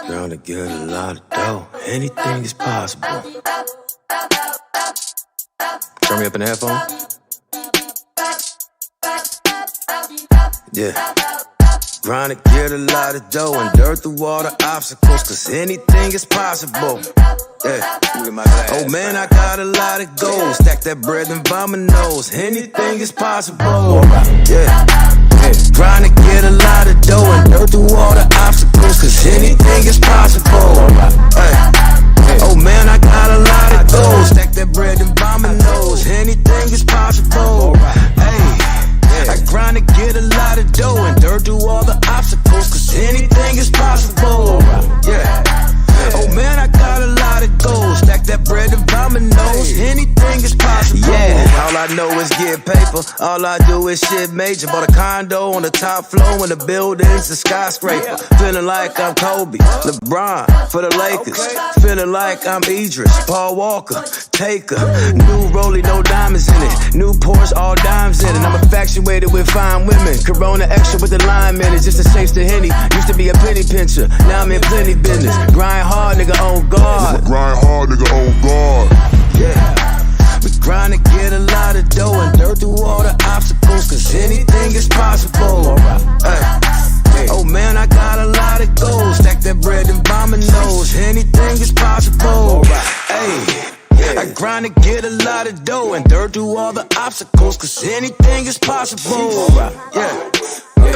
Girl, to get a lot of dough, anything is possible. Turn me up in the headphone. Yeah. Grind to get a lot of dough and dirt through all the obstacles, cause anything is possible. Yeah. Oh man, I got a lot of goals. Stack that bread and vomit nose. Anything is possible. Yeah. Grind to get a lot of dough and dirt through all the obstacles, cause anything is possible. Hey. Oh man, I got a lot of goals. Stack that bread and vomit nose. Anything is possible. Hey. I grind to get a lot of dough and dirt through all the obstacles, cause anything is possible. Yeah. Oh man, I got a lot of goals. Stack that bread and vomit nose. Anything is possible. Yeah, all I know is get paper. All I do is shit major. Bought a condo on the top floor and the building's a skyscraper. Feeling like I'm Kobe, LeBron for the Lakers. Feeling like I'm Idris, Paul Walker, Taker. New Rollie, no diamonds in it. New Porsche, all dimes in it. I'm infatuated with fine women. Corona extra with the lime in it. Just a chase to Henny. Used to be a penny pincher. Now I'm in plenty business. Grind hard, nigga, on guard. Grind hard, nigga, on guard. Yeah. We grind to get a lot of dough and dirt through all the obstacles, cause anything is possible. Hey. Oh man, I got a lot of goals. Stack that bread and vomit nose. Anything is possible. Hey. I grind to get a lot of dough and dirt through all the obstacles, cause anything is possible. Yeah.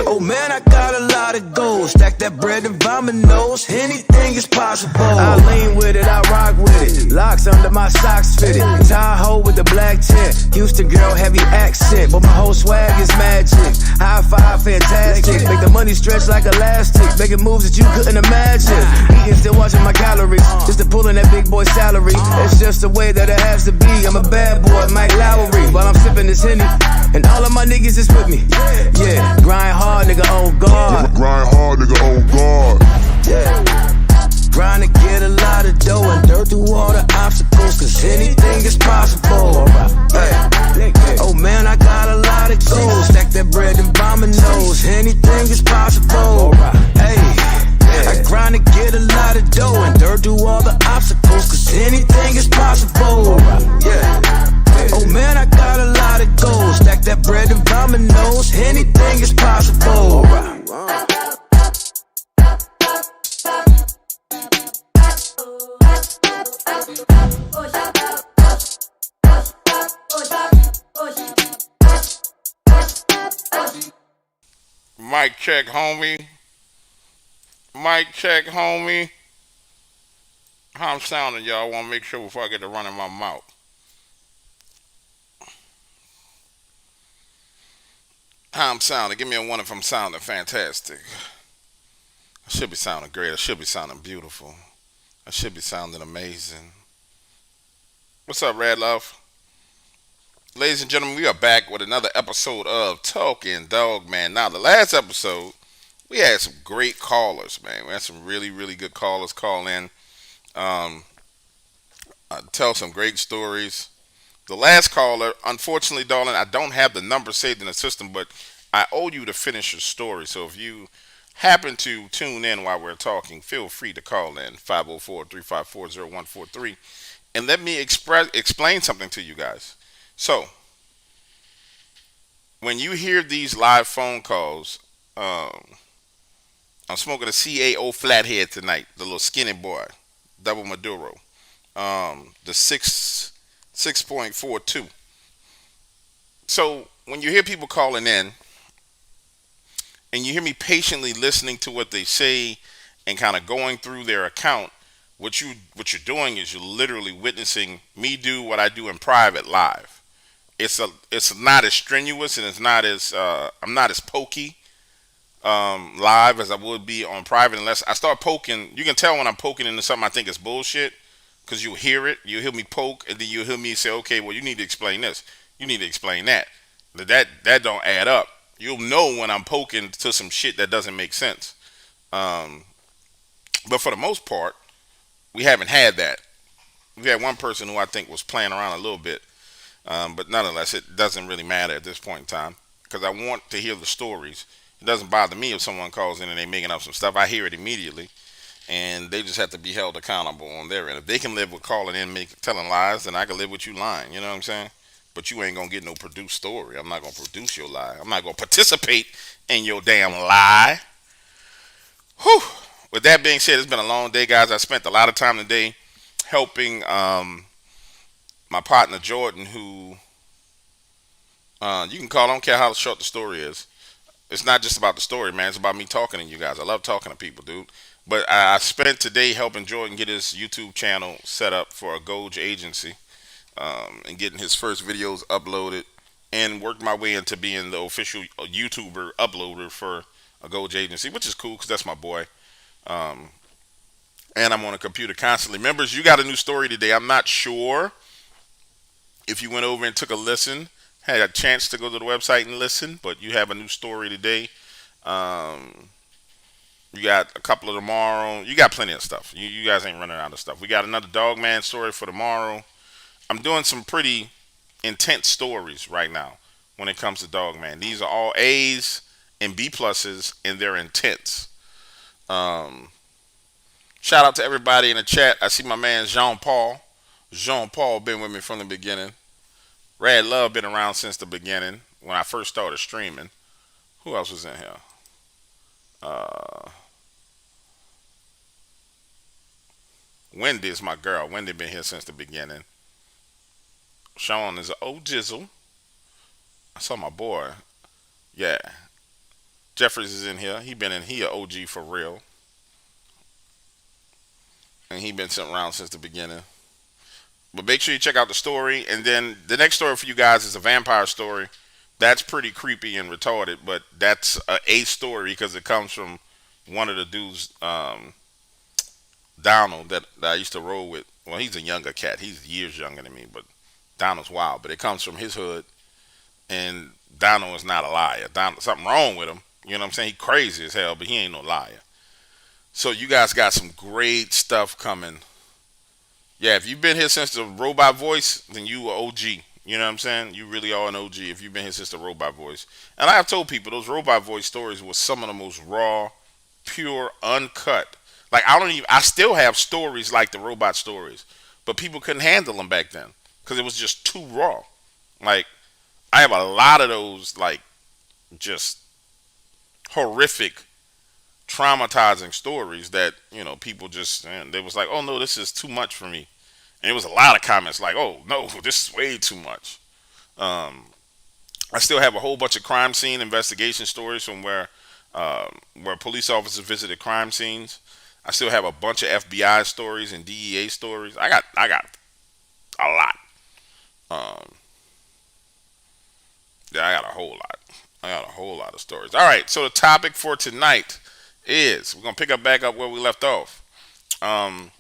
Oh man, I got a lot of goals. Stack that bread and vomit nose. Anything is possible. I lean with it, I rock with it. Locks under my socks fitted. Tahoe with the black tint. Houston girl, heavy accent, but my whole swag is magic. High five, fantastic. Make the money stretch like elastic. Making moves that you couldn't imagine. Eating, still watching my calories. Just to pull in that big boy salary. It's just the way that it has to be. I'm a bad boy, Mike Lowry. While I'm sipping this Henny, and all of my niggas is with me. Yeah, grind hard, nigga, on guard. Grind hard, nigga, on guard. Yeah. Grind to get a lot of dough and dirt through all the obstacles, cause anything is possible. Hey. Oh man, I got a lot of goals. Stack that bread and vomit nose. Anything is possible. Hey. I grind to get a lot of dough and dirt through all the obstacles, cause anything is possible. Yeah. Oh man, I got a lot of goals. Stack that bread and vomit nose. Anything is possible. Mic check, homie. Mic check, homie. How I'm sounding, y'all? I want to make sure before I get to running my mouth. How I'm sounding? Give me a one if I'm sounding fantastic. I should be sounding great. I should be sounding beautiful. I should be sounding amazing. What's up, Red Love? Ladies and gentlemen, we are back with another episode of Talking Dogman. Now, the last episode, we had some great callers, man. We had some really, really good callers call in. Tell some great stories. The last caller, unfortunately, darling, I don't have the number saved in the system, but I owe you to finish your story. So if you happen to tune in while we're talking, feel free to call in 504-354-0143 and let me explain something to you guys. So, when you hear these live phone calls, I'm smoking a CAO flathead tonight, the little skinny boy, double Maduro, the 6.42. So, when you hear people calling in, and you hear me patiently listening to what they say and kind of going through their account, what you're doing is you're literally witnessing me do what I do in private live. It's not as strenuous, and it's not as I'm not as pokey live as I would be on private unless I start poking. You can tell when I'm poking into something I think is bullshit because you'll hear it. You'll hear me poke, and then you'll hear me say, okay, well, you need to explain this. You need to explain that. That don't add up. You'll know when I'm poking to some shit that doesn't make sense. But for the most part, we haven't had that. We had one person who I think was playing around a little bit. But nonetheless, it doesn't really matter at this point in time because I want to hear the stories. It doesn't bother me if someone calls in and they making up some stuff. I hear it immediately, and they just have to be held accountable on their end. If they can live with calling in, telling lies, then I can live with you lying. You know what I'm saying? But you ain't gonna get no produced story. I'm not gonna produce your lie. I'm not gonna participate in your damn lie. Whew. With that being said, it's been a long day, guys. I spent a lot of time today helping my partner Jordan, who you can call. I don't care how short the story is. It's not just about the story, man. It's about me talking to you guys. I love talking to people, dude. But I spent today helping Jordan get his YouTube channel set up for a Goj agency, and getting his first videos uploaded, and worked my way into being the official YouTuber uploader for a Goj agency, which is cool because that's my boy. Um, and I'm on a computer constantly. Members, you got a new story today. I'm not sure if you went over and took a listen, had a chance to go to the website and listen, but you have a new story today. Um, you got a couple of tomorrow. You got plenty of stuff. You guys ain't running out of stuff. We got another Dogman story for tomorrow. I'm doing some pretty intense stories right now when it comes to Dogman. These are all A's and B pluses, and they're intense. Um, Shout out to everybody in the chat. I see my man Jean Paul. Jean Paul been with me from the beginning. Rad Love been around since the beginning when I first started streaming. Who else was in here? Uh, Wendy is my girl. Wendy been here since the beginning. Sean is an old jizzle. I saw my boy. Yeah. Jeffries is in here. He a OG for real. And he been sitting around since the beginning. But make sure you check out the story. And then the next story for you guys is a vampire story. That's pretty creepy and retarded, but that's a story because it comes from one of the dudes, Donald, that I used to roll with. Well, he's a younger cat. He's years younger than me, but Donald's wild. But it comes from his hood, and Donald is not a liar. Donald, something wrong with him. You know what I'm saying? He crazy as hell, but he ain't no liar. So you guys got some great stuff coming. Yeah, if you've been here since the robot voice, then you are OG. You know what I'm saying? You really are an OG if you've been here since the robot voice. And I have told people those robot voice stories were some of the most raw, pure, uncut. Like I still have stories like the robot stories, but people couldn't handle them back then because it was just too raw. Like I have a lot of those like just horrific, traumatizing stories that people just and they was like, oh no, this is too much for me. And it was a lot of comments like, oh no, this is way too much. Um, I still have a whole bunch of crime scene investigation stories from where police officers visited crime scenes. I still have a bunch of FBI stories and DEA stories. I got a lot. Um, yeah, I got a whole lot. I got a whole lot of stories. All right, so the topic for tonight is we're gonna pick up back up where we left off. Um,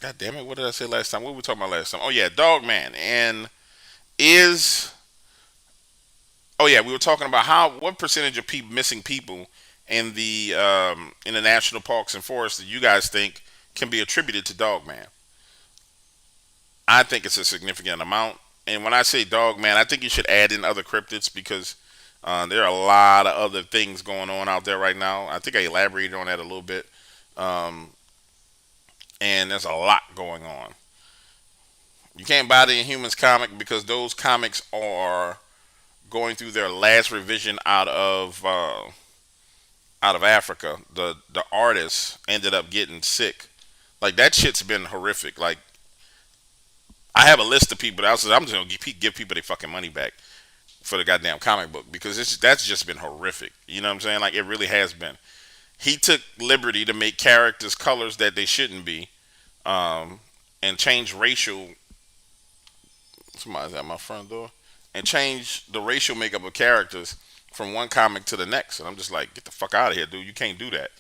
God damn it, what did I say last time? What were we talking about last time? Oh yeah, Dogman. And is oh yeah, we were talking about what percentage of missing people in the national parks and forests that you guys think can be attributed to Dogman. I think it's a significant amount. And when I say Dogman, I think you should add in other cryptids because there are a lot of other things going on out there right now. I think I elaborated on that a little bit. Um, and there's a lot going on. You can't buy the Inhumans comic because those comics are going through their last revision out of Africa. The artist ended up getting sick. Like that shit's been horrific. Like I have a list of people that I'm just gonna give people their fucking money back for the goddamn comic book because that's just been horrific. You know what I'm saying? Like it really has been. He took liberty to make characters colors that they shouldn't be, and change racial. Somebody's at my front door. And change the racial makeup of characters from one comic to the next. And I'm just like, get the fuck out of here, dude. You can't do that.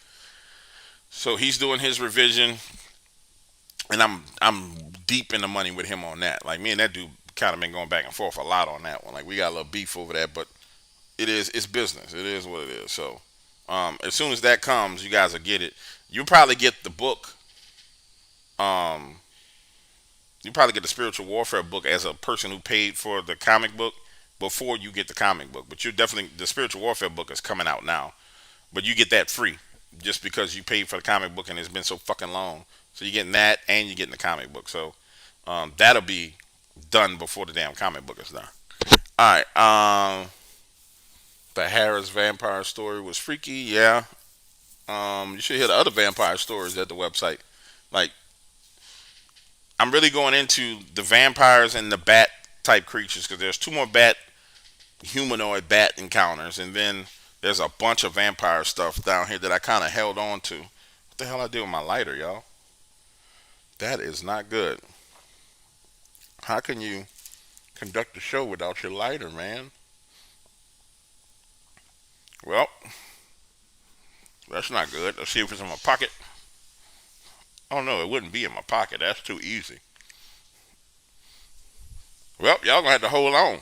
So he's doing his revision, and I'm deep in the money with him on that. Like me and that dude kind of been going back and forth a lot on that one. Like we got a little beef over that, but it's business. It is what it is. So as soon as that comes, you guys will get it. You'll probably get the book. Um, you probably get the spiritual warfare book as a person who paid for the comic book. before you get the comic book. But you're definitely the spiritual warfare book is coming out now, but you get that free just because you paid for the comic book and it's been so fucking long. So you're getting that and you're getting the comic book. So that'll be done before the damn comic book is done. All right. The Harris vampire story was freaky. Yeah. You should hear the other vampire stories at the website. Like I'm really going into the vampires and the bat type creatures because there's two more bat humanoid bat encounters, and then there's a bunch of vampire stuff down here that I kind of held on to. What the hell I do with my lighter, y'all? That is not good. How can you conduct a show without your lighter, man? Well, that's not good. Let's see if it's in my pocket. Oh no, it wouldn't be in my pocket. That's too easy. Well, y'all gonna have to hold on.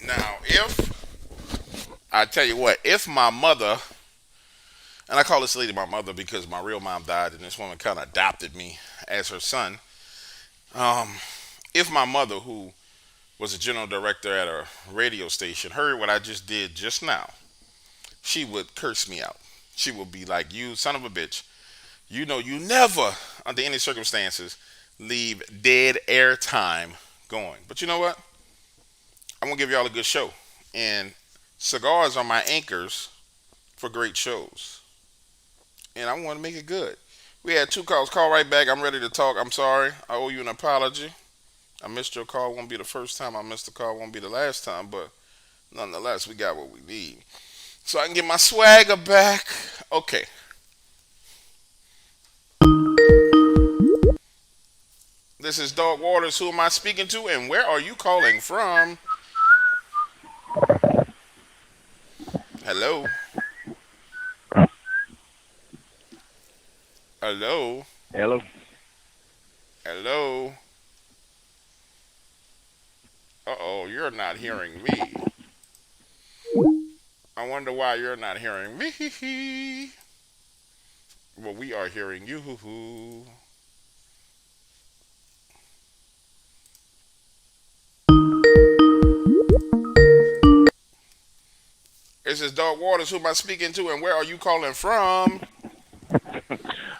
Now, if I tell you what, if my mother, and I call this lady my mother because my real mom died, and this woman kind of adopted me as her son. Um, if my mother, who was a general director at a radio station, heard what I just did just now, she would curse me out. She would be like, "You son of a bitch! You know you never, under any circumstances, leave dead air time going." But you know what? I'm gonna give y'all a good show, and cigars are my anchors for great shows, and I want to make it good. We had two calls. Call right back. I'm ready to talk. I'm sorry. I owe you an apology. I missed your call. Won't be the first time. I missed the call. Won't be the last time. But nonetheless, we got what we need. So I can get my swagger back. Okay. This is Dog Waters. Who am I speaking to? And where are you calling from? Hello. Hello. Hello. Hello. Uh-oh, you're not hearing me. I wonder why you're not hearing me. Well, we are hearing you. This is Dog Waters. Who am I speaking to, and where are you calling from?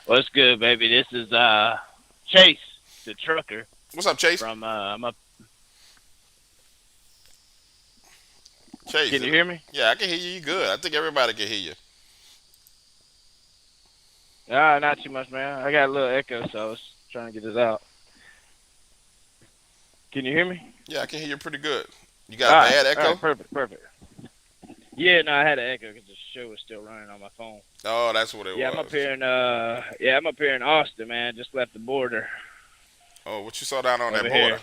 What's good, baby? This is Chase, the trucker. What's up, Chase? From I'm up. Chase. Can you hear me? Yeah, I can hear you. You good. I think everybody can hear you. Not too much, man. I got a little echo, so I was trying to get this out. Can you hear me? Yeah, I can hear you pretty good. You got a bad All echo? right, perfect, perfect. Yeah, no, I had an echo because the show was still running on my phone. Oh, that's what it Yeah, I'm up was. here in I'm up here in Austin, man. Just left the border Oh, what you saw down on that over border? here.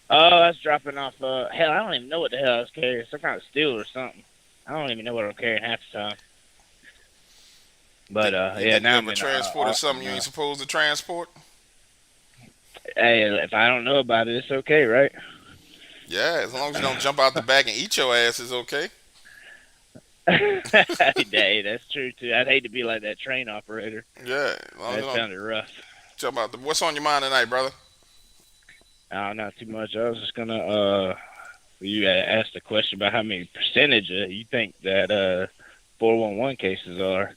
Oh, that's dropping off. Hell, I don't even know what the hell I was carrying. Some kind of steel or something. I don't even know what I'm carrying half the time. But You yeah, think you now I'm ever in transported Austin. something you ain't supposed to transport? Hey, if I don't know about it, it's okay, right? Yeah, as long as you don't jump out the back and eat your ass, is okay. Hey, that's true too. I'd hate to be like that train operator. Yeah, as long as That you don't sounded rough. jump out the. What's on your mind tonight, brother? Not too much. I was just gonna you asked a question about how many percentage you think that 411 cases are,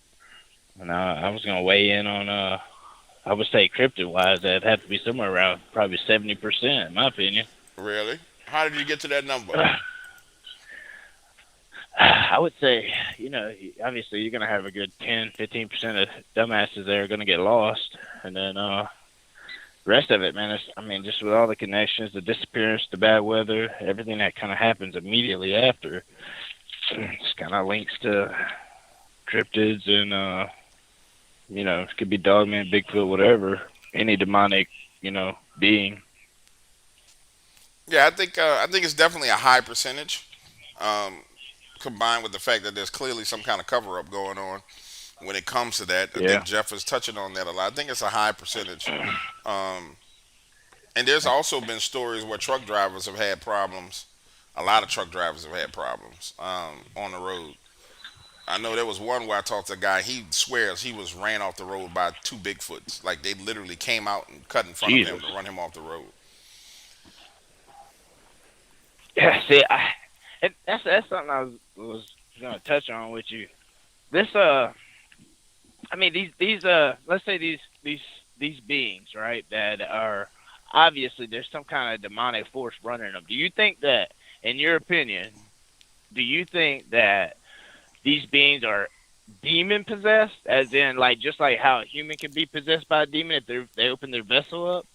and I was gonna weigh in on I would say cryptid wise that'd have to be somewhere around probably 70% in my opinion. Really? How did you get to that number? I would say, obviously you're gonna have a good 10, 15% of dumbasses that are gonna get lost, and then the rest of it, man, I mean, just with all the connections, the disappearance, the bad weather, everything that kind of happens immediately after, it's kind of links to cryptids and, it could be Dogman, Bigfoot, whatever, any demonic, being. Yeah, I think it's definitely a high percentage. Um, Combined with the fact that there's clearly some kind of cover up going on when it comes to that. I think Yeah. Jeff is touching on that a lot. I think it's a high percentage. Um, and there's also been stories where truck drivers have had problems. A lot of truck drivers have had problems on the road. I know there was one where I talked to a guy. He swears he was ran off the road by two Bigfoots. Like they literally came out and cut in front of him Jesus. to run him off the road. Yeah, see, that's something I was gonna touch on with you. This I mean these let's say these beings, right, that are obviously there's some kind of demonic force running them. Do you think that, in your opinion, do you think that these beings are demon possessed, as in like just like how a human can be possessed by a demon if they open their vessel up,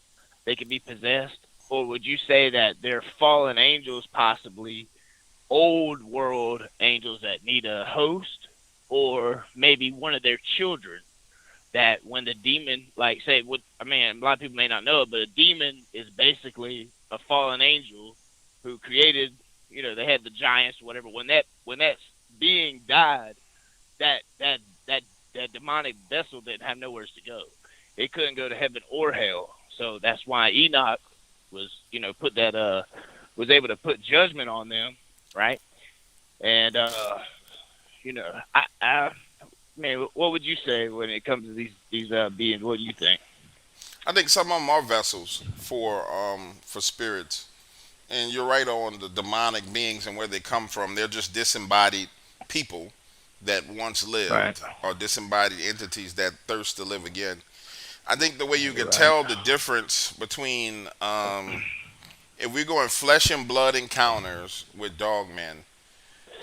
they can be possessed? Or would you say that they're fallen angels, possibly old world angels that need a host, or maybe one of their children that when the demon, like say, what I mean, a lot of people may not know it, but a demon is basically a fallen angel who created, they had the giants, whatever. When that being died, that that that that demonic vessel didn't have nowhere to go. It couldn't go to heaven or hell. So that's why Enoch was, put that was able to put judgment on them, right? And I mean, what would you say when it comes to these beings? What do you think? I think some of them are vessels for spirits. And you're right on the demonic beings and where they come from. They're just disembodied people that once Right. lived, or disembodied entities that thirst to live again. I think the way you can Right. tell the difference between if we're going flesh and blood encounters with dogmen,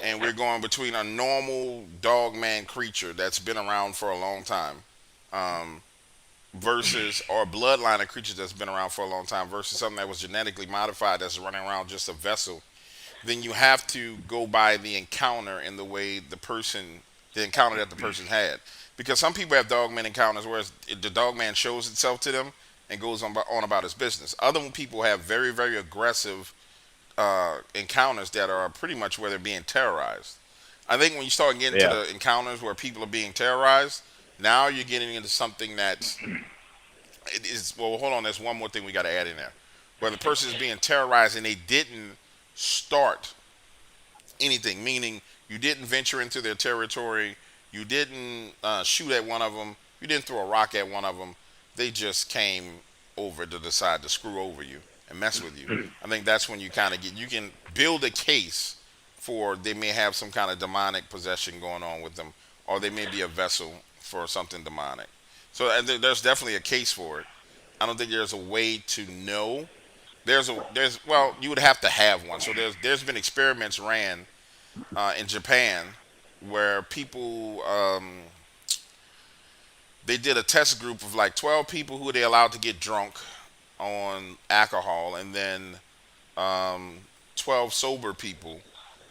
and we're going between a normal dogman creature that's been around for a long time, um, versus or a bloodline of creatures that's been around for a long time versus something that was genetically modified that's running around just a vessel, then you have to go by the encounter and the way the encounter that the person had. Because some people have dogman encounters where the dogman shows itself to them and goes on about his business. Other people have very, very aggressive encounters that are pretty much where they're being terrorized. I think when you start getting to Yeah. the encounters where people are being terrorized, now you're getting into something that's it is. Well, hold on. There's one more thing we got to add in there, where the person is being terrorized and they didn't start anything, meaning you didn't venture into their territory, you didn't shoot at one of them, you didn't throw a rock at one of them. They just came over to decide to screw over you and mess with you. I think that's when you kind of you can build a case for they may have some kind of demonic possession going on with them, or they may be a vessel for something demonic. So there's definitely a case for it. I don't think there's a way to know. There's well, you would have to have one. So there's been experiments ran in Japan where people they did a test group of like 12 people who they allowed to get drunk on alcohol, and then um, 12 sober people,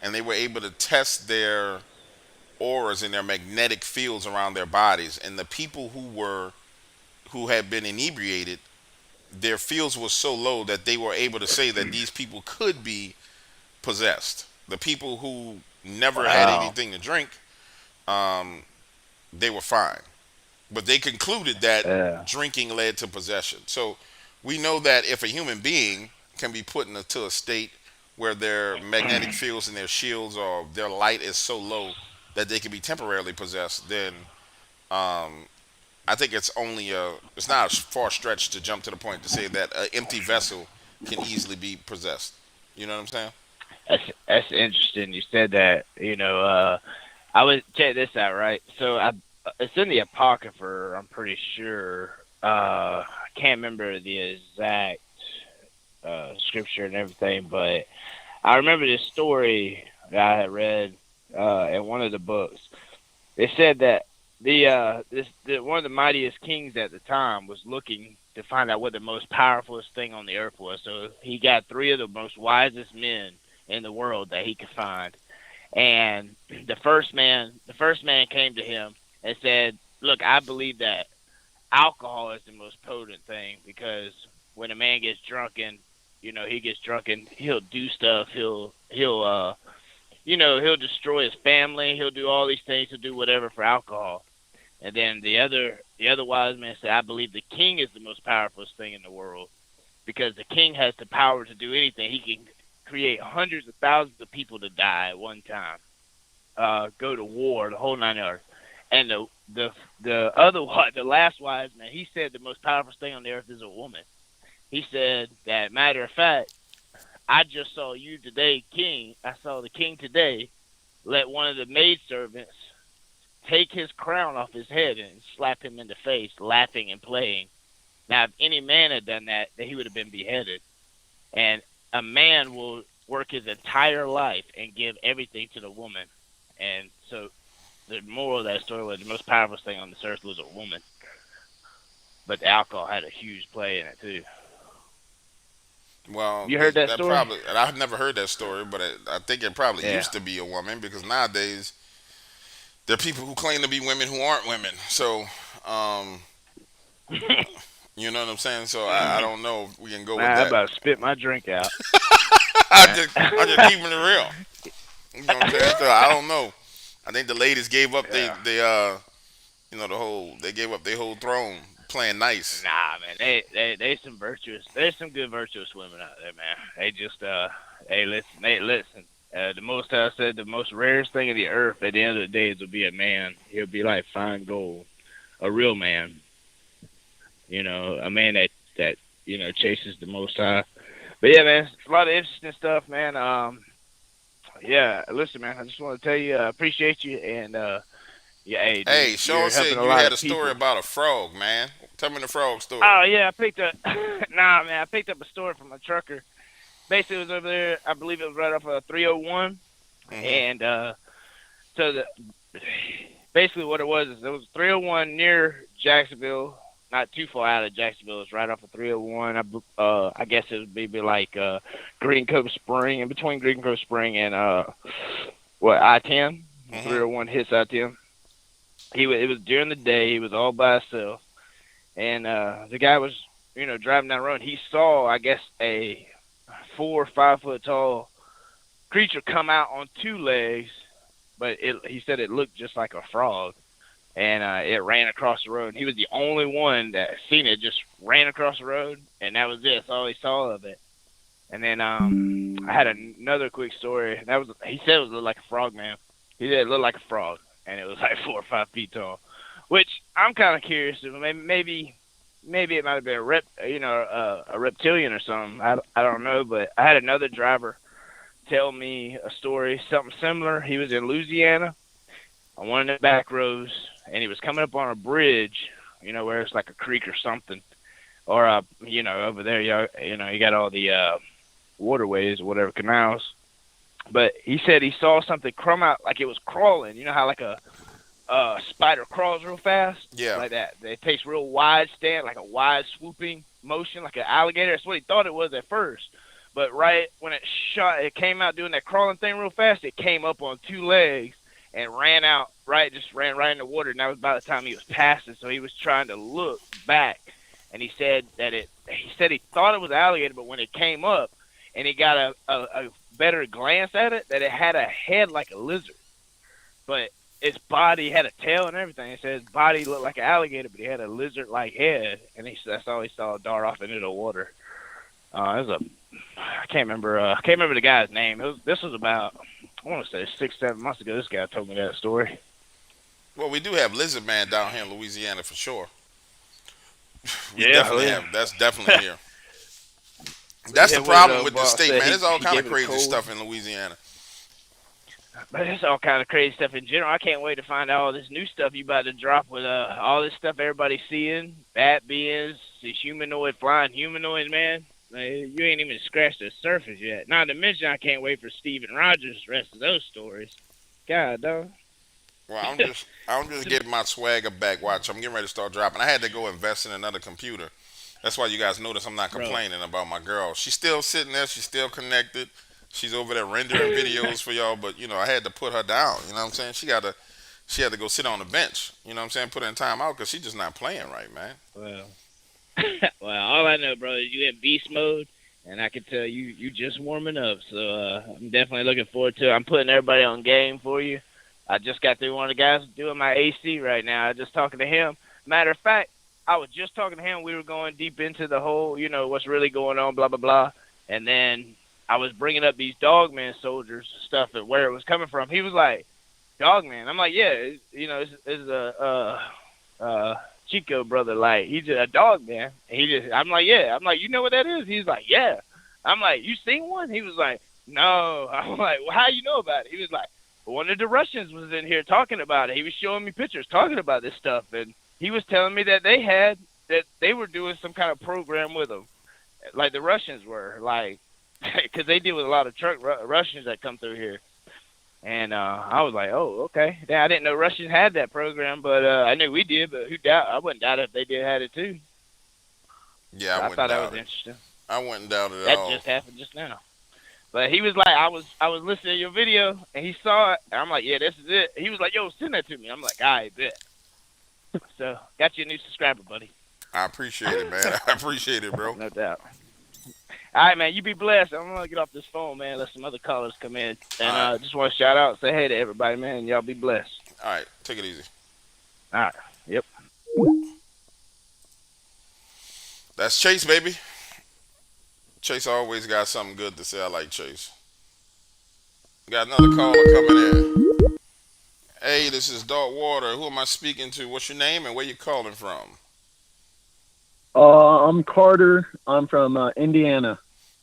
and they were able to test their auras and their magnetic fields around their bodies. And the people who had been inebriated, their fields were so low that they were able to say that these people could be possessed. The people who never had Wow. anything to drink, they were fine. But they concluded that Yeah. drinking led to possession. So we know that if a human being can be put into a state where their magnetic fields and their shields or their light is so low that they can be temporarily possessed, then I think it's not a far stretch to jump to the point to say that an empty vessel can easily be possessed. You know what I'm saying? That's interesting. You said that. I would check this out, right? So it's in the Apocrypha. I'm pretty sure. I can't remember the exact scripture and everything, but I remember this story that I had read in one of the books. It said that one of the mightiest kings at the time was looking to find out what the most powerful thing on the earth was. So he got three of the most wisest men in the world that he could find. And the first man came to him and said, "Look, I believe that alcohol is the most potent thing because when a man gets drunken, he gets drunken, he'll do stuff, he'll destroy his family, he'll do all these things, he'll do whatever for alcohol." And then the other wise man said, "I believe the king is the most powerful thing in the world because the king has the power to do anything. He can create hundreds of thousands of people to die at one time, go to war, the whole nine yards." And the last wise man, he said the most powerful thing on the earth is a woman. He said that, matter of fact, I just saw you today, king. I saw the king today let one of the maidservants take his crown off his head and slap him in the face, laughing and playing. Now, if any man had done that, he would have been beheaded. And a man will work his entire life and give everything to the woman. And so the moral of that story was the most powerful thing on this earth was a woman. But the alcohol had a huge play in it, too. Well, You heard that story? probably, and I've never heard that story, but I think it probably Yeah. used to be a woman because nowadays there are people who claim to be women who aren't women. So, um, you know what I'm saying? So I don't know if we can go with Man, I'm that. about to spit my drink out. I'm just keeping it real. You know what I'm saying? So I don't know. I think the ladies gave up Yeah. they gave up their whole throne playing nice. Nah, man, there's some good virtuous women out there, man. They just listen. The most I said, the most rarest thing in the earth at the end of the day is to be a man. He'll be like fine gold, a real man. A man that chases the Most High. But yeah, man, it's a lot of interesting stuff, man. Yeah, listen, man, I just want to tell you, I appreciate you, and yeah, hey, Hey, dude, you're Sean helping said a you lot had of a story people. about a frog, man. Tell me the frog story. Oh yeah, I picked up. Nah, man, I picked up a story from a trucker. Basically, it was over there. I believe it was right off of 301, Hmm. and so basically what it was is it was 301 near Jacksonville, not too far out of Jacksonville. It's right off of 301. I guess it would be like Green Cove Spring, in between Green Cove Spring and I-10. Hmm. 301 hits I-10. It was during the day. He was all by himself, and the guy was driving down the road. He saw, I guess, a 4 or 5 foot tall creature come out on two legs, but he said it looked just like a frog, and it ran across the road. And he was the only one that seen it. Just ran across the road, and that was it. That's all he saw of it. And then I had another quick story. He said it looked like a frog, man. He said it looked like a frog, and it was like 4 or 5 feet tall. Which I'm kind of curious. Maybe it might have been a reptilian or something. I don't know. But I had another driver tell me a story, something similar. He was in Louisiana on one of the back roads, and he was coming up on a bridge, where it's like a creek or something, or over there, you got all the waterways or whatever, canals. But he said he saw something come out like it was crawling. You know how like a spider crawls real fast, Yeah. like that. It takes real wide stand, like a wide swooping motion, like an alligator. That's what he thought it was at first. But right when it came out doing that crawling thing real fast. It came up on 2 legs and ran out. Right, just ran right in the water. And that was about the time he was passing. So he was trying to look back, and he said that He said he thought it was an alligator, but when it came up, and he got a better glance at it, that it had a head like a lizard, but its body had a tail and everything. He said his body looked like an alligator, but he had a lizard-like head, and that's all he saw dart off into the water. I can't remember the guy's name. This was about, I want to say 6-7 months ago. This guy told me that story. Well, we do have lizard man down here in Louisiana for sure. We Yeah, definitely yeah. have. That's definitely here. That's the problem with the state, man. There's all kind of gave it a crazy cold. stuff in Louisiana. But there's all kind of crazy stuff in general. I can't wait to find out all this new stuff you about to drop with all this stuff everybody's seeing. Bat beings, these flying humanoids, man. You ain't even scratched the surface yet. Not to mention, I can't wait for Steven Rogers' rest of those stories. God, dog. Well, I'm just getting my swagger back. Watch, I'm getting ready to start dropping. I had to go invest in another computer. That's why you guys notice I'm not complaining about my girl. She's still sitting there. She's still connected. She's over there rendering videos for y'all. But I had to put her down. You know what I'm saying? She had to go sit on the bench. You know what I'm saying? Put her in time out because she's just not playing right, man. Well, all I know, bro, is you in beast mode, and I can tell you just warming up. So I'm definitely looking forward to it. I'm putting everybody on game for you. I just got through one of the guys doing my AC right now. I just talking to him. Matter of fact, I was just talking to him. We were going deep into the whole, what's really going on, blah, blah, blah. And then I was bringing up these Dogman soldiers stuff and where it was coming from. He was like, Dogman. I'm like, yeah, it's a Chico brother. Like, he's a Dogman. I'm like, yeah. I'm like, you know what that is? He's like, yeah. I'm like, you seen one? He was like, no. I'm like, well, how you know about it? He was like, one of the Russians was in here talking about it. He was showing me pictures talking about this stuff, and he was telling me that they were doing some kind of program with them, like the Russians were, like, because they deal with a lot of Russians that come through here. And I was like, oh, okay. I didn't know Russians had that program, but I knew we did. But I wouldn't doubt if they did had it too. Yeah, I thought that was interesting. I wouldn't doubt it at That all. just happened just now. But he was like, I was listening to your video, and he saw it, and I'm like, yeah, this is it. He was like, yo, send that to me. I'm like, I bet. So, got you a new subscriber, buddy. I appreciate it, man. I appreciate it, bro. No doubt. All right, man, you be blessed. I'm going to get off this phone, man, let some other callers come in. And just want to shout out and say hey to everybody, man, and y'all be blessed. All right, take it easy. All right, yep. That's Chase, baby. Chase always got something good to say. I like Chase. Got another caller coming in. Hey, this is Dark Water. Who am I speaking to? What's your name and where you calling from? I'm Carter. I'm from Indiana.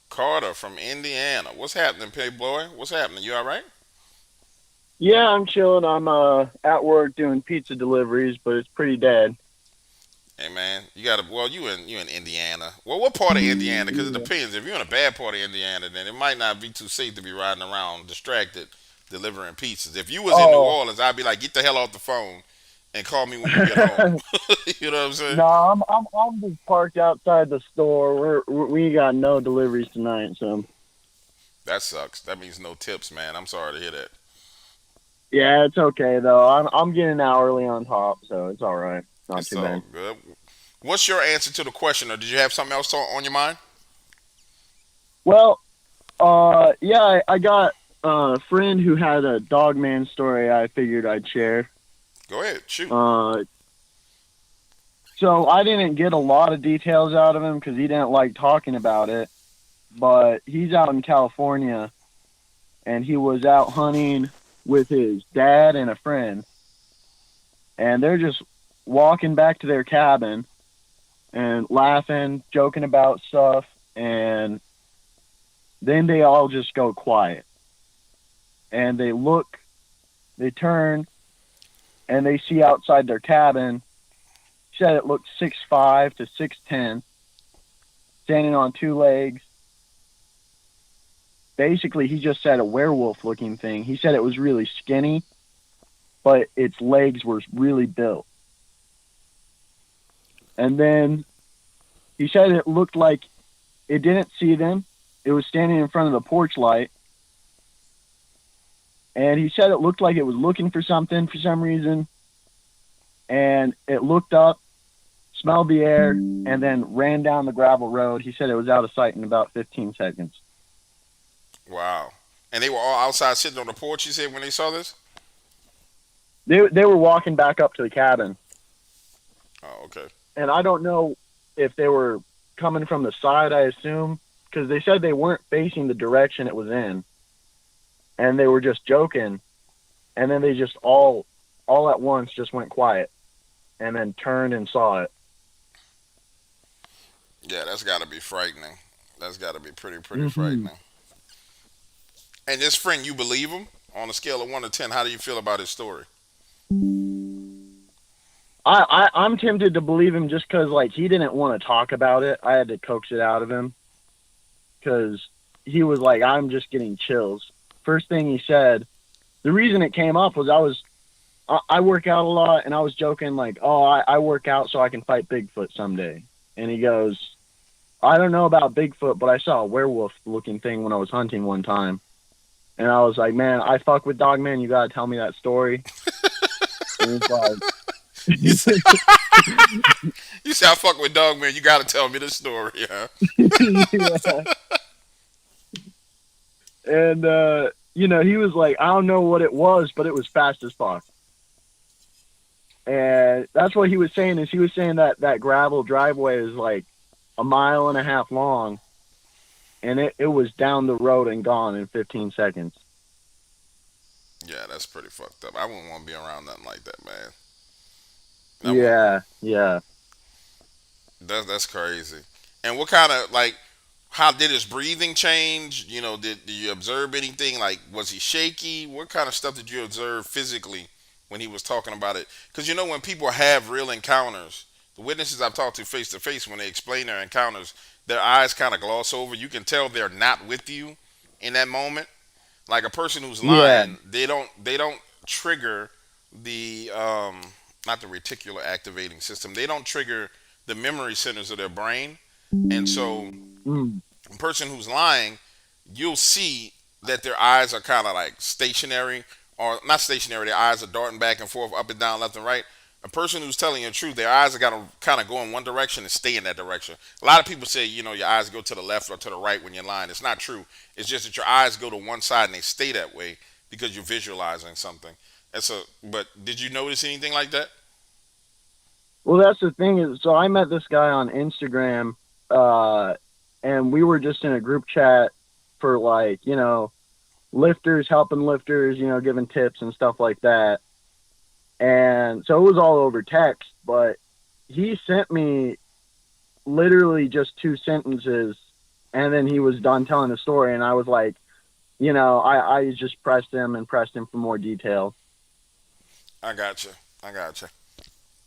Carter from Indiana. What's happening, Playboy? What's happening? You all right? Yeah, I'm chilling. I'm at work doing pizza deliveries, but it's pretty dead. Hey man, you in Indiana. Well, what part of Indiana? Because it depends. If you're in a bad part of Indiana, then it might not be too safe to be riding around distracted delivering pizzas. If you was in New Orleans, I'd be like, get the hell off the phone and call me when you get home. You know what I'm saying? No, I'm just parked outside the store. We got no deliveries tonight, so. That sucks. That means no tips, man. I'm sorry to hear that. Yeah, it's okay though. I'm getting an hourly on top, so it's all right. Not It's too all bad. good. What's your answer to the question, or did you have something else on your mind? Well, yeah, I got a friend who had a Dogman story I figured I'd share. Go ahead, shoot. So I didn't get a lot of details out of him because he didn't like talking about it, but he's out in California, and he was out hunting with his dad and a friend, and they're just walking back to their cabin and laughing, joking about stuff, and then they all just go quiet. And they look, they turn, and they see outside their cabin, he said it looked 6'5" to 6'10", standing on 2 legs. Basically, he just said a werewolf-looking thing. He said it was really skinny, but its legs were really built. And then he said it looked like it didn't see them. it was standing in front of the porch light. And he said it looked like it was looking for something for some reason. And it looked up, smelled the air, and then ran down the gravel road. He said it was out of sight in about 15 seconds. Wow. And they were all outside sitting on the porch, you said, when they saw this? They were walking back up to the cabin. Oh, okay. And I don't know if they were coming from the side, I assume, because they said they weren't facing the direction it was in. And they were just joking. And then they just all at once just went quiet and then turned and saw it. Yeah, that's got to be frightening. That's got to be pretty frightening. And this friend, you believe him? On a scale of 1 to 10, how do you feel about his story? I'm tempted to believe him just because, like, he didn't want to talk about it. I had to coax it out of him because he was like, I'm just getting chills. First thing he said, the reason it came up was I work out a lot, and I was joking like, oh, I work out so I can fight Bigfoot someday. And he goes, I don't know about Bigfoot, but I saw a werewolf-looking thing when I was hunting one time. And I was like, man, I fuck with Dogman. You got to tell me that story. And he's like... You say I fuck with Dogman. You got to tell me the story, huh? Yeah. And, he was like, I don't know what it was, but it was fast as fuck. And that's what he was saying is he was saying that gravel driveway is like 1.5 miles long. And it was down the road and gone in 15 seconds. Yeah, that's pretty fucked up. I wouldn't want to be around nothing like that, man. Yeah. That's crazy. And what kind of, like, how did his breathing change? You know, did you observe anything? Like, was he shaky? What kind of stuff did you observe physically when he was talking about it? Because, when people have real encounters, the witnesses I've talked to face, when they explain their encounters, their eyes kind of gloss over. You can tell they're not with you in that moment. Like a person who's lying, they don't trigger the not the reticular activating system. They don't trigger the memory centers of their brain. And so a person who's lying, you'll see that their eyes are kind of like stationary, or not stationary, their eyes are darting back and forth, up and down, left and right. A person who's telling you the truth, their eyes are going to kind of go in one direction and stay in that direction. A lot of people say, your eyes go to the left or to the right when you're lying. It's not true. It's just that your eyes go to one side and they stay that way because you're visualizing something. But did you notice anything like that? Well, that's the thing is, so I met this guy on Instagram, and we were just in a group chat for like, lifters, helping lifters, giving tips and stuff like that. And so it was all over text, but he sent me literally just 2 sentences, and then he was done telling the story. And I was like, I just pressed him for more detail. I gotcha.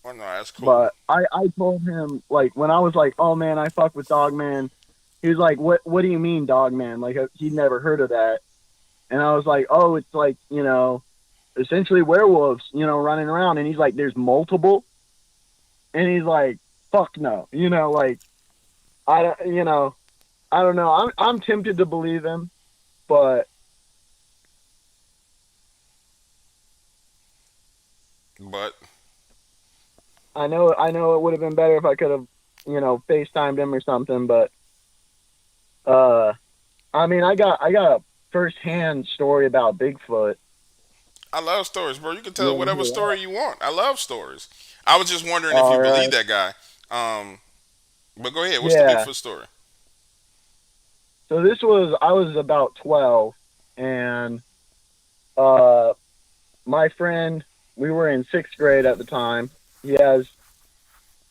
Well, no, that's cool. But I told him, like, when I was like, oh man, I fuck with Dogman, he was like, what do you mean Dogman? Like, he'd never heard of that. And I was like, oh, it's like, essentially werewolves, running around. And he's like, there's multiple. And he's like, fuck no. Like, I don't know. I'm tempted to believe him, but I know it would have been better if I could have, FaceTimed him or something, but I mean, I got a first-hand story about Bigfoot. I love stories, bro. You can tell whatever story you want. I love stories. I was just wondering if you believe that guy. But go ahead. What's the Bigfoot story? So I was about 12, and my friend, we were in 6th grade at the time. He has,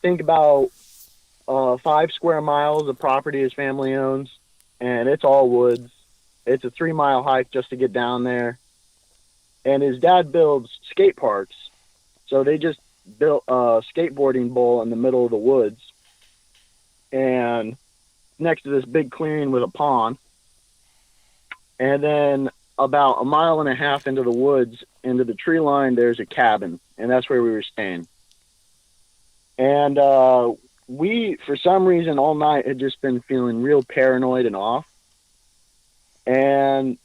think about 5 square miles of property his family owns, and it's all woods. It's a 3-mile hike just to get down there. And his dad builds skate parks. So they just built a skateboarding bowl in the middle of the woods. And next to this big clearing with a pond. And then about 1.5 miles into the woods, into the tree line, there's a cabin. And that's where we were staying. And we, for some reason, all night had just been feeling real paranoid and off. and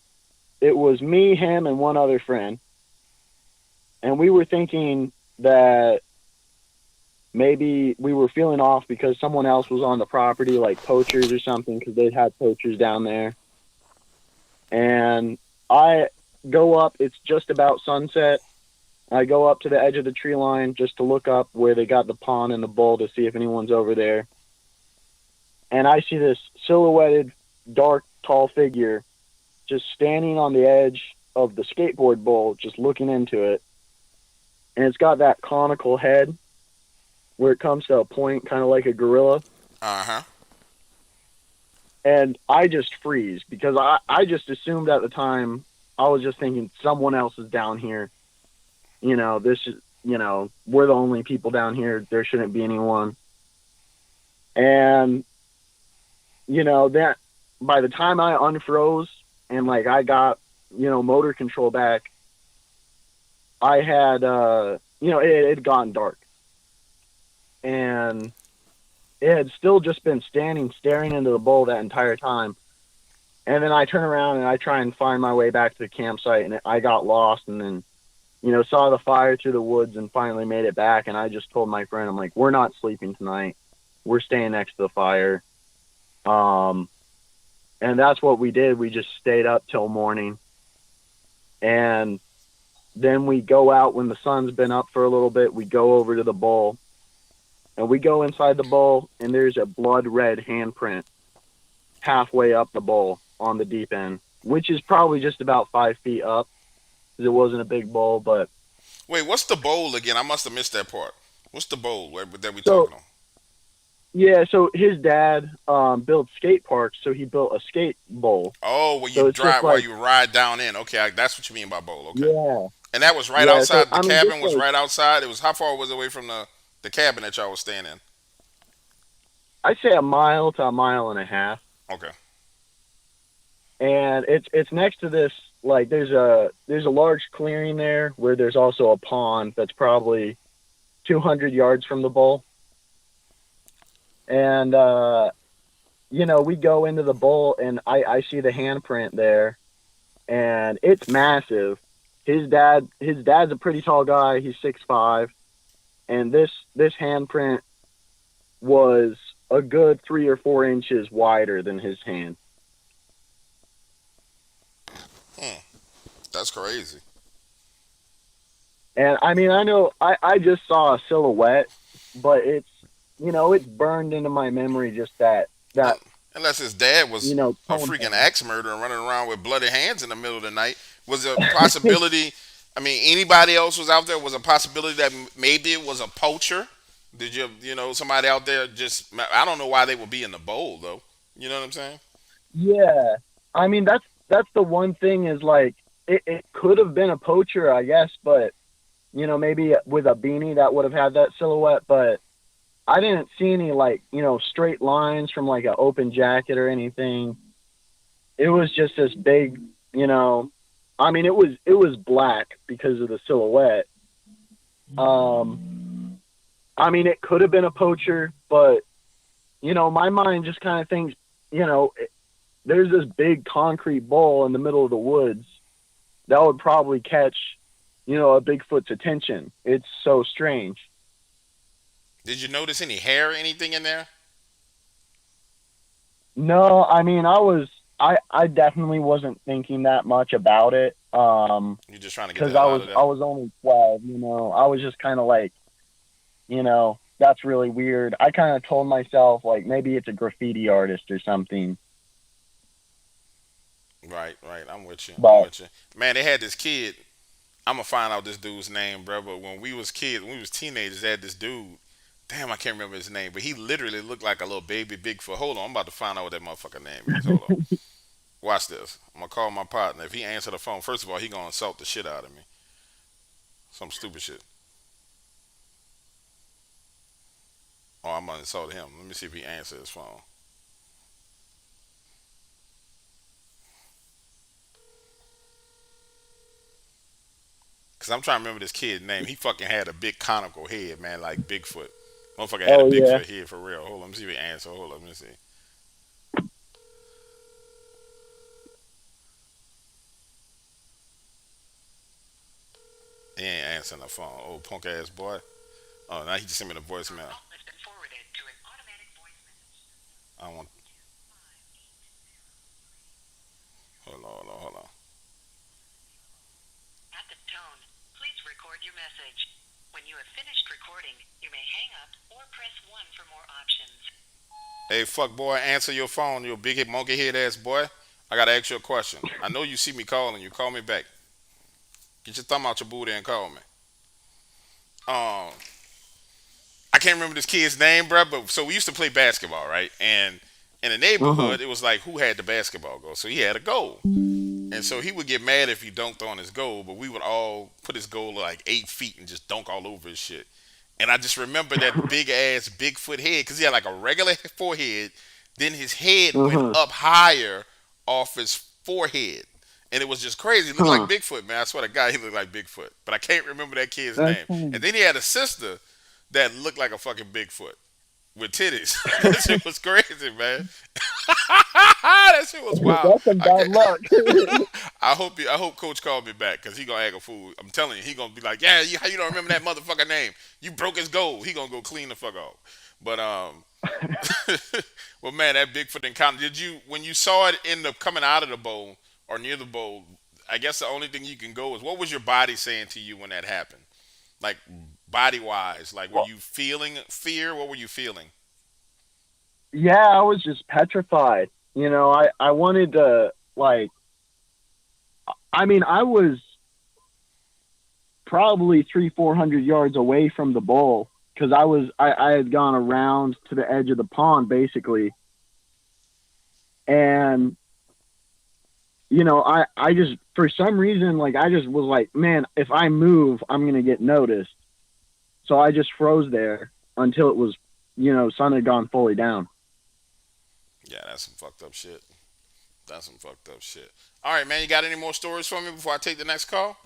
it was me, him, and one other friend, and we were thinking that maybe we were feeling off because someone else was on the property, like poachers or something, because they'd had poachers down there. And I go up, it's just about sunset. I go up to the edge of the tree line just to look up where they got the pond and the bull to see if anyone's over there. And I see this silhouetted, dark, tall figure just standing on the edge of the skateboard bowl, just looking into it. And it's got that conical head where it comes to a point, kind of like a gorilla. Uh huh. And I just freeze because I just assumed at the time, I was just thinking someone else is down here. This is, we're the only people down here. There shouldn't be anyone. And, that by the time I unfroze and like I got, motor control back, I had, it had gone dark. And it had still just been standing, staring into the bowl that entire time. And then I turn around and I try and find my way back to the campsite, and I got lost, and then, saw the fire through the woods and finally made it back. And I just told my friend, I'm like, we're not sleeping tonight. We're staying next to the fire. And that's what we did. We just stayed up till morning. And then we go out when the sun's been up for a little bit. We go over to the bowl. And we go inside the bowl, and there's a blood red handprint halfway up the bowl on the deep end, which is probably just about 5 feet up, because it wasn't a big bowl. But Wait, what's the bowl again? I must have missed that part. What's the bowl that we so talking on? yeah, so his dad built skate parks, so he built a skate bowl. Oh, where So you it's just drive, while like, you ride down in. Okay, that's what you mean by bowl. Okay, yeah, and that was right yeah. So outside. The I mean, just cabin was like, right outside. It was, how far was it away from the cabin that y'all was staying in? I'd say a mile to a mile and a half, Okay. and it's next to this. Like, there's a large clearing there where there's also a pond that's probably 200 yards from the bowl. And we go into the bowl, and I see the handprint there, and it's massive. His dad's a pretty tall guy. He's 6'5", and this handprint was a good 3 or 4 inches wider than his hand. Hmm. That's crazy. And I mean, I know I just saw a silhouette, but it's burned into my memory just that Unless his dad was a tone. freaking axe murderer and running around with bloody hands in the middle of the night. Was there a possibility? I mean, anybody else was out there? Was a possibility that maybe it was a poacher? Did somebody out there just? I don't know why they would be in the bowl though. You know what I'm saying? Yeah, I mean that's the one thing is like it could have been a poacher, I guess, but maybe with a beanie that would have had that silhouette, but I didn't see any like straight lines from like an open jacket or anything. It was just this big, I mean it was black because of the silhouette. I mean it could have been a poacher, but my mind just kind of thinks, there's this big concrete bowl in the middle of the woods that would probably catch, a Bigfoot's attention. It's so strange. Did you notice any hair or anything in there? No, I mean, I definitely wasn't thinking that much about it. You're just trying to get the Because hell out of I there. was only 12. I was just kind of like, that's really weird. I kind of told myself like maybe it's a graffiti artist or something. Right, right. I'm with you. I'm But with you. Man, they had this kid. I'm gonna find out this dude's name, bro. But when we was kids, when we was teenagers, they had this dude. Damn, I can't remember his name, but he literally looked like a little baby Bigfoot. Hold on, I'm about to find out what that motherfucker name is. Hold on. Watch this. I'm gonna call my partner. If he answer the phone, first of all, he gonna insult the shit out of me. Some stupid shit. Oh, I'm gonna insult him. Let me see if he answers his phone. Cause I'm trying to remember this kid's name. He fucking had a big conical head, man, like Bigfoot. Motherfucker had a oh yeah, Bigfoot head for real. Hold on, let me see if he answer. Hold on, let me see. He ain't answering the phone. Oh, punk ass boy. Oh, now he just sent me the voicemail. I want. Hold on, hold on, hold on. Hey, fuck boy, answer your phone, you big head monkey head ass boy. I gotta ask you a question. I know you see me calling you. Call me back. Get your thumb out your booty and call me. Um, I can't remember this kid's name, bro. But so we used to play basketball, right? And in the Uh-huh. neighborhood, it was like who had the basketball goal. So he had a goal, and so he would get mad if he dunked on his goal. But we would all put his goal like 8 feet and just dunk all over his shit. And I just remember that big ass Bigfoot head because he had like a regular forehead. Then his head went Uh-huh. up higher off his forehead. And it was just crazy. He looked like Huh. Bigfoot, man. I swear to God, he looked like Bigfoot. But I can't remember that kid's That's name. And funny. then he had a sister that looked like a fucking Bigfoot with titties. That shit was crazy, man. That shit was wild. That's some I bad can't. luck. I hope Coach called me back because he gonna act a fool. I'm telling you, he gonna be like, yeah, how you don't remember that motherfucker name? You broke his goal. He gonna go clean the fuck off. But well, man, that Bigfoot encounter. Did you when you saw it in the coming out of the bowl or near the bowl? I guess the only thing you can go is what was your body saying to you when that happened? Like body wise, like were Well, you feeling fear? What were you feeling? yeah, I was just petrified. I wanted to like. I mean, I was probably 300-400 yards away from the bowl because I had gone around to the edge of the pond basically, and I just for some reason like I just was like, man, if I move, I'm gonna get noticed. So I just froze there until it was, sun had gone fully down. Yeah, that's some fucked up shit. That's some fucked up shit. All right, man. You got any more stories for me before I take the next call?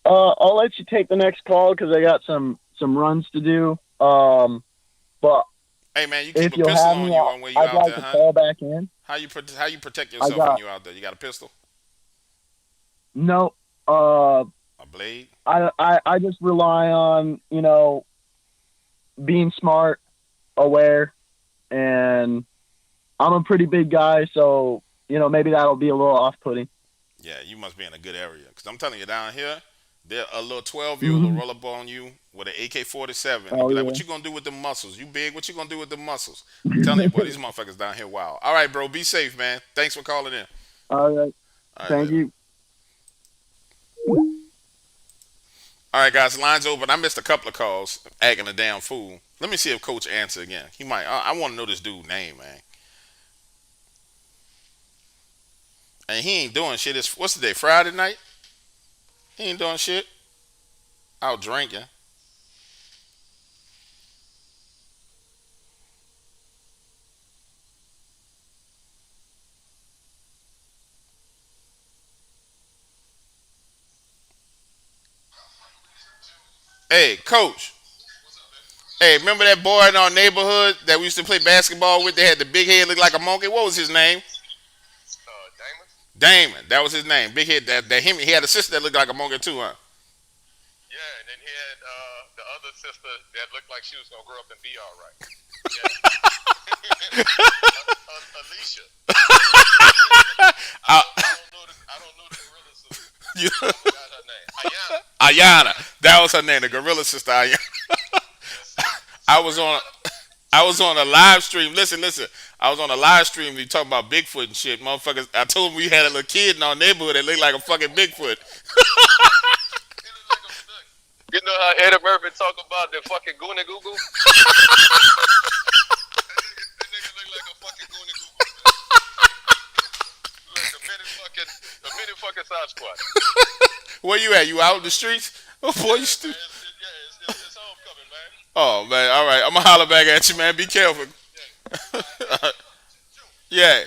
I'll let you take the next call because I got some runs to do. But Hey, man, you keep if a you'll pistol have on me, you on where you I'd out like there, to huh? call back in. How you protect I yourself when got you out there? You got a pistol, no. Uh, a blade? I just rely on being smart, aware, and I'm a pretty big guy, so maybe that'll be a little off-putting. Yeah, you must be in a good area. Cause I'm telling you, down here, there a little 12-year-old will Hmm. roll up on you with an AK-47. He'll Oh be like, "What yeah. you gonna do with the muscles? You big? What you gonna do with the muscles?" I'm telling you, boy, these motherfuckers down here, wow. All right, bro, be safe, man. Thanks for calling in. All right. All right, Thank later. you. All right, guys, line's open. I missed a couple of calls, acting a damn fool. Let me see if Coach answer again. He might. I want to know this dude's name, man. And he ain't doing shit. It's what's the day? Friday night. He ain't doing shit. Out drinking. Hey, Coach. Hey, remember that boy in our neighborhood that we used to play basketball with? They had the big head, look like a monkey. What was his name? Damon. That was his name. Big head. That him. He had a sister that looked like a monkey too, huh? Uh, you, Ayana. That was her name. The gorilla sister Ayana. I was on. I was on a live stream. Listen, listen. I was on a live stream. We talking about Bigfoot and shit, motherfuckers. I told him we had a little kid in our neighborhood that looked like a fucking Bigfoot. Where you at? You out in the streets? Oh boy, you stupid. Oh man, all right. I'm gonna holler back at you, man. Be careful. Yeah.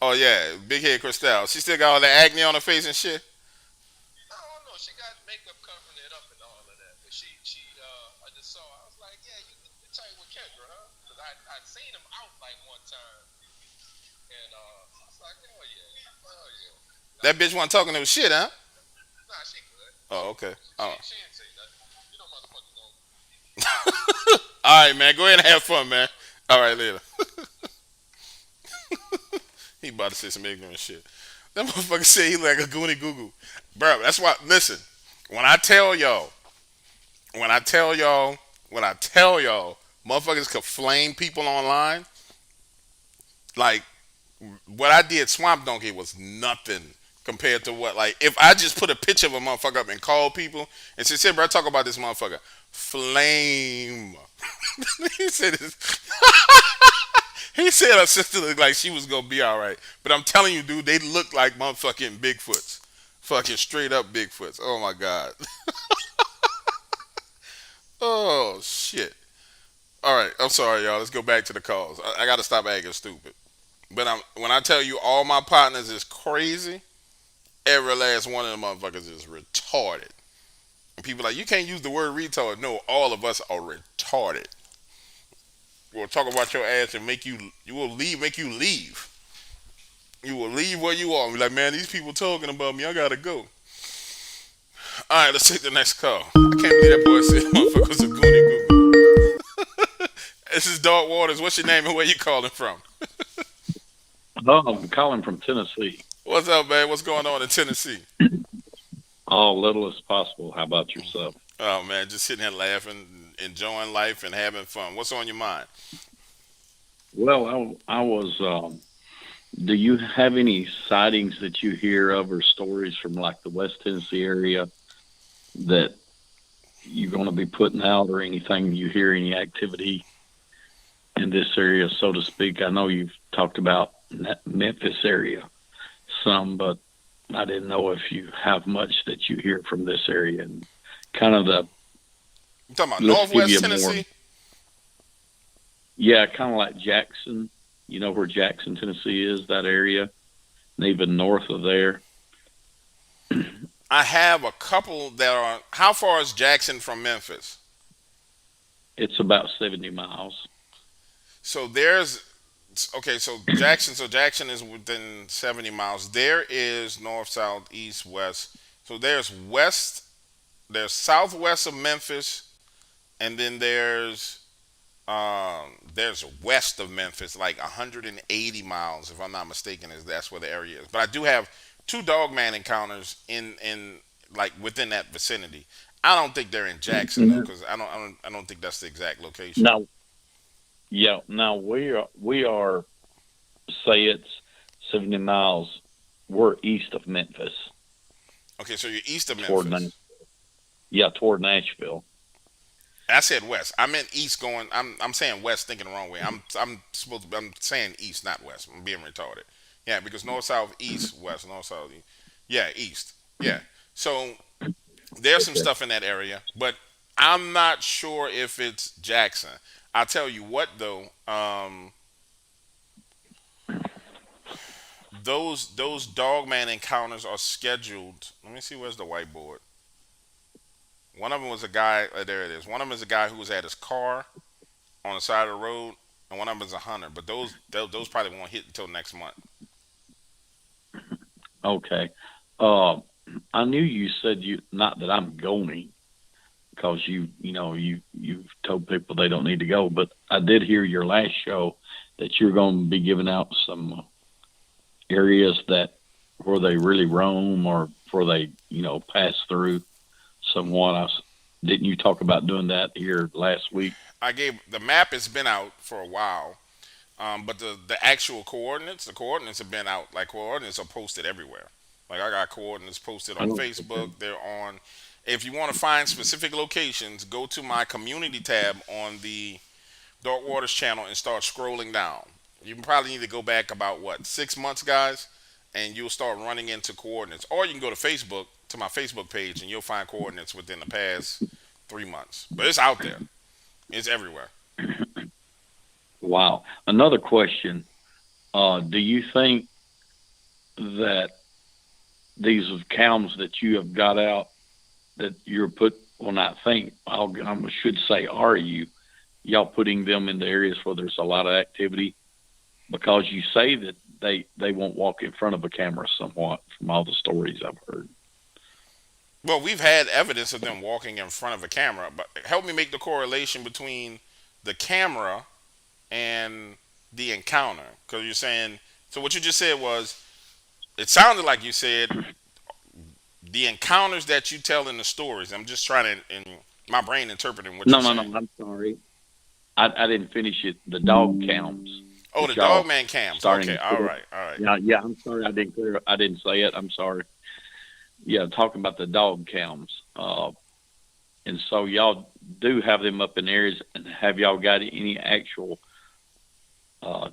Oh yeah, big head Christelle. She still got all that acne on her face and shit. That bitch wasn't talking no shit, huh? Oh, okay. Oh. All right, man. Go ahead and have fun, man. All right, later. He about to say some ignorant shit. That motherfucker said he like a goony goo goo. Bro, that's why, listen, when I tell y'all, when I tell y'all, when I tell y'all, motherfuckers could flame people online, like, what I did Swamp Donkey was nothing compared to what, like, if I just put a picture of a motherfucker up and call people and said, bro, talk about this motherfucker. Flame. He said this. He said her sister looked like she was gonna be all right, but I'm telling you, dude, they look like motherfucking Bigfoots, fucking straight up Bigfoots. Oh my god. Oh shit. All right, I'm sorry, y'all. Let's go back to the calls. I gotta stop acting stupid. But when I tell you all my partners is crazy, every last one of them motherfuckers is retarded. And people like, you can't use the word retarded. No, all of us are retarded. We'll talk about your ass and you will leave, make you leave. You will leave where you are and be like, man, these people talking about me. I gotta go. All right, let's take the next call. I can't believe that boy said motherfuckers are goony goo. This is Dark Waters. What's your name and where you calling from? Oh, I'm calling from Tennessee. What's up, man? What's going on in Tennessee? All little as possible. How about yourself? Oh man, just sitting here laughing, enjoying life, and having fun. What's on your mind? Well, I was. Do you have any sightings that you hear of or stories from like the West Tennessee area that you're going to be putting out, or anything you hear, any activity in this area, so to speak? I know you've talked about Memphis area some, but I didn't know if you have much that you hear from this area and kind of the. You talking about Let's give you Northwest more. Tennessee? Yeah, kind of like Jackson. You know where Jackson, Tennessee is, that area, and even north of there. I have a couple that are. How far is Jackson from Memphis? It's about 70 miles. So there's. Okay, so Jackson. So Jackson is within 70 miles. There is north, south, east, west. So there's west. There's southwest of Memphis, and then there's west of Memphis, like 180 miles, if I'm not mistaken, is that's where the area is. But I do have two Dogman encounters in like within that vicinity. I don't think they're in Jackson though, because I don't think that's the exact location. Now, yeah, now we are say it's 70 miles. We're east of Memphis, Okay, so you're east of toward Memphis. toward Nashville. I said west. I meant east going. I'm saying west, thinking the wrong way. I'm saying east, not west. I'm being retarded. Yeah, because north, south, east, west, north, south, east. Yeah, east. Yeah. So there's some Okay. stuff in that area, but I'm not sure if it's Jackson. I'll tell you what though. Those Dogman encounters are scheduled. Let me see. Where's the whiteboard? One of them was a guy. There it is. One of them is a guy who was at his car on the side of the road, and one of them is a hunter. But those probably won't hit until next month. Okay. Uh, I knew you said you not that I'm going because you've told people they don't need to go, but I did hear your last show that you're going to be giving out some areas that where they really roam or where they pass through somewhat. Didn't you talk about doing that here last week? I gave the map has been out for a while, but the actual coordinates, the coordinates have been out. Like coordinates are posted everywhere. Like I got coordinates posted on Oh, Facebook. They're on. If you want to find specific locations, go to my community tab on the Dark Waters channel and start scrolling down. You probably need to go back about what 6 months, guys, and you'll start running into coordinates. Or you can go to Facebook to my Facebook page and you'll find coordinates within the past 3 months. But it's out there. It's everywhere. wow. Another question. Do you think that these cows that you have got out that you're put, well, not think, I should say, are y'all putting them into areas where there's a lot of activity? Because you say that they won't walk in front of a camera somewhat from all the stories I've heard. Well, we've had evidence of them walking in front of a camera, but help me make the correlation between the camera and the encounter. Because you're saying, so what you just said was, it sounded like you said the encounters that you tell in the stories. I'm just trying to, in my brain, interpreting what No, you're no, saying. no. I'm sorry. I didn't finish it. The dog cams. Oh, the that y'all Dogman cams. starting Okay, to all put up. right, all right. Yeah, yeah. I'm sorry. I didn't clear. I didn't say it. I'm sorry. Yeah, talking about the dog cams. And so y'all do have them up in areas. And have y'all got any actual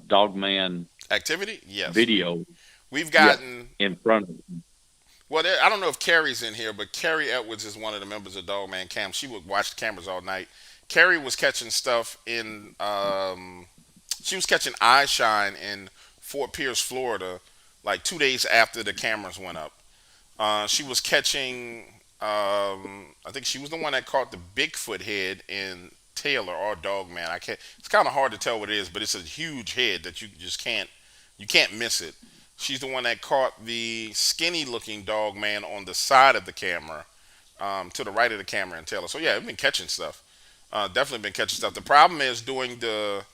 Dogman Activity? Yes. video? We've Yeah, gotten, in front of them. well, I don't know if Carrie's in here, but Carrie Edwards is one of the members of Dogman Cam. She would watch the cameras all night. Carrie was catching stuff in, she was catching eye shine in Fort Pierce, Florida, like 2 days after the cameras went up. She was catching, I think she was the one that caught the Bigfoot head in Taylor or Dogman. I can't, it's kind of hard to tell what it is, but it's a huge head that you just can't, you can't miss it. She's the one that caught the skinny looking dog man on the side of the camera, to the right of the camera in Taylor. So yeah, we've been catching stuff. Definitely been catching stuff. The problem is during the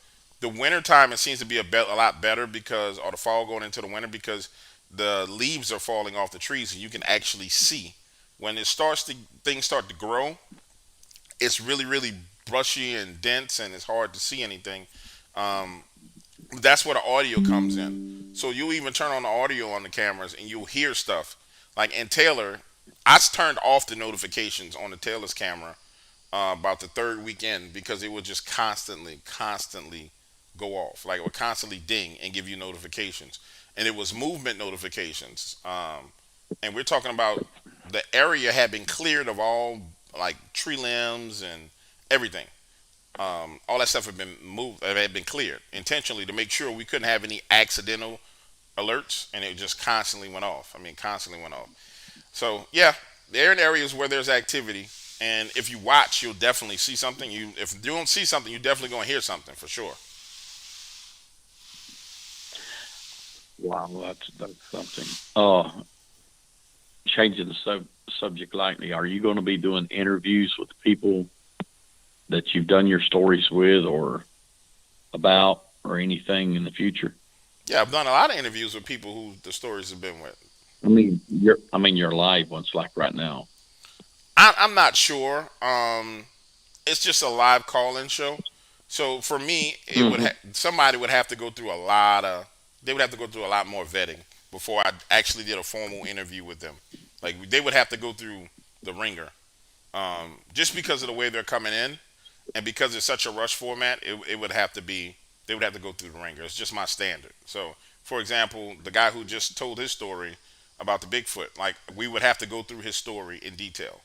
winter time, it seems to be a lot better because, or the fall going into the winter, because the leaves are falling off the trees and you can actually see. When it starts to, things start to grow, it's really really brushy and dense and it's hard to see anything. Um, that's where the audio comes in. So you even turn on the audio on the cameras and you'll hear stuff. Like in Taylor, turned off the notifications on the Taylor's camera about the third weekend because it would just constantly go off. Like it would constantly ding and give you notifications. And it was movement notifications. And we're talking about the area had been cleared of all like tree limbs and everything. All that stuff had been moved, had been cleared intentionally to make sure we couldn't have any accidental alerts, and it just constantly went off. I mean, constantly went off. So yeah, they're in areas where there's activity, and if you watch, you'll definitely see something. You, if you don't see something, you're definitely gonna hear something for sure. Wow, that's something. Changing the subject lightly. Are you going to be doing interviews with people that you've done your stories with, or about, or anything in the future? Yeah, I've done a lot of interviews with people who the stories have been with. Your live ones, like right now. I'm not sure. It's just a live call-in show. So for me, it would somebody would have to go through a lot of. They would have to go through a lot more vetting before I actually did a formal interview with them. Like they would have to go through the ringer, just because of the way they're coming in, and because it's such a rush format. It would have to be. They would have to go through the ringer. It's just my standard. So, for example, the guy who just told his story about the Bigfoot, like we would have to go through his story in detail,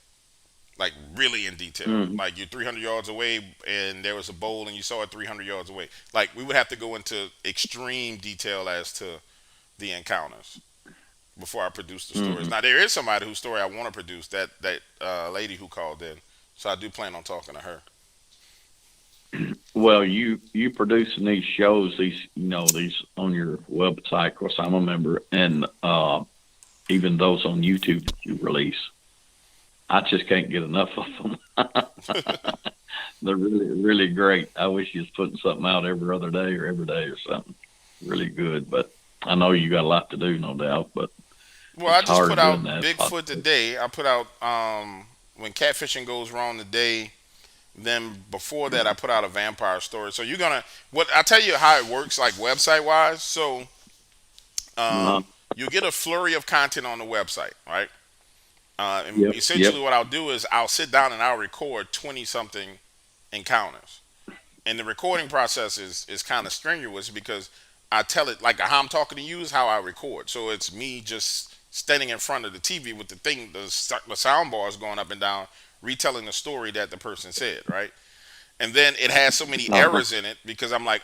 like really in detail. Mm-hmm. Like you're 300 yards away and there was a bowl and you saw it 300 yards away. Like we would have to go into extreme detail as to the encounters before I produce the stories. Mm-hmm. Now there is somebody whose story I want to produce. That lady who called in, so I do plan on talking to her. Well, you producing these shows, these on your website. Of course, I'm a member, and even those on YouTube that you release, I just can't get enough of them. They're really, really great. I wish you was putting something out every other day or every day or something. Really good, but I know you got a lot to do, no doubt. But Well, I it's just hard put out doing that. Bigfoot today. I put out when catfishing goes wrong today. Then before that, I put out a vampire story. So you're gonna what I tell you how it works, like website wise. So Uh-huh. you get a flurry of content on the website, right? And Yep, essentially, what I'll do is I'll sit down and I'll record 20 something encounters. And the recording process is kind of strenuous because I tell it like how I'm talking to you is how I record. So it's me just standing in front of the TV with the sound bars going up and down, retelling the story that the person said, right? And then it has so many Uh-huh. errors in it because I'm like,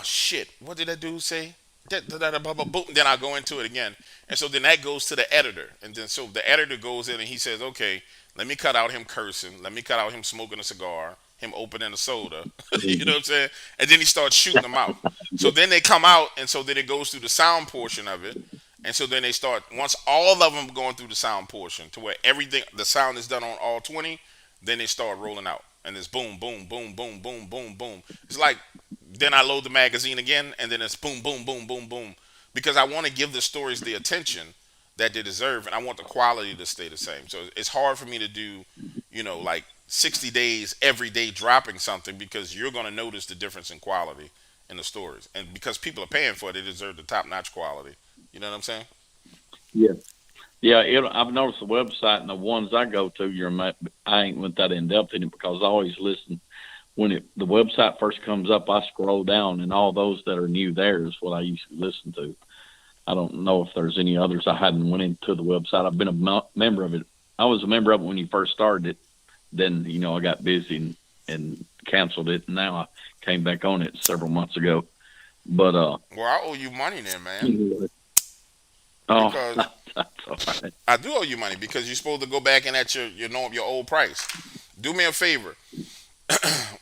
shit, what did that dude say? Boom. Then I go into it again, and so then that goes to the editor, and then so the editor goes in and he says, okay, let me cut out him cursing, let me cut out him smoking a cigar, him opening a soda. You know what I'm saying? And then he starts shooting them out. So then they come out, and so then it goes through the sound portion of it. And so then they start, once all of them going through the sound portion to where everything, the sound is done on all 20, then they start rolling out. And it's boom, boom, boom, boom, boom, boom, boom. It's like, then I load the magazine again, and then it's boom, boom, boom, boom, boom. Because I want to give the stories the attention that they deserve, and I want the quality to stay the same. So it's hard for me to do, like 60 days every day dropping something, because you're going to notice the difference in quality in the stories. And because people are paying for it, they deserve the top notch quality. You know what I'm saying? Yeah. Yeah, I've noticed the website and the ones I go to, I ain't went that in depth in it because I always listen when the website first comes up. I scroll down, and all those that are new there is what I usually listen to. I don't know if there's any others. I hadn't went into the website. I've been a member of it. I was a member of it when you first started it. Then I got busy and canceled it, and now I came back on it several months ago. But well, I owe you money then, man. Oh, Because that's all right. I do owe you money, because you're supposed to go back in at your old price. Do me a favor.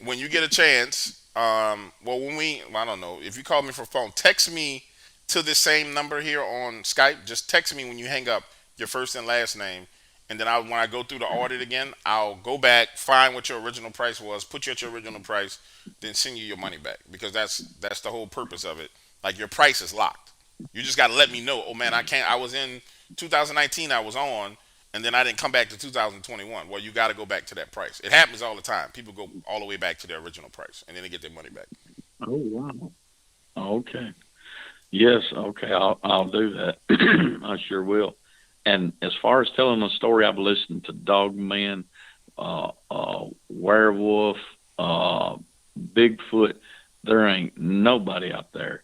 When you get a chance, I don't know, if you call me for phone, text me to this same number here on Skype. Just text me when you hang up your first and last name, and then when I go through the audit again, I'll go back, find what your original price was, put you at your original price, then send you your money back, because that's the whole purpose of it. Like, your price is locked. You just got to let me know. Oh man, I can't. I was in 2019. I was on, and then I didn't come back to 2021. Well, you got to go back to that price. It happens all the time. People go all the way back to their original price, and then they get their money back. Oh wow. Okay. Yes. Okay. I'll do that. I sure will. And as far as telling a story, I've listened to Dogman, Werewolf, Bigfoot. There ain't nobody out there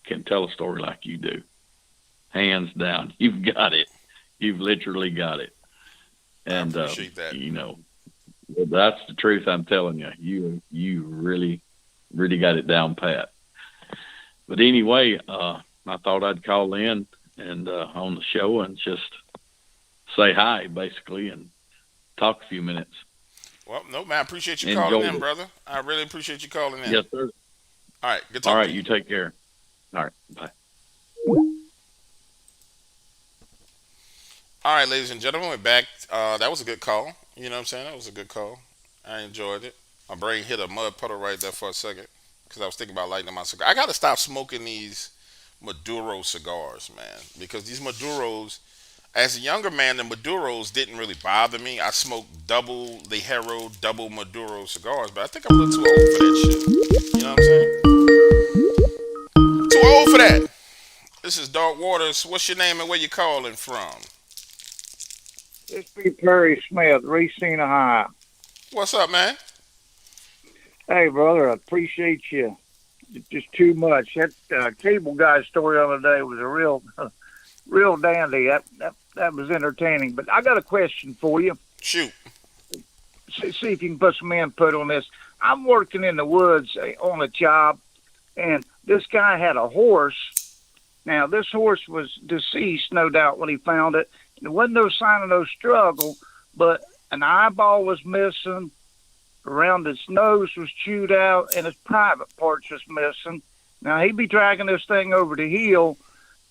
can tell a story like you do. Hands down. You've got it. You've literally got it. And, I appreciate that. That's the truth. I'm telling you, you really, really got it down pat. But anyway, I thought I'd call in and on the show and just say hi, basically, and talk a few minutes. Well, no, man, I appreciate you calling in, brother. I really appreciate you calling in. Yes, sir. All right, good talking. All right, you take care. All right, bye. All right, ladies and gentlemen, we're back. That was a good call. You know what I'm saying? That was a good call. I enjoyed it. My brain hit a mud puddle right there for a second, because I was thinking about lighting my cigar. I got to stop smoking these Maduro cigars, man, because these Maduros, as a younger man, the Maduros didn't really bother me. I smoked double Ligero, double Maduro cigars, but I think I'm a little too old for that shit. You know what I'm saying? Too old for that. This is Dark Waters. What's your name and where you calling from? This be Perry Smith, Racine, Ohio. What's up, man? Hey, brother, I appreciate you just too much. That cable guy story the other day was a real dandy. That was entertaining. But I got a question for you. Shoot. See if you can put some input on this. I'm working in the woods on a job, and this guy had a horse. Now, this horse was deceased, no doubt, when he found it. There wasn't no sign of no struggle, but an eyeball was missing, around its nose was chewed out, and its private parts was missing. Now, he'd be dragging this thing over the hill,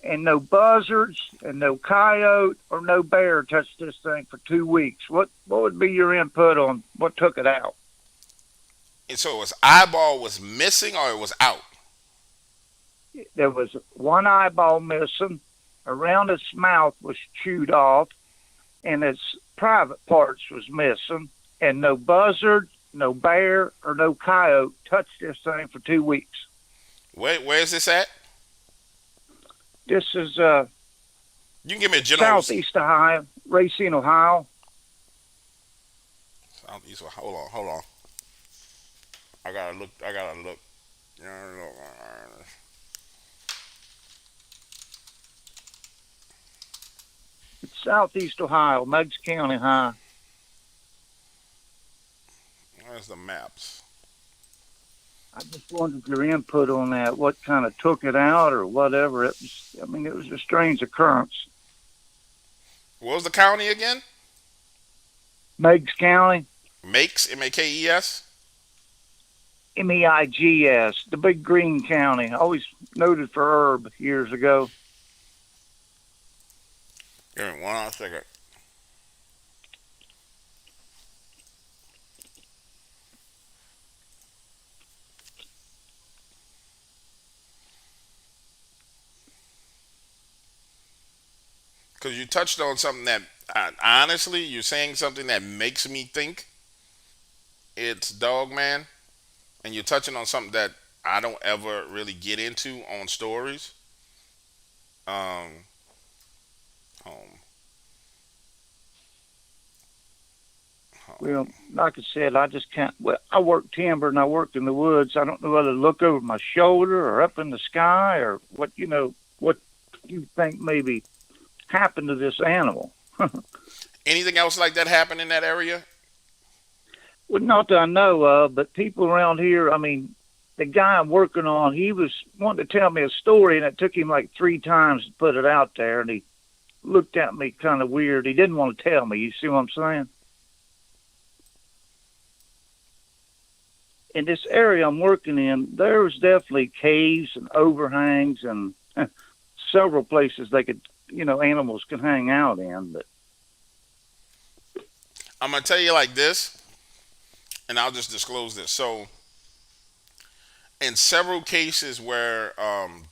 and no buzzards and no coyote or no bear touched this thing for 2 weeks. What would be your input on what took it out? And so his eyeball was missing, or it was out? There was one eyeball missing, around its mouth was chewed off, and its private parts was missing, and no buzzard, no bear, or no coyote touched this thing for 2 weeks. Where is this at? This is You can give me a general. Southeast Ohio, Racine, Ohio. Southeast. Hold on. I gotta look. It's Southeast Ohio, Meigs County High. Where's the maps? I just wondered your input on that. What kind of took it out or whatever. It was. I mean, it was a strange occurrence. What was the county again? Meigs County. Makes, Makes. MEIGS, the big green county, always noted for herb years ago. Give me 1 second. Because you touched on something that, honestly, you're saying something that makes me think it's Dogman, and you're touching on something that I don't ever really get into on stories. Um, home, Well, home. like I said, I just can't. Well, I work timber and I work in the woods. I don't know whether to look over my shoulder or up in the sky or what what you think maybe happened to this animal. Anything else like that happen in that area? Well, not that I know of, but people around here. I mean, the guy I'm working on, he was wanting to tell me a story, and it took him like 3 times to put it out there, and he looked at me kind of weird. He didn't want to tell me. You see what I'm saying? In this area I'm working in, there's definitely caves and overhangs and several places they could, animals can hang out in. But I'm gonna tell you like this, and I'll just disclose this. So, in several cases where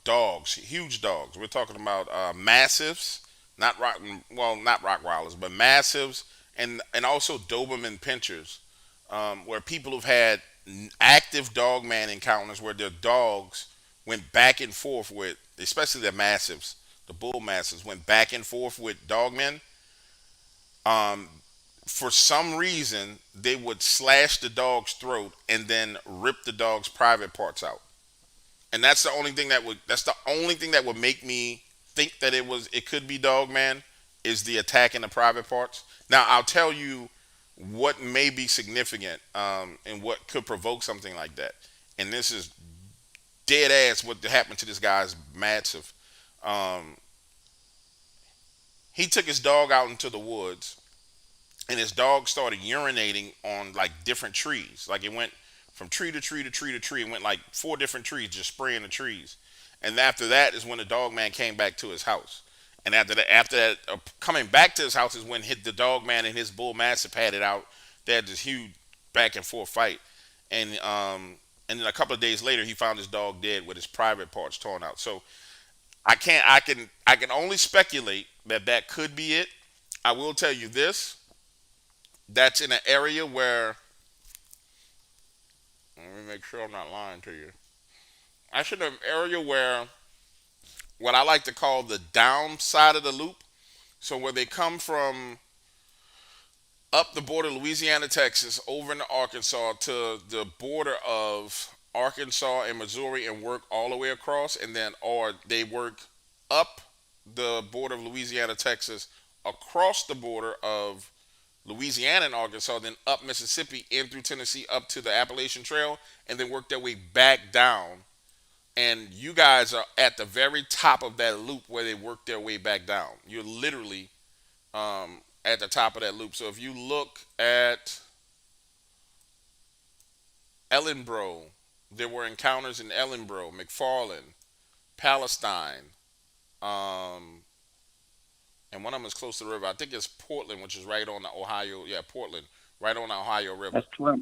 dogs, huge dogs, we're talking about massives, not rock, well, not Rottweilers, but massives, and also Doberman pinchers, where people have had active dog man encounters where their dogs went back and forth with, especially the massives, the bull mastiffs went back and forth with dogmen. Um, for some reason, they would slash the dog's throat and then rip the dog's private parts out. And that's the only thing that would make me think that it could be dogman is the attack in the private parts. Now I'll tell you what may be significant and what could provoke something like that. And this is dead ass what happened to this guy's massive. Um, he took his dog out into the woods, and his dog started urinating on like different trees. Like it went from tree to tree to tree to tree, and went like 4 different trees, just spraying the trees. And after that is when the dog man came back to his house. And after that, coming back to his house is when hit the dog man and his bull mastiff had it out. They had this huge back and forth fight, and then a couple of days later, he found his dog dead with his private parts torn out. So I can only speculate that that could be it. I will tell you this: that's in an area where, let me make sure I'm not lying to you. I should have an area where what I like to call the downside of the loop. So where they come from up the border, Louisiana, Texas, over into Arkansas to the border of Arkansas and Missouri, and work all the way across, and then or they work up the border of Louisiana, Texas, across the border of Louisiana and Arkansas, then up Mississippi, in through Tennessee, up to the Appalachian Trail, and then work their way back down. And you guys are at the very top of that loop where they work their way back down. You're literally at the top of that loop. So if you look at Ellenboro, there were encounters in Ellenboro, McFarland, Palestine, um, and one of them is close to the river. I think it's Portland, which is right on the Ohio. Yeah, Portland, right on the Ohio River. that's 12.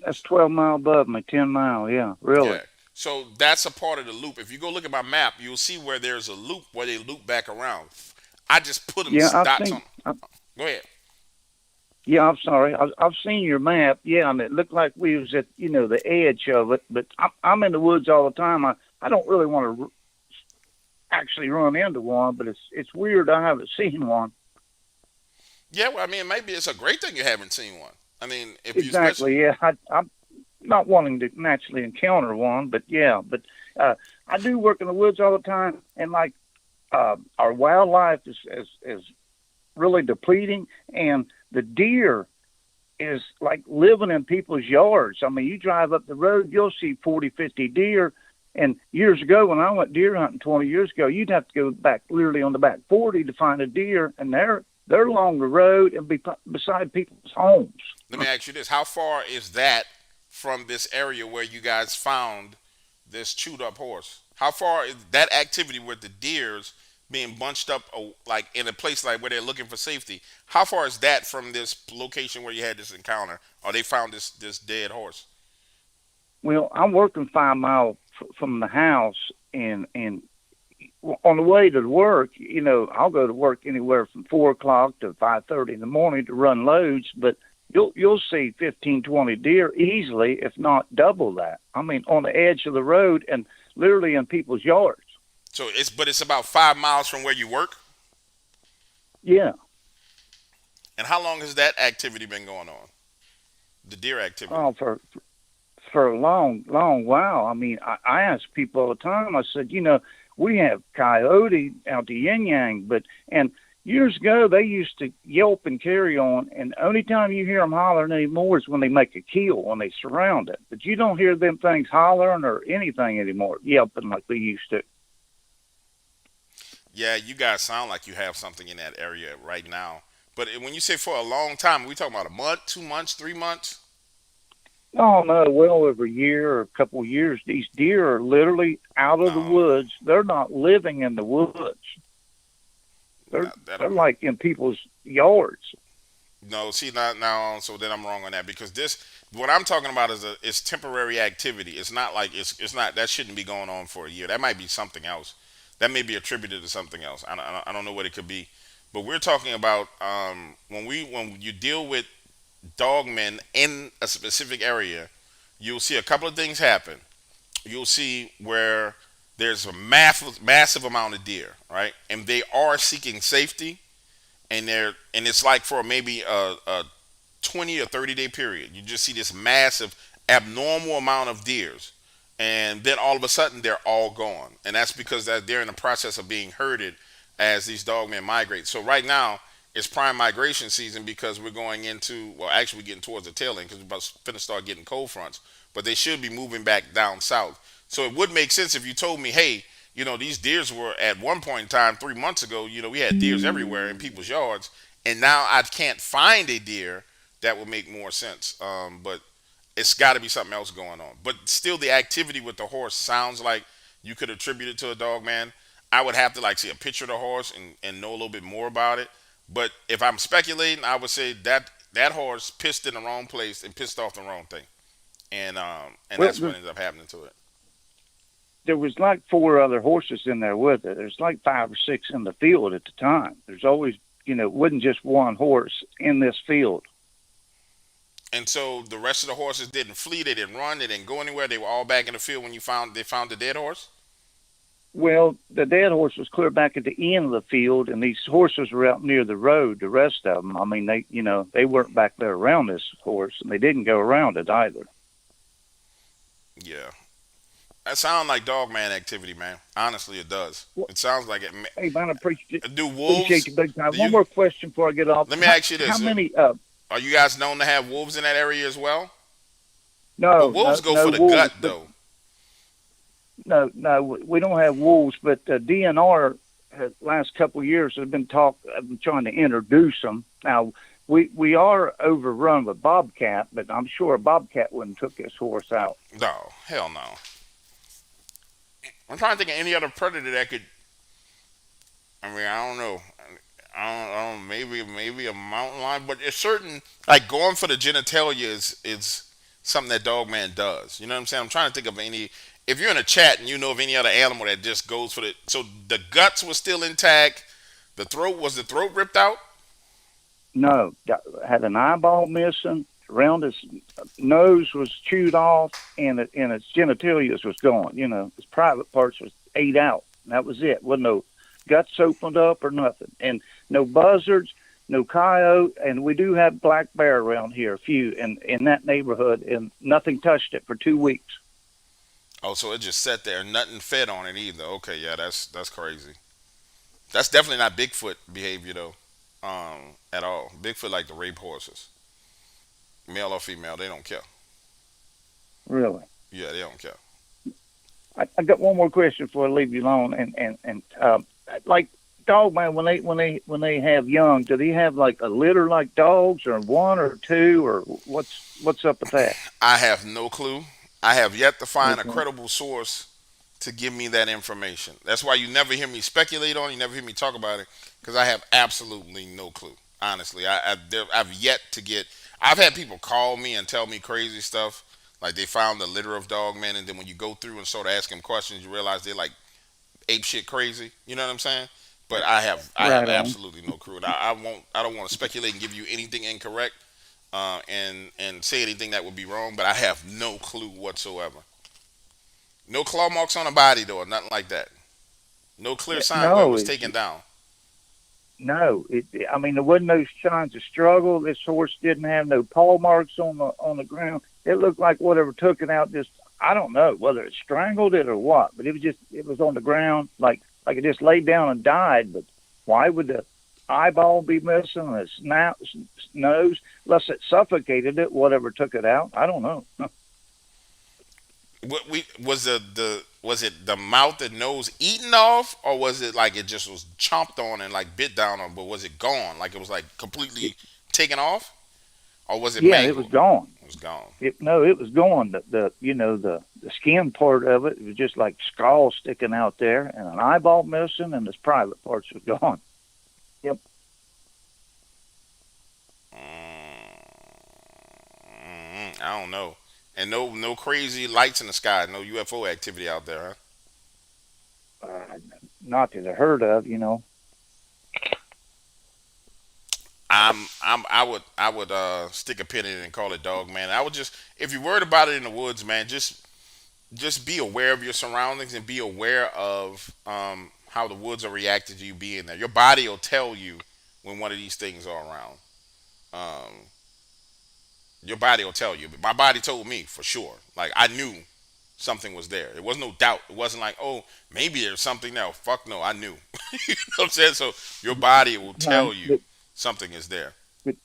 That's 12 mile above me. 10 mile. Yeah, really. Yeah. So that's a part of the loop. If you go look at my map, you'll see where there's a loop where they loop back around. I just put them Yeah, I've dots seen. on. Go ahead. Yeah, I'm sorry. I've seen your map. Yeah, and it looked like we was at the edge of it. But I'm in the woods all the time. I don't really want to actually run into one, but it's weird. I haven't seen one. Yeah, well, I mean, maybe it's a great thing you haven't seen one. I mean, if you especially, Exactly. Yeah, I'm not wanting to naturally encounter one, but yeah, but I do work in the woods all the time, and like our wildlife is really depleting, and the deer is like living in people's yards. I mean, you drive up the road, you'll see 40, 50 deer. And years ago, when I went deer hunting 20 years ago, you'd have to go back literally on the back 40 to find a deer, and they're along the road and beside people's homes. let me ask you this: how far is that from this area where you guys found this chewed up horse? How far is that activity with the deers being bunched up, like in a place like where they're looking for safety? How far is that from this location where you had this encounter, or they found this dead horse? Well, I'm working 5 miles from the house, and on the way to work, I'll go to work anywhere from 4 o'clock to 5:30 in the morning to run loads, but you'll see 15, 20 deer easily, if not double that. I mean, on the edge of the road and literally in people's yards. So it's about 5 miles from where you work. Yeah. And how long has that activity been going on? The deer activity. Oh, for a long, long while. I mean, I ask people all the time. I said, we have coyote out to yin yang, and years ago they used to yelp and carry on, and the only time you hear them hollering anymore is when they make a kill, when they surround it. But you don't hear them things hollering or anything anymore, yelping like we used to. Yeah, you guys sound like you have something in that area right now. But when you say for a long time, we talking about a month, 2 months, 3 months? Oh no, well over a year or a couple of years. These deer are literally out of the No. woods. They're not living in the woods. They're like in people's yards. No, see now. So then I'm wrong on that because this, what I'm talking about is temporary activity. It's not like it's not that shouldn't be going on for a year. That might be something else. That may be attributed to something else. I don't know what it could be, but we're talking about when you deal with dogmen in a specific area, you'll see a couple of things happen. You'll see where there's a massive amount of deer, right, and they are seeking safety, and it's like for maybe a 20 or 30-day period, you just see this massive abnormal amount of deers, and then all of a sudden they're all gone, and that's because they're in the process of being herded as these dogmen migrate. So right now it's prime migration season because we're going into, well, actually we're getting towards the tail end because we're about to finna start getting cold fronts, but they should be moving back down south. So it would make sense if you told me, hey, these deers were at one point in time 3 months ago, we had deers everywhere in people's yards, and now I can't find a deer. That would make more sense. But it's got to be something else going on. But still, the activity with the horse sounds like you could attribute it to a dog man. I would have to like see a picture of the horse and know a little bit more about it. But if I'm speculating, I would say that horse pissed in the wrong place and pissed off the wrong thing, and Well, that's what ended up happening to it. there was like 4 other horses in there with it. There's like 5 or 6 in the field at the time. There's always, it wasn't just one horse in this field. And so the rest of the horses didn't flee, they didn't run, they didn't go anywhere. They were all back in the field when they found the dead horse. Well, the dead horse was clear back at the end of the field, and these horses were out near the road. The rest of them, I mean, they weren't back there around this horse, and they didn't go around it either. Yeah, that sounds like dog man activity, man. Honestly, it does. Well, It sounds like it. hey, man, I Do wolves? appreciate you big time. Do One you, more question before I get off. let me ask you this: How many? Are you guys known to have wolves in that area as well? No, But wolves no, go no for the wolves, gut, but though. no, we don't have wolves, but DNR last couple of years have been trying to introduce them. Now we are overrun with bobcat, but I'm sure a bobcat wouldn't took this horse out. No, hell no. I'm trying to think of any other predator that could. I mean, I don't know. I don't. Maybe a mountain lion, but it's certain. Like going for the genitalia is something that Dogman does. You know what I'm saying? I'm trying to think of any. If you're in a chat and you know of any other animal that just goes for the. So the guts were still intact. The throat ripped out? No, had an eyeball missing. Around his nose was chewed off, and its genitalia was gone. His private parts was ate out. And that was it. Wasn't no guts opened up or nothing, and no buzzards, no coyote, and we do have black bear around here, a few in that neighborhood, and nothing touched it for 2 weeks. Oh, so it just sat there, nothing fed on it either. Okay, yeah, that's crazy. That's definitely not Bigfoot behavior though, at all. Bigfoot like the rape horses, male or female, they don't care. Really. Yeah, they don't care. I got one more question before I leave you alone, and like Dogman, when they have young, do they have like a litter like dogs, or one or two, or what's up with that? I have no clue. I have yet to find a Okay. credible source to give me that information. That's why you never hear me speculate on it. You never hear me talk about it because I have absolutely no clue. Honestly, I've yet to get. I've had people call me and tell me crazy stuff, like they found the litter of dog men, and then when you go through and sort of ask them questions, you realize they're like ape shit crazy. You know what I'm saying? But I have Right on. absolutely no clue. And I won't. I don't want to speculate and give you anything incorrect, and say anything that would be wrong. But I have no clue whatsoever. No claw marks on the body though, or nothing like that. No clear sign where it No, was taken down. no. I mean, there wasn't no signs of struggle. This horse didn't have no paw marks on the ground. It looked like whatever took it out. Just I don't know whether it strangled it or what, but it was on the ground like it just laid down and died. But why would the eyeball be missing, the snout, nose, unless it suffocated it, whatever took it out? I don't know. What we was it the mouth and nose eaten off, or was it like it just was chomped on and like bit down on, but was it gone? Like it was like completely taken off, or was it Yeah, it was mangled? gone. It was gone. It was gone. The skin part of it was just like skull sticking out there, and an eyeball missing, and his private parts was gone. Yep. I don't know. And no crazy lights in the sky, no UFO activity out there, huh? Uh, Not that I heard of. I would stick a pin in it and call it dog man. I would just if you're worried about it in the woods, man, just be aware of your surroundings and be aware of how the woods are reacting to you being there. Your body will tell you when one of these things are around. Um, your body will tell you. But my body told me for sure. Like I knew something was there. It was no doubt. It wasn't like, oh, maybe there's something there. Fuck no, I knew. You know what I'm saying? So your body will tell you But, something is there. but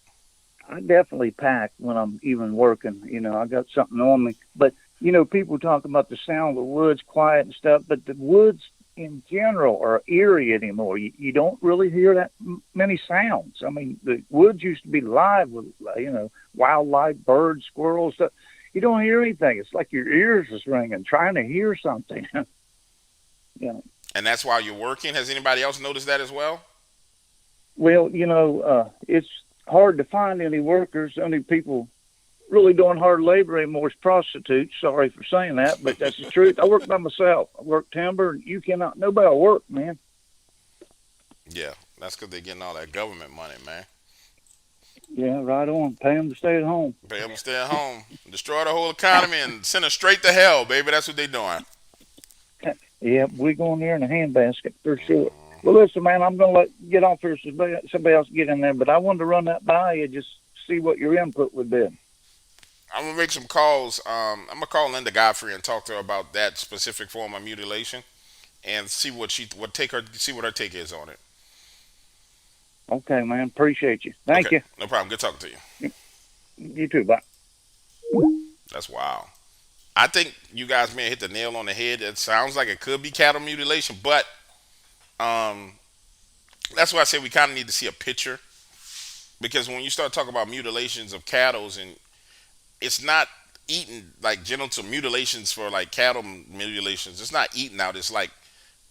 I definitely pack when I'm even working. I got something on me. But people talk about the sound of the woods, quiet and stuff. But the woods in general are eerie anymore. You don't really hear that many sounds. I mean, the woods used to be live with wildlife, birds, squirrels, stuff. You don't hear anything. It's like your ears is ringing, trying to hear something. Yeah. And that's why you're working. Has anybody else noticed that as well? Well, it's hard to find any workers. Only people really doing hard labor anymore is prostitutes. Sorry for saying that, but that's the truth. I work by myself. I work timber, and nobody will work, man. Yeah, that's because they're getting all that government money, man. Yeah, right on. Pay them to stay at home. Pay them to stay at home, destroy the whole economy, and send us straight to hell, baby. That's what they're doing. Yeah, we go in there in a handbasket for sure. Well, listen, man, I'm going to get off here so somebody else get in there, but I wanted to run that by you, just see what your input would be. I'm gonna make some calls. I'm gonna call Linda Godfrey and talk to her about that specific form of mutilation, and see see what her take is on it. Okay, man. Appreciate you. Thank Okay, you. no problem. Good talking to you. You too. Bye. That's wild. I think you guys may have hit the nail on the head. It sounds like it could be cattle mutilation, but um, that's why I say we kind of need to see a picture because when you start talking about mutilations of cattle, and it's not eaten like genital mutilations for like cattle mutilations. It's not eaten out. It's like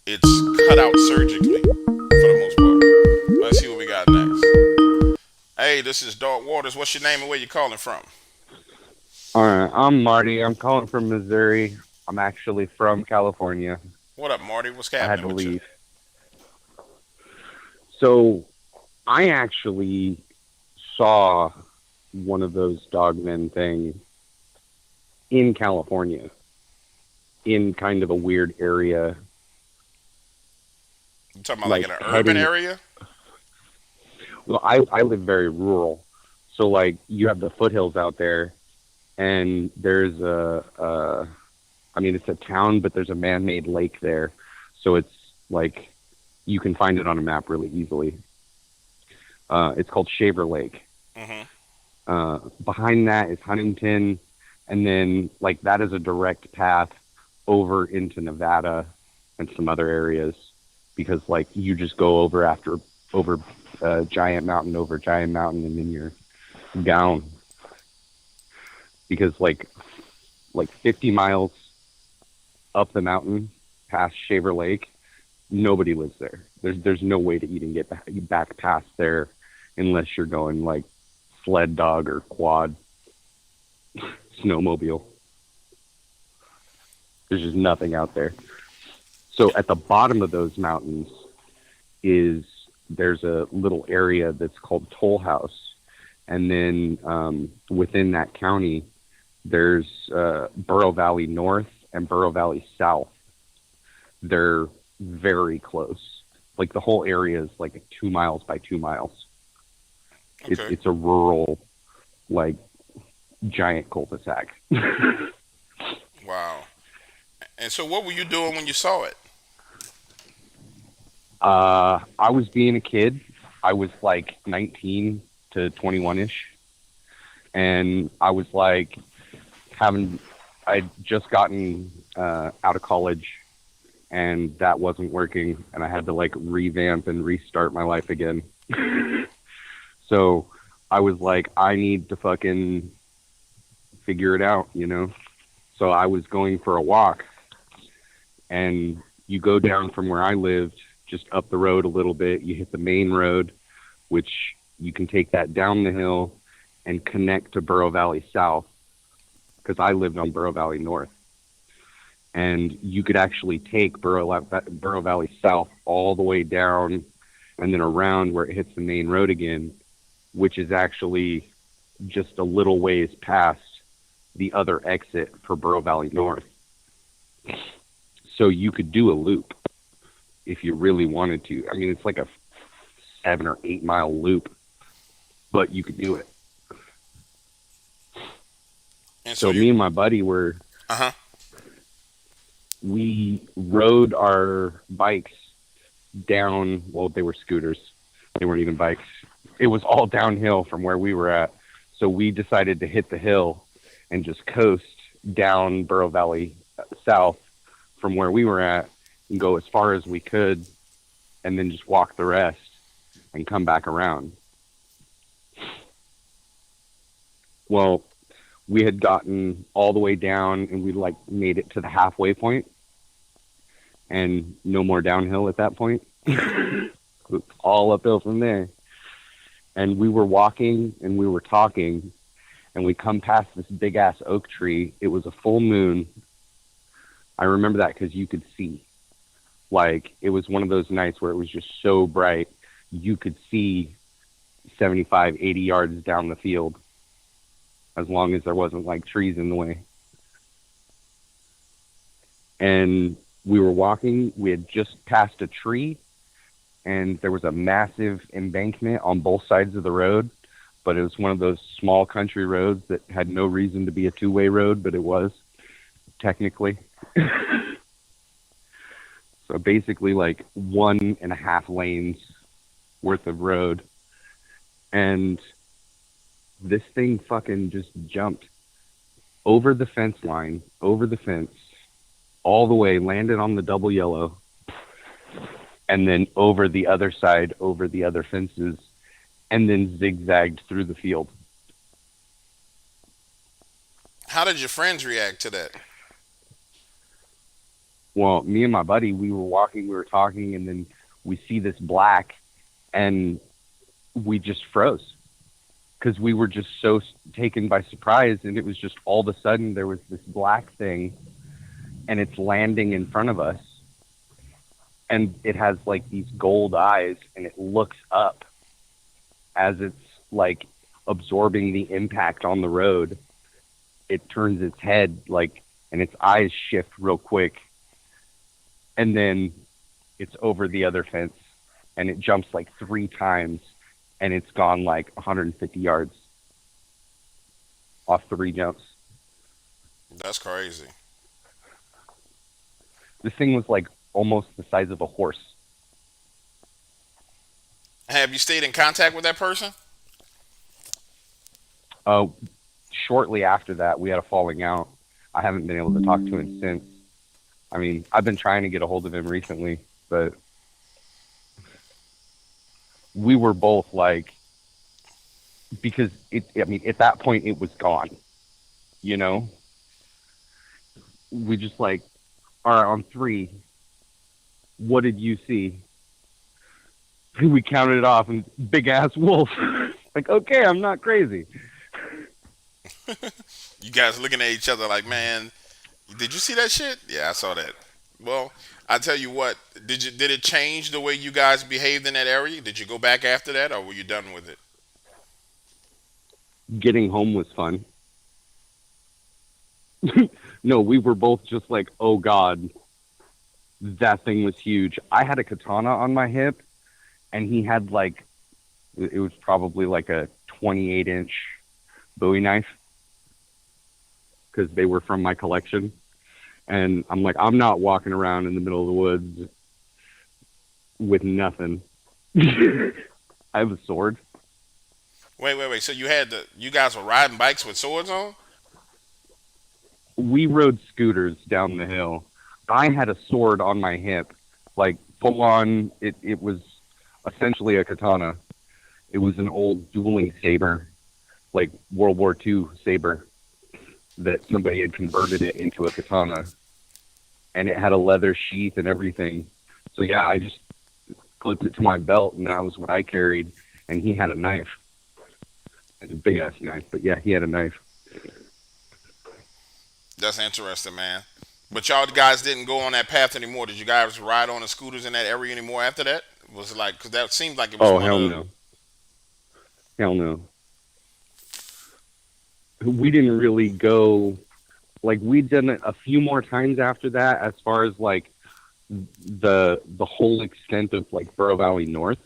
it's cut out surgically for the most part. Let's see what we got next. Hey, this is Dark Waters. What's your name and where you calling from? All right, I'm Marty. I'm calling from Missouri. I'm actually from California. What up, Marty? What's I had happening to with you? leave. So, I actually saw one of those dogmen things in California, in kind of a weird area. You talking about like in like an urban heading- area? Well, I live very rural, so like you have the foothills out there, and there's it's a town, but there's a man-made lake there, so it's like you can find it on a map really easily. It's called Shaver Lake. Mm-hmm. Behind that is Huntington, and then like that is a direct path over into Nevada and some other areas. because like you just go over giant mountain over giant mountain, and then you're down. Because like 50 miles up the mountain past Shaver Lake, nobody lives there. There's no way to even get back past there unless you're going like sled dog or quad snowmobile. There's just nothing out there. So at the bottom of those mountains there's a little area that's called Toll House, and then within that county there's Burro Valley North and Burro Valley South. They're very close. Like the whole area is like 2 miles by 2 miles. Okay. It's a rural, like, giant cul-de-sac. Wow. And so what were you doing when you saw it? I was being a kid. I was like 19 to 21-ish. And I was like I'd just gotten out of college, and that wasn't working, and I had to like revamp and restart my life again. So I was like, I need to fucking figure it out, you know? So I was going for a walk, and you go down from where I lived, just up the road a little bit, you hit the main road, which you can take that down the hill and connect to Burro Valley South, because I lived on Burro Valley North. And you could actually take Burro Valley South all the way down and then around where it hits the main road again, which is actually just a little ways past the other exit for Burro Valley North. So you could do a loop if you really wanted to. I mean, it's like a 7 or 8 mile loop, but you could do it. And So me and my buddy were, we rode our bikes down, well, they were scooters. They weren't even bikes. It was all downhill from where we were at. So we decided to hit the hill and just coast down Burro Valley South from where we were at and go as far as we could, and then just walk the rest and come back around. Well, we had gotten all the way down, and we like made it to the halfway point, and no more downhill at that point. All uphill from there. And we were walking and we were talking, and we come past this big ass oak tree. It was a full moon. I remember that because you could see. Like, it was one of those nights where it was just so bright, you could see 75, 80 yards down the field, as long as there wasn't like trees in the way. And we were walking, we had just passed a tree, and there was a massive embankment on both sides of the road, but it was one of those small country roads that had no reason to be a two-way road, but it was, technically. So basically like 1.5 lanes worth of road. And this thing fucking just jumped over the fence line, over the fence, all the way, landed on the double yellow, and then over the other side, over the other fences, and then zigzagged through the field. How did your friends react to that? Well, me and my buddy, we were walking, we were talking, and then we see this black, and we just froze. Because we were just so taken by surprise, and it was just all of a sudden there was this black thing, and it's landing in front of us, and it has like these gold eyes, and it looks up as it's like absorbing the impact on the road. It turns its head, like, and its eyes shift real quick, and then it's over the other fence, and it jumps like 3 times, and it's gone like 150 yards off 3 jumps. That's crazy. This thing was like almost the size of a horse. Have you stayed in contact with that person? Shortly after that, we had a falling out. I haven't been able to talk to him since. I mean, I've been trying to get a hold of him recently, but we were both like, because I mean, at that point it was gone, you know? We just like, all right, on three, what did you see? We counted it off, and big ass wolf. Like, okay, I'm not crazy. You guys looking at each other like, man, did you see that shit? Yeah, I saw that. Well, I tell you what, did it change the way you guys behaved in that area? Did you go back after that, or were you done with it? Getting home was fun. No, we were both just like, oh God, that thing was huge. I had a katana on my hip, and he had like, it was probably like a 28-inch Bowie knife, because they were from my collection. And I'm like, I'm not walking around in the middle of the woods with nothing. I have a sword. Wait. So you guys were riding bikes with swords on? We rode scooters down the hill. I had a sword on my hip, like full on. It was essentially a katana. It was an old dueling saber, like World War II saber, that somebody had converted it into a katana, and it had a leather sheath and everything. So yeah, I just clipped it to my belt, and that was what I carried. And he had a knife, it's a big ass knife, but yeah, he had a knife. That's interesting, man. But y'all guys didn't go on that path anymore. Did you guys ride on the scooters in that area anymore after that? Was it like, because that seemed like it was Oh one hell of no, hell no. We didn't really go. Like, we'd done it a few more times after that, as far as like the whole extent of like Burro Valley North.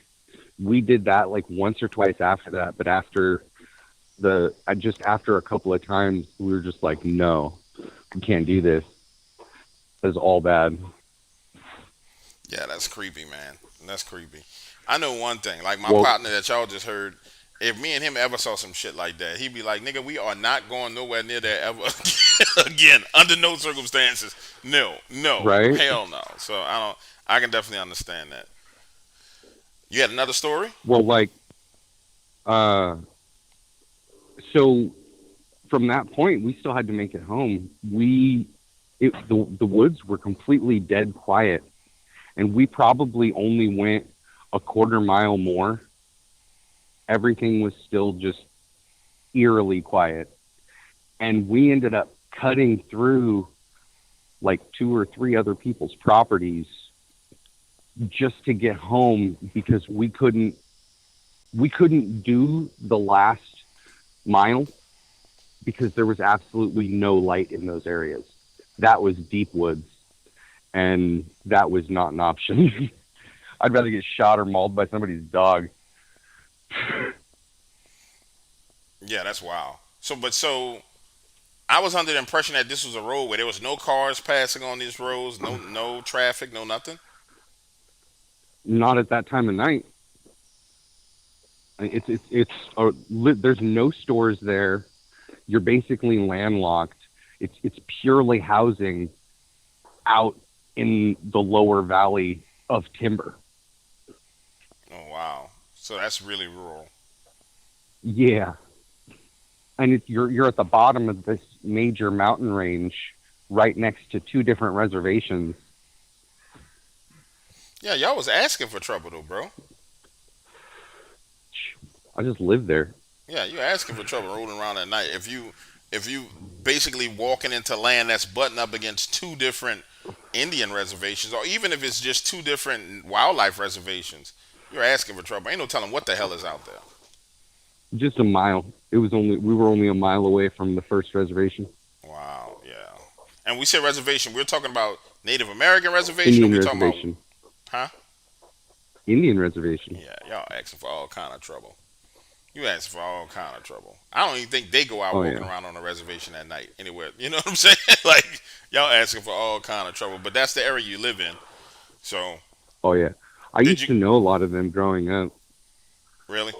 We did that like once or twice after that, but after after a couple of times, we were just like, no, we can't do this. It's all bad. Yeah, that's creepy, man. That's creepy. I know one thing. Like my Well, partner that y'all just heard, if me and him ever saw some shit like that, he'd be like, "Nigga, we are not going nowhere near there ever again, under no circumstances. No, no, right? hell no." So I don't. I can definitely understand that. You had another story? Well, like, uh, so from that point, we still had to make it home. The woods were completely dead quiet, and we probably only went a quarter mile more. Everything was still just eerily quiet, and we ended up cutting through like 2 or 3 other people's properties just to get home, because we couldn't do the last mile because there was absolutely no light in those areas. That was deep woods, and that was not an option. I'd rather get shot or mauled by somebody's dog. Yeah, that's wild. So I was under the impression that this was a road where there was no cars passing on these roads, no traffic, no nothing. Not at that time of night. There's no stores there. You're basically landlocked. It's purely housing out in the lower valley of timber. Oh wow! So that's really rural. Yeah, and you're at the bottom of this major mountain range, right next to 2 different reservations. Yeah, y'all was asking for trouble though, bro. I just lived there. Yeah, you're asking for trouble rolling around at night. If you basically walking into land that's butting up against 2 different Indian reservations, or even if it's just 2 different wildlife reservations, you're asking for trouble. Ain't no telling what the hell is out there. Just a mile. We were only a mile away from the first reservation. Wow, yeah. And we said reservation, we're talking about Native American reservation, or Indian we reservation. talking about, huh? Indian reservation. Yeah, y'all asking for all kind of trouble. You asking for all kind of trouble. I don't even think they go out walking around on a reservation at night anywhere. You know what I'm saying? Like, y'all asking for all kind of trouble. But that's the area you live in. So. Oh yeah, I used to know a lot of them growing up. Really?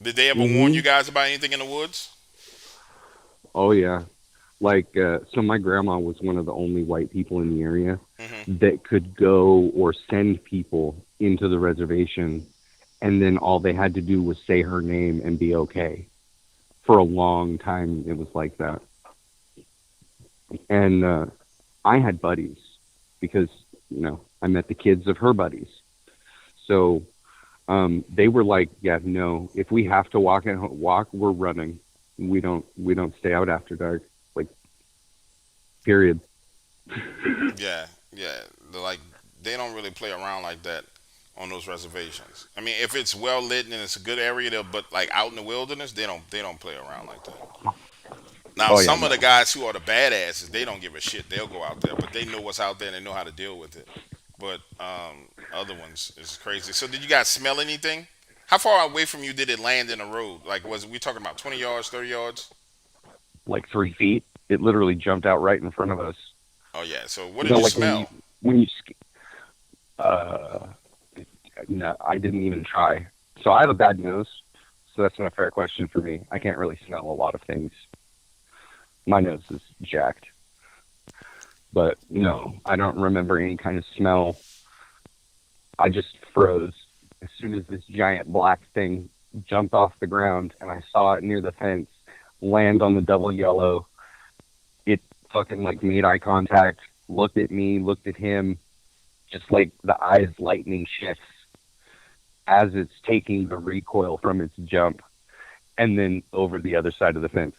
Did they ever warn you guys about anything in the woods? Oh yeah, like so my grandma was one of the only white people in the area that could go or send people into the reservation and then all they had to do was say her name and be okay. For a long time, it was like that. And I had buddies because I met the kids of her buddies. So they were like, "Yeah, no. If we have to walk, we're running. We don't stay out after dark. Like, period." Yeah, yeah. Like they don't really play around like that on those reservations. I mean, if it's well lit and it's a good area, but like out in the wilderness, they don't play around like that. Now, Oh yeah, some of the no. guys who are the badasses, they don't give a shit. They'll go out there, but they know what's out there and they know how to deal with it. But other ones is crazy. So, did you guys smell anything? How far away from you did it land in the road? Like, was we talking about 20 yards, 30 yards? Like 3 feet. It literally jumped out right in front of us. Oh yeah. So, what did you Like when you smell? when you uh, no, I didn't even try. So I have a bad nose. So that's not a fair question for me. I can't really smell a lot of things. My nose is jacked. But no, I don't remember any kind of smell. I just froze as soon as this giant black thing jumped off the ground and I saw it near the fence land on the double yellow. It fucking like made eye contact, looked at me, looked at him, just like the eyes lightning shifts as it's taking the recoil from its jump and then over the other side of the fence.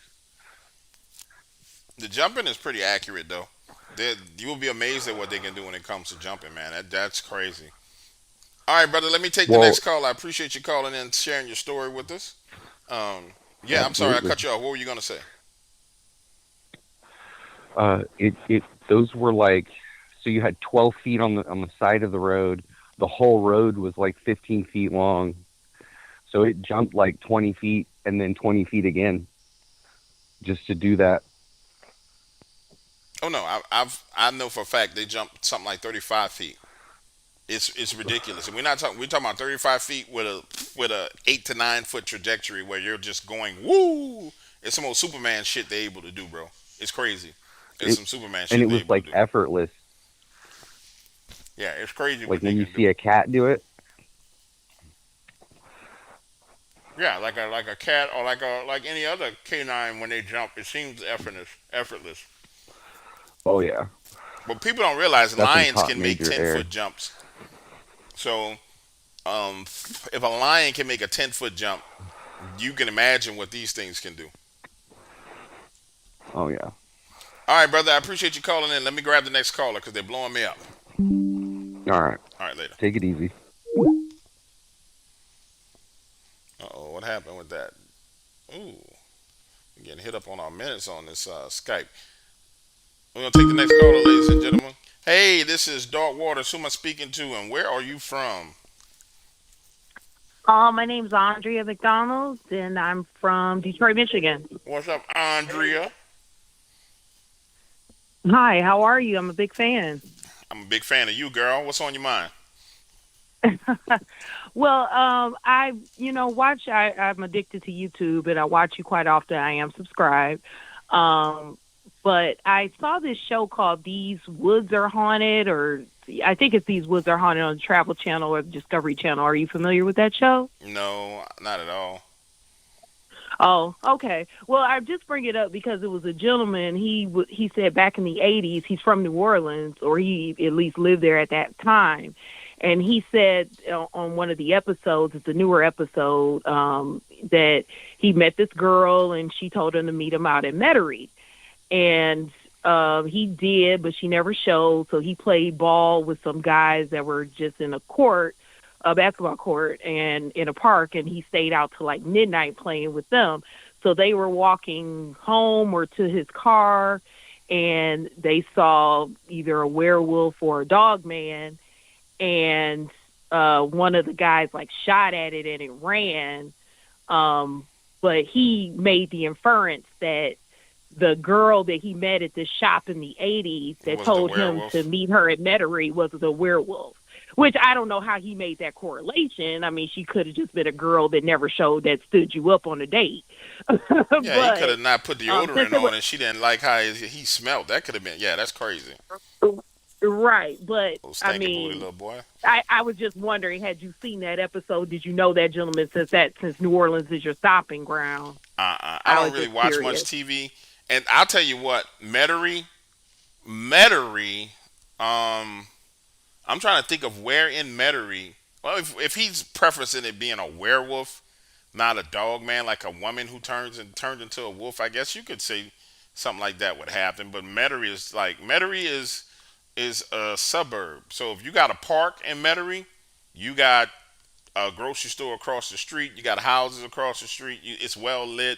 The jumping is pretty accurate though. You will be amazed at what they can do when it comes to jumping, man. That's crazy. All right, brother. Let me take the Well, next call. I appreciate you calling in, and sharing your story with us. Yeah, I'm sorry I absolutely. cut you off. What were you gonna say? It those were like, so you had 12 feet on the side of the road. The whole road was like 15 feet long. So it jumped like 20 feet and then 20 feet again just to do that. Oh no, I know for a fact they jumped something like 35 feet. It's ridiculous, and we're talking about 35 feet with a 8 to 9 foot trajectory where you're just going woo. It's some old Superman shit they're able to do, bro. It's crazy. It's It some Superman and it shit they're was able to like do. effortless. Yeah, it's crazy Like what they when you can do. see a cat do it. Yeah, like a cat or like any other canine when they jump, it seems effortless. Oh yeah, But people don't realize that's some lions top can make major 10 foot air. jumps. So if a lion can make a 10 foot jump, you can imagine what these things can do. Oh yeah. All right, brother. I appreciate you calling in. Let me grab the next caller because they're blowing me up. All right. All right, later. Take it easy. Uh oh, what happened with that? Ooh, we're getting hit up on our minutes on this Skype. We're gonna take the next caller, ladies and gentlemen. Hey, this is Dark Waters. Who am I speaking to, and where are you from? My name's Andrea McDonald, and I'm from Detroit, Michigan. What's up, Andrea? Hi, how are you? I'm a big fan. I'm a big fan of you, girl. What's on your mind? Well, I'm addicted to YouTube, and I watch you quite often. I am subscribed. Um, but I saw this show called These Woods Are Haunted, or I think it's These Woods Are Haunted on the Travel Channel or the Discovery Channel. Are you familiar with that show? No, not at all. Oh, okay. Well, I just bring it up because it was a gentleman. He said back in the '80s, he's from New Orleans, or he at least lived there at that time. And he said on one of the episodes, it's a newer episode, that he met this girl and she told him to meet him out in Metairie. And he did, but she never showed. So he played ball with some guys that were just in a basketball court and in a park, and he stayed out till like midnight playing with them. So they were walking home or to his car, and they saw either a werewolf or a dog man, and one of the guys like shot at it and it ran. But he made the inference that the girl that he met at this shop in the '80s that Was the told him to werewolf? meet her at Metairie was the werewolf. Which I don't know how he made that correlation. I mean, she could have just been a girl that never showed that stood you up on a date. Yeah, he could But have not put since deodorant it on, was and she didn't like how he smelled. That could have been. Yeah, that's crazy. right. But Little I stanky booty mean, little boy. I was just wondering, had you seen that episode? Did you know that gentleman since New Orleans is your stopping ground? I I don't was really just watch much curious. TV, and I'll tell you what, Metairie. Um, I'm trying to think of where in Metairie. Well, if he's prefacing it being a werewolf, not a dog man, like a woman who turned into a wolf, I guess you could say something like that would happen. But Metairie is a suburb. So if you got a park in Metairie, you got a grocery store across the street, you got houses across the street. It's well lit.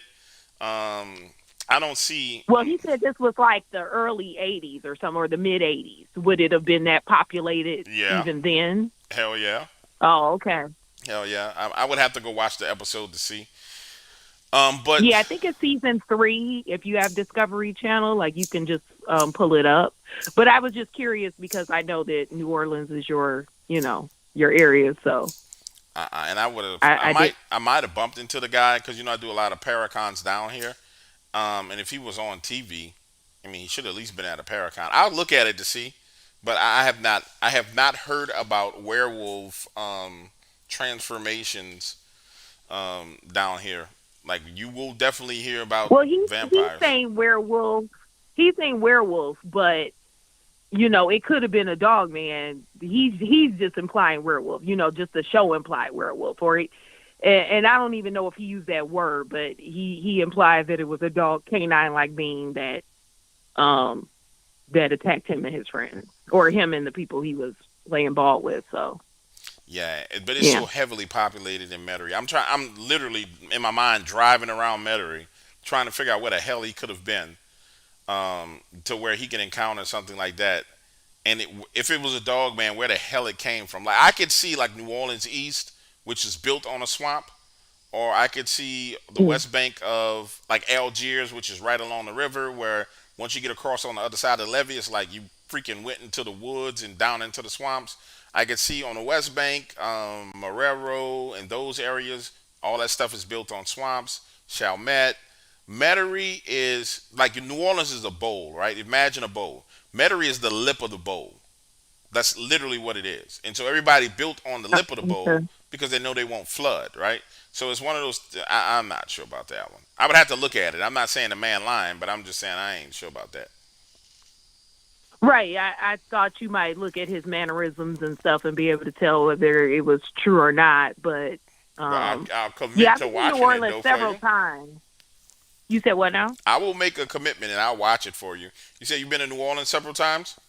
I don't see. Well, he said this was like the early '80s or something, or the mid '80s. Would it have been that populated Yeah, even then? hell yeah, Oh, okay. hell yeah. I would have to go watch the episode to see. But Yeah, I think it's season 3. If you have Discovery Channel, like you can just pull it up. But I was just curious because I know that New Orleans is your area. So and I would have. I I might have bumped into the guy because I do a lot of Paracons down here. And if he was on TV, I mean, he should at least been at a Paracon. I'll look at it to see, but I have not. I have not heard about werewolf transformations down here. Like you will definitely hear about well, he's vampires. saying werewolf. He's saying werewolf, but it could have been a dog man. He's just implying werewolf. Just the show implied werewolf, and I don't even know if he used that word, but he implied that it was a dog canine like being that attacked him and his friends, or him and the people he was playing ball with. So Yeah, but it's yeah, so heavily populated in Metairie. I'm literally in my mind driving around Metairie, trying to figure out where the hell he could have been, to where he can encounter something like that. And if it was a dog man, where the hell it came from? Like I could see like New Orleans East, which is built on a swamp, or I could see the west bank of like Algiers, which is right along the river, where once you get across on the other side of the levee, it's like you freaking went into the woods and down into the swamps. I could see on the west bank, Marrero and those areas, all that stuff is built on swamps. Chalmette, Metairie is like New Orleans is a bowl, right? Imagine a bowl. Metairie is the lip of the bowl. That's literally what it is. And so everybody built on the lip of the bowl okay. because they know they won't flood, right? So it's one of those. I'm not sure about that one. I would have to look at it. I'm not saying the man lying, but I'm just saying I ain't sure about that. Right. I thought you might look at his mannerisms and stuff and be able to tell whether it was true or not. But But I'll yeah, commit I've to been to New watching it Orleans though for several you. times. You said what now? I will make a commitment and I'll watch it for you. You said you've been to New Orleans several times?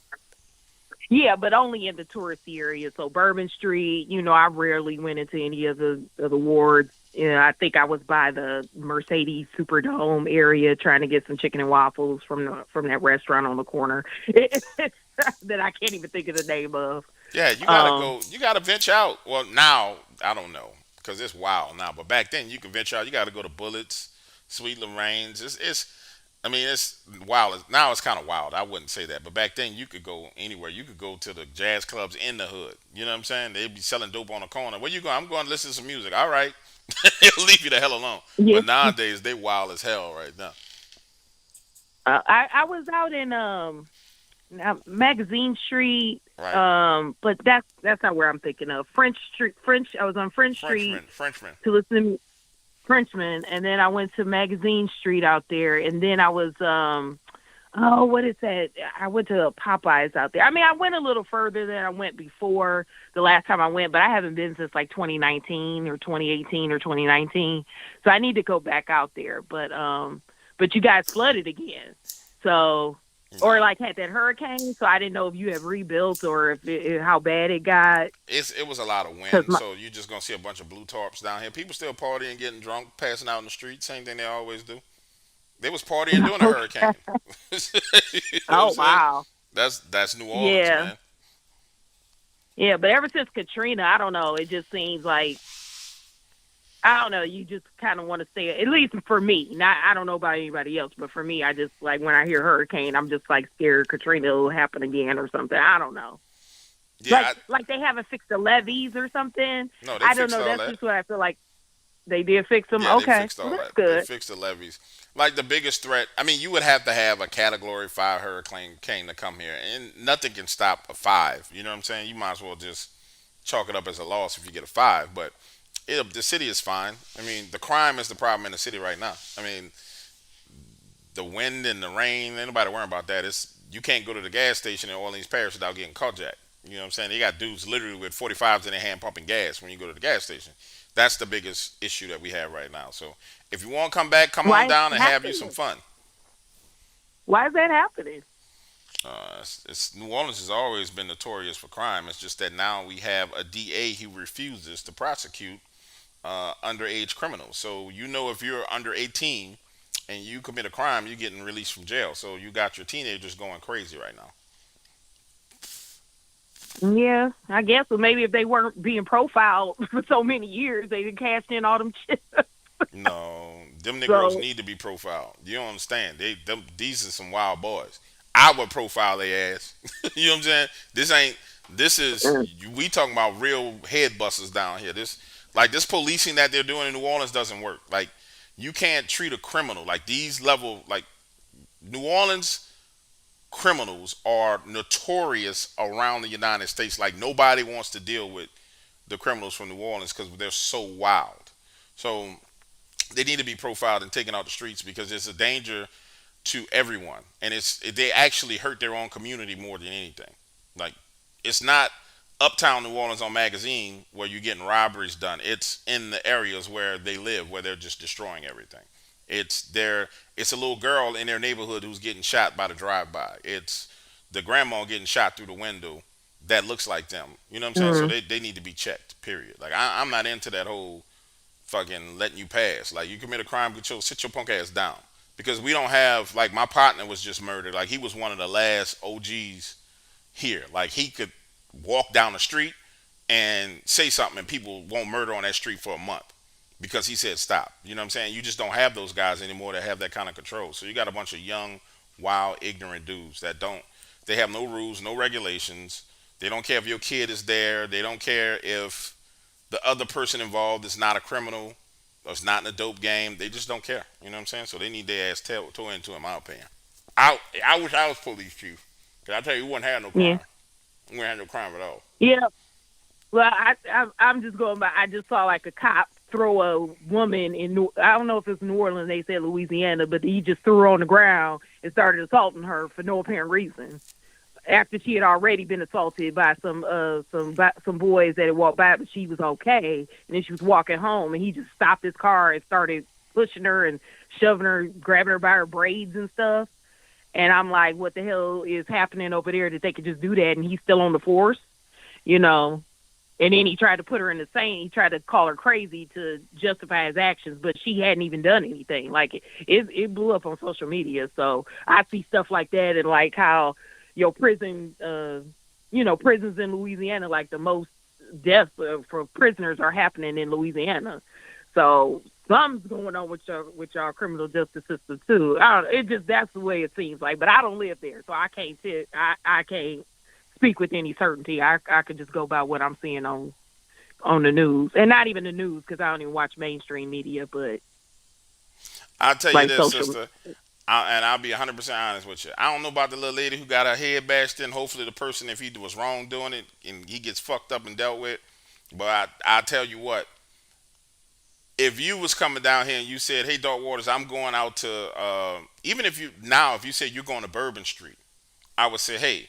Yeah, but only in the touristy area. So Bourbon Street, I rarely went into any of the wards. I think I was by the Mercedes Superdome area trying to get some chicken and waffles from that restaurant on the corner that I can't even think of the name of. Yeah, you gotta go. You gotta venture out. Well, now I don't know because it's wild now, but back then you can venture out. You gotta go to Bullets, Sweet Lorraine's. I mean, it's wild. Now it's kind of wild. I wouldn't say that, but back then you could go anywhere. You could go to the jazz clubs in the hood. You know what I'm saying? They'd be selling dope on the corner. Where you going? I'm going to listen to some music. All right, they'll leave you the hell alone. Yeah. But nowadays they wild as hell right now. I was out in Magazine Street, Right. but that's not where I'm thinking of. French Street. I was on French Street Frenchman. to listen to Frenchman, and then I went to Magazine Street out there, and then I was what is that? I went to Popeyes out there. I mean, I went a little further than I went before the last time I went, but I haven't been since like 2019 or 2018 or 2019. So I need to go back out there. But you guys flooded again. So or like had that hurricane, so I didn't know if you have rebuilt or how bad it got. It was a lot of wind, 'Cause so you're just gonna see a bunch of blue tarps down here. People still partying, getting drunk, passing out in the street. Same thing they always do. They was partying during the hurricane. You know what I'm Oh saying? wow. That's New Orleans, Yeah. man. Yeah, but ever since Katrina, I don't know. It just seems like I don't know. You just kind of want to stay. At least for me. Not I don't know about anybody else, but for me, I just like when I hear hurricane, I'm just like scared Katrina will happen again or something. I don't know. Yeah, Like they haven't fixed the levees or something. no, they I don't fixed know. all That's that. just what I feel like. They did fix them. Yeah, they Okay, fixed well all that's that. They good. fixed the levees. Like the biggest threat, I mean, you would have to have a Category 5 hurricane came to come here, and nothing can stop a 5. You know what I'm saying? You might as well just chalk it up as a loss if you get a 5. But the city is fine. I mean, the crime is the problem in the city right now. I mean, the wind and the rain, ain't nobody worrying about that. It's you can't go to the gas station in Orleans Parish without getting carjacked. You know what I'm saying? They got dudes literally with 45s in their hand pumping gas when you go to the gas station. That's the biggest issue that we have right now. So if you want to come back, come on Why is down that and have you some happening? fun. Why is that happening? New Orleans has always been notorious for crime. It's just that now we have a DA who refuses to prosecute underage criminals. So you know if you're under 18 and you commit a crime, you're getting released from jail. So you got your teenagers going crazy right now. Yeah, I guess. But maybe if they weren't being profiled for so many years, they did cashed in all them shit. No, them Negroes So need to be profiled. You don't understand. These are some wild boys. I would profile their ass. You know what I'm saying? This ain't. This is we talking about real head busters down here. This policing that they're doing in New Orleans doesn't work. Like you can't treat a criminal like these level like New Orleans criminals are notorious around the United States. Like nobody wants to deal with the criminals from New Orleans because they're so wild. So they need to be profiled and taken out the streets because it's a danger to everyone, and they actually hurt their own community more than anything. Like it's not uptown New Orleans on Magazine where you're getting robberies done. It's in the areas where they live where they're just destroying everything. It's a little girl in their neighborhood who's getting shot by the drive-by. It's the grandma getting shot through the window that looks like them. You know what I'm saying? So they need to be checked. Period. Like I'm not into that whole fucking letting you pass. Like you commit a crime, sit your punk ass down. Because we don't have like my partner was just murdered. Like he was one of the last OGs here. Like he could walk down the street and say something and people won't murder on that street for a month because he said stop. You know what I'm saying? You just don't have those guys anymore that have that kind of control. So you got a bunch of young, wild, ignorant dudes that don't. They have no rules, no regulations. They don't care if your kid is there. They don't care if the other person involved is not a criminal or it's not in a dope game. They just don't care. You know what I'm saying? So they need their ass towed into, in my opinion. I wish I was police chief. Cause I tell you, we wouldn't have no yeah, crime. We wouldn't have no crime at all. yeah. Well, I'm just going by. I just saw like a cop throw a woman in. I don't know if it's New Orleans. They said Louisiana, but he just threw her on the ground and started assaulting her for no apparent reason. After she had already been assaulted by some boys that had walked by, but she was okay. And then she was walking home, and he just stopped his car and started pushing her and shoving her, grabbing her by her braids and stuff. And I'm like, what the hell is happening over there that they could just do that? And he's still on the force, you know. And then he tried to put her in the same. He tried to call her crazy to justify his actions, but she hadn't even done anything. Like it blew up on social media. So I see stuff like that, and like how your prison, prisons in Louisiana, like the most deaths for prisoners are happening in Louisiana. So something's going on with your criminal justice system too. That's the way it seems like. But I don't live there, so I can't I can't speak with any certainty. I could just go by what I'm seeing on the news, and not even the news because I don't even watch mainstream media. But I'll tell you like this, social. sister, and I'll be 100% honest with you. I don't know about the little lady who got her head bashed in. Hopefully, the person, if he was wrong doing it, and he gets fucked up and dealt with. But I tell you what, if you was coming down here and you said, "Hey, Dark Waters, I'm going out to," even if you said you're going to Bourbon Street, I would say, "Hey,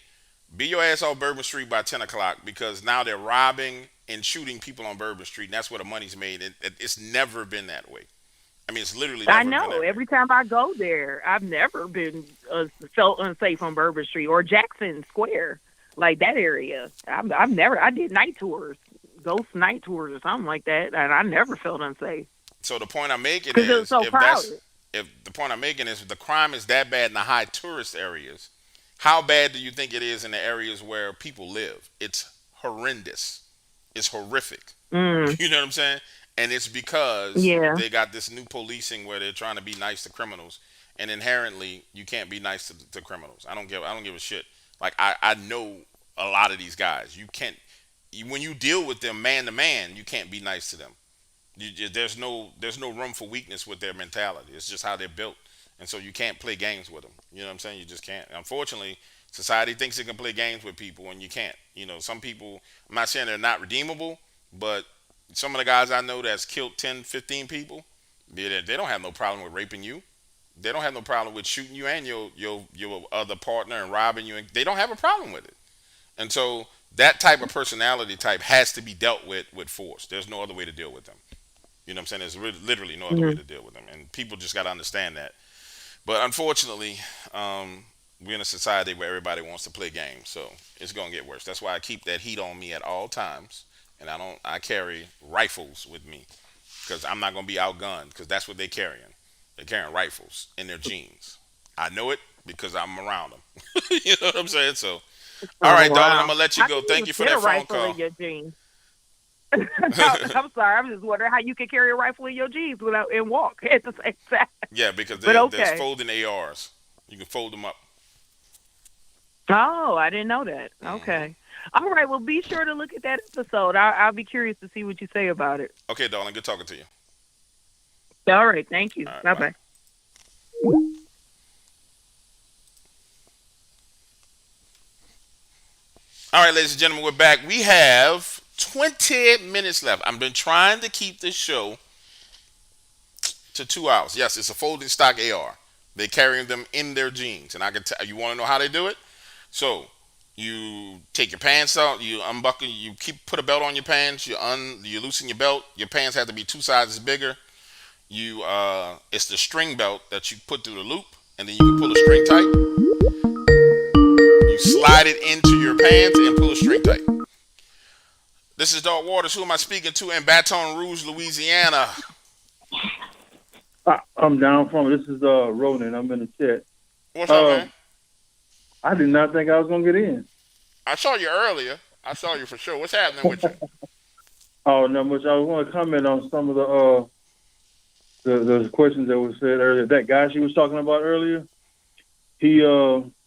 be your ass off Bourbon Street by 10 o'clock because now they're robbing and shooting people on Bourbon Street, and that's where the money's made. It's never been that way. I mean, it's literally I never been know. that way." Every time I go there, I've never been felt unsafe on Bourbon Street or Jackson Square, like that area. I've never. I did night tours, ghost night tours or something like that, and I never felt unsafe So the point I'm making because it was is, so crowded. if the point I'm making is, if the crime is that bad in the high tourist areas, how bad do you think it is in the areas where people live? It's horrendous. It's horrific. Mm, You know what I'm saying? And it's because yeah. they got this new policing where they're trying to be nice to criminals, and inherently you can't be nice to criminals. I don't give a shit. Like I know a lot of these guys. You can't when you deal with them man to man, you can't be nice to them. There's no room for weakness with their mentality. It's just how they're built, and so you can't play games with them. You know what I'm saying? You just can't. Unfortunately, society thinks it can play games with people, and you can't. Some people. I'm not saying they're not redeemable, but some of the guys I know that's killed 10, 15 people, they don't have no problem with raping you. They don't have no problem with shooting you and your other partner and robbing you. And they don't have a problem with it. And so that type of personality type has to be dealt with force. There's no other way to deal with them. You know what I'm saying? There's literally no other way to deal with them, and people just got to understand that. But unfortunately, we're in a society where everybody wants to play games, so it's gonna get worse. That's why I keep that heat on me at all times, and I carry rifles with me because I'm not gonna be outgunned because that's what they're carrying. They're carrying rifles in their jeans. I know it because I'm around them. You know what I'm saying? So, all Oh right, darling, I'm wow! gonna let you How go. can you Thank even you for fit a that phone rifle call. in your jeans? I'm sorry. I'm just wondering how you can carry a rifle in your jeans without and walk at the same time. Yeah, because But there's okay. folding ARs. You can fold them up. Oh, I didn't know that. Okay. All right. Well, be sure to look at that episode. I'll be curious to see what you say about it. Okay, darling, good talking to you. All right. Thank you. All right, Bye bye. bye. All right, ladies and gentlemen, we're back. We have 20 minutes left. I've been trying to keep this show to 2 hours. Yes, it's a folding stock AR. They're carrying them in their jeans, and I can tell you want to know how they do it. So you take your pants out, you unbuckle, you put a belt on your pants, you loosen your belt. Your pants have to be two sizes bigger. It's the string belt that you put through the loop, and then you can pull a string tight. You slide it into your pants and pull a string tight. This is Dog Waters. Who am I speaking to in Baton Rouge, Louisiana? I'm down from it. This is Ronan. I'm in the chat. What's up, man? I did not think I was gonna get in. I saw you earlier. I saw you for sure. What's happening with you? Oh, not much. I was going to comment on some of the questions that were said earlier. That guy she was talking about earlier.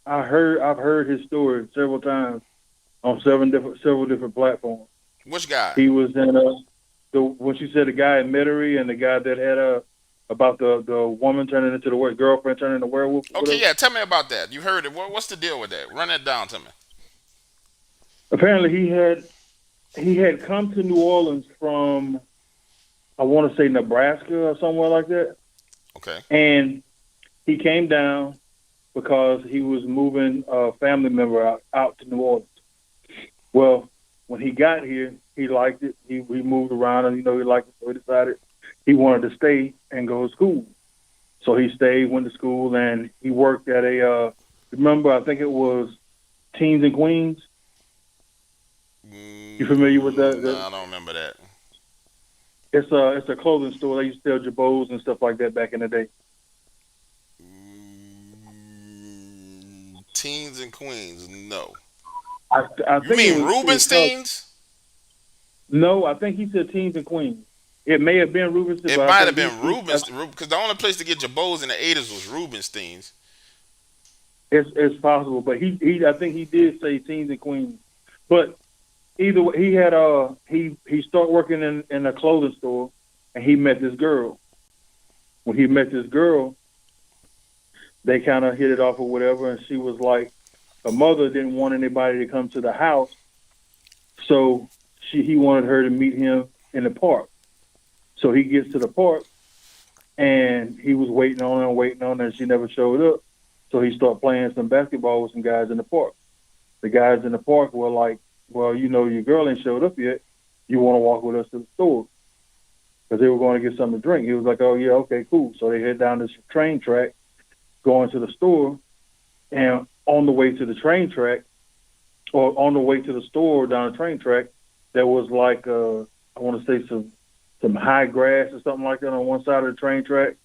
I've heard his story several times on several different platforms. Which guy? He was in when she said the guy in Metairie and the guy that had about the woman turning into the girlfriend turning into werewolf. Okay, yeah. Tell me about that. You heard it. What's the deal with that? Run that down to me. Apparently, he had come to New Orleans from, I want to say Nebraska or somewhere like that. Okay. And he came down because he was moving a family member out to New Orleans. Well, when he got here, he liked it. He moved around and, he liked it. So he decided he wanted to stay and go to school. So he stayed, went to school, and he worked at remember, I think it was Teens and Queens. You familiar with that? No, I don't remember that. It's a clothing store. They used to sell jabots and stuff like that back in the day. Teens and Queens, no. I You think mean Rubenstein's? No, I think he said Teens and Queens. It may have been Rubenstein's. It might have been Rubenstein, because the only place to get jabots in the 80s was Rubenstein's. It's possible, but I think he did say Teens and Queens. But either way, he had he started working in a clothing store, and he met this girl. When he met this girl, they kind of hit it off or whatever, and she was like, her mother didn't want anybody to come to the house, so he wanted her to meet him in the park. So he gets to the park, and he was waiting on her, and she never showed up. So he started playing some basketball with some guys in the park. The guys in the park were like, well, your girl ain't showed up yet. You want to walk with us to the store? Because they were going to get something to drink. He was like, oh, yeah, okay, cool. So they head down this train track, going to the store, and on the way to the train track, or on the way to the store down the train track, there was like, I want to say some high grass or something like that on one side of the train track.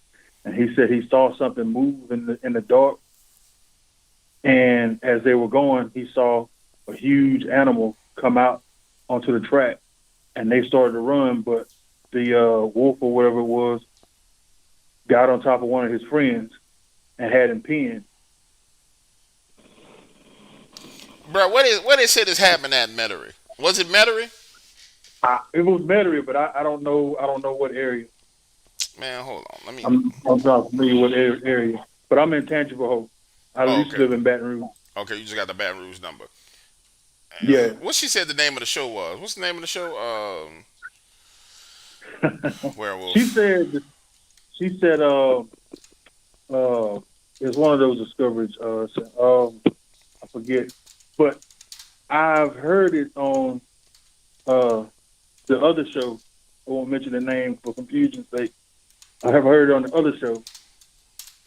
And he said he saw something move in the dark. And as they were going, he saw a huge animal come out onto the track, and they started to run, but the wolf or whatever it was got on top of one of his friends and had him pinned. Bro, what they said is happening at Metairie? Was it Metairie? It was Metairie, but I don't know. I don't know what area. Man, hold on. Let me. I'm not familiar with area, but I'm in Tangible Hope. I Oh, used to okay. live in Baton Rouge. Okay, you just got the Baton Rouge number. Yeah. What she said the name of the show was? What's the name of the show? she Werewolf. said. She said. Uh, it's one of those discoveries. I forget, but I've heard it on uh the other show. I won't mention the name for confusion's sake. I have heard it on the other show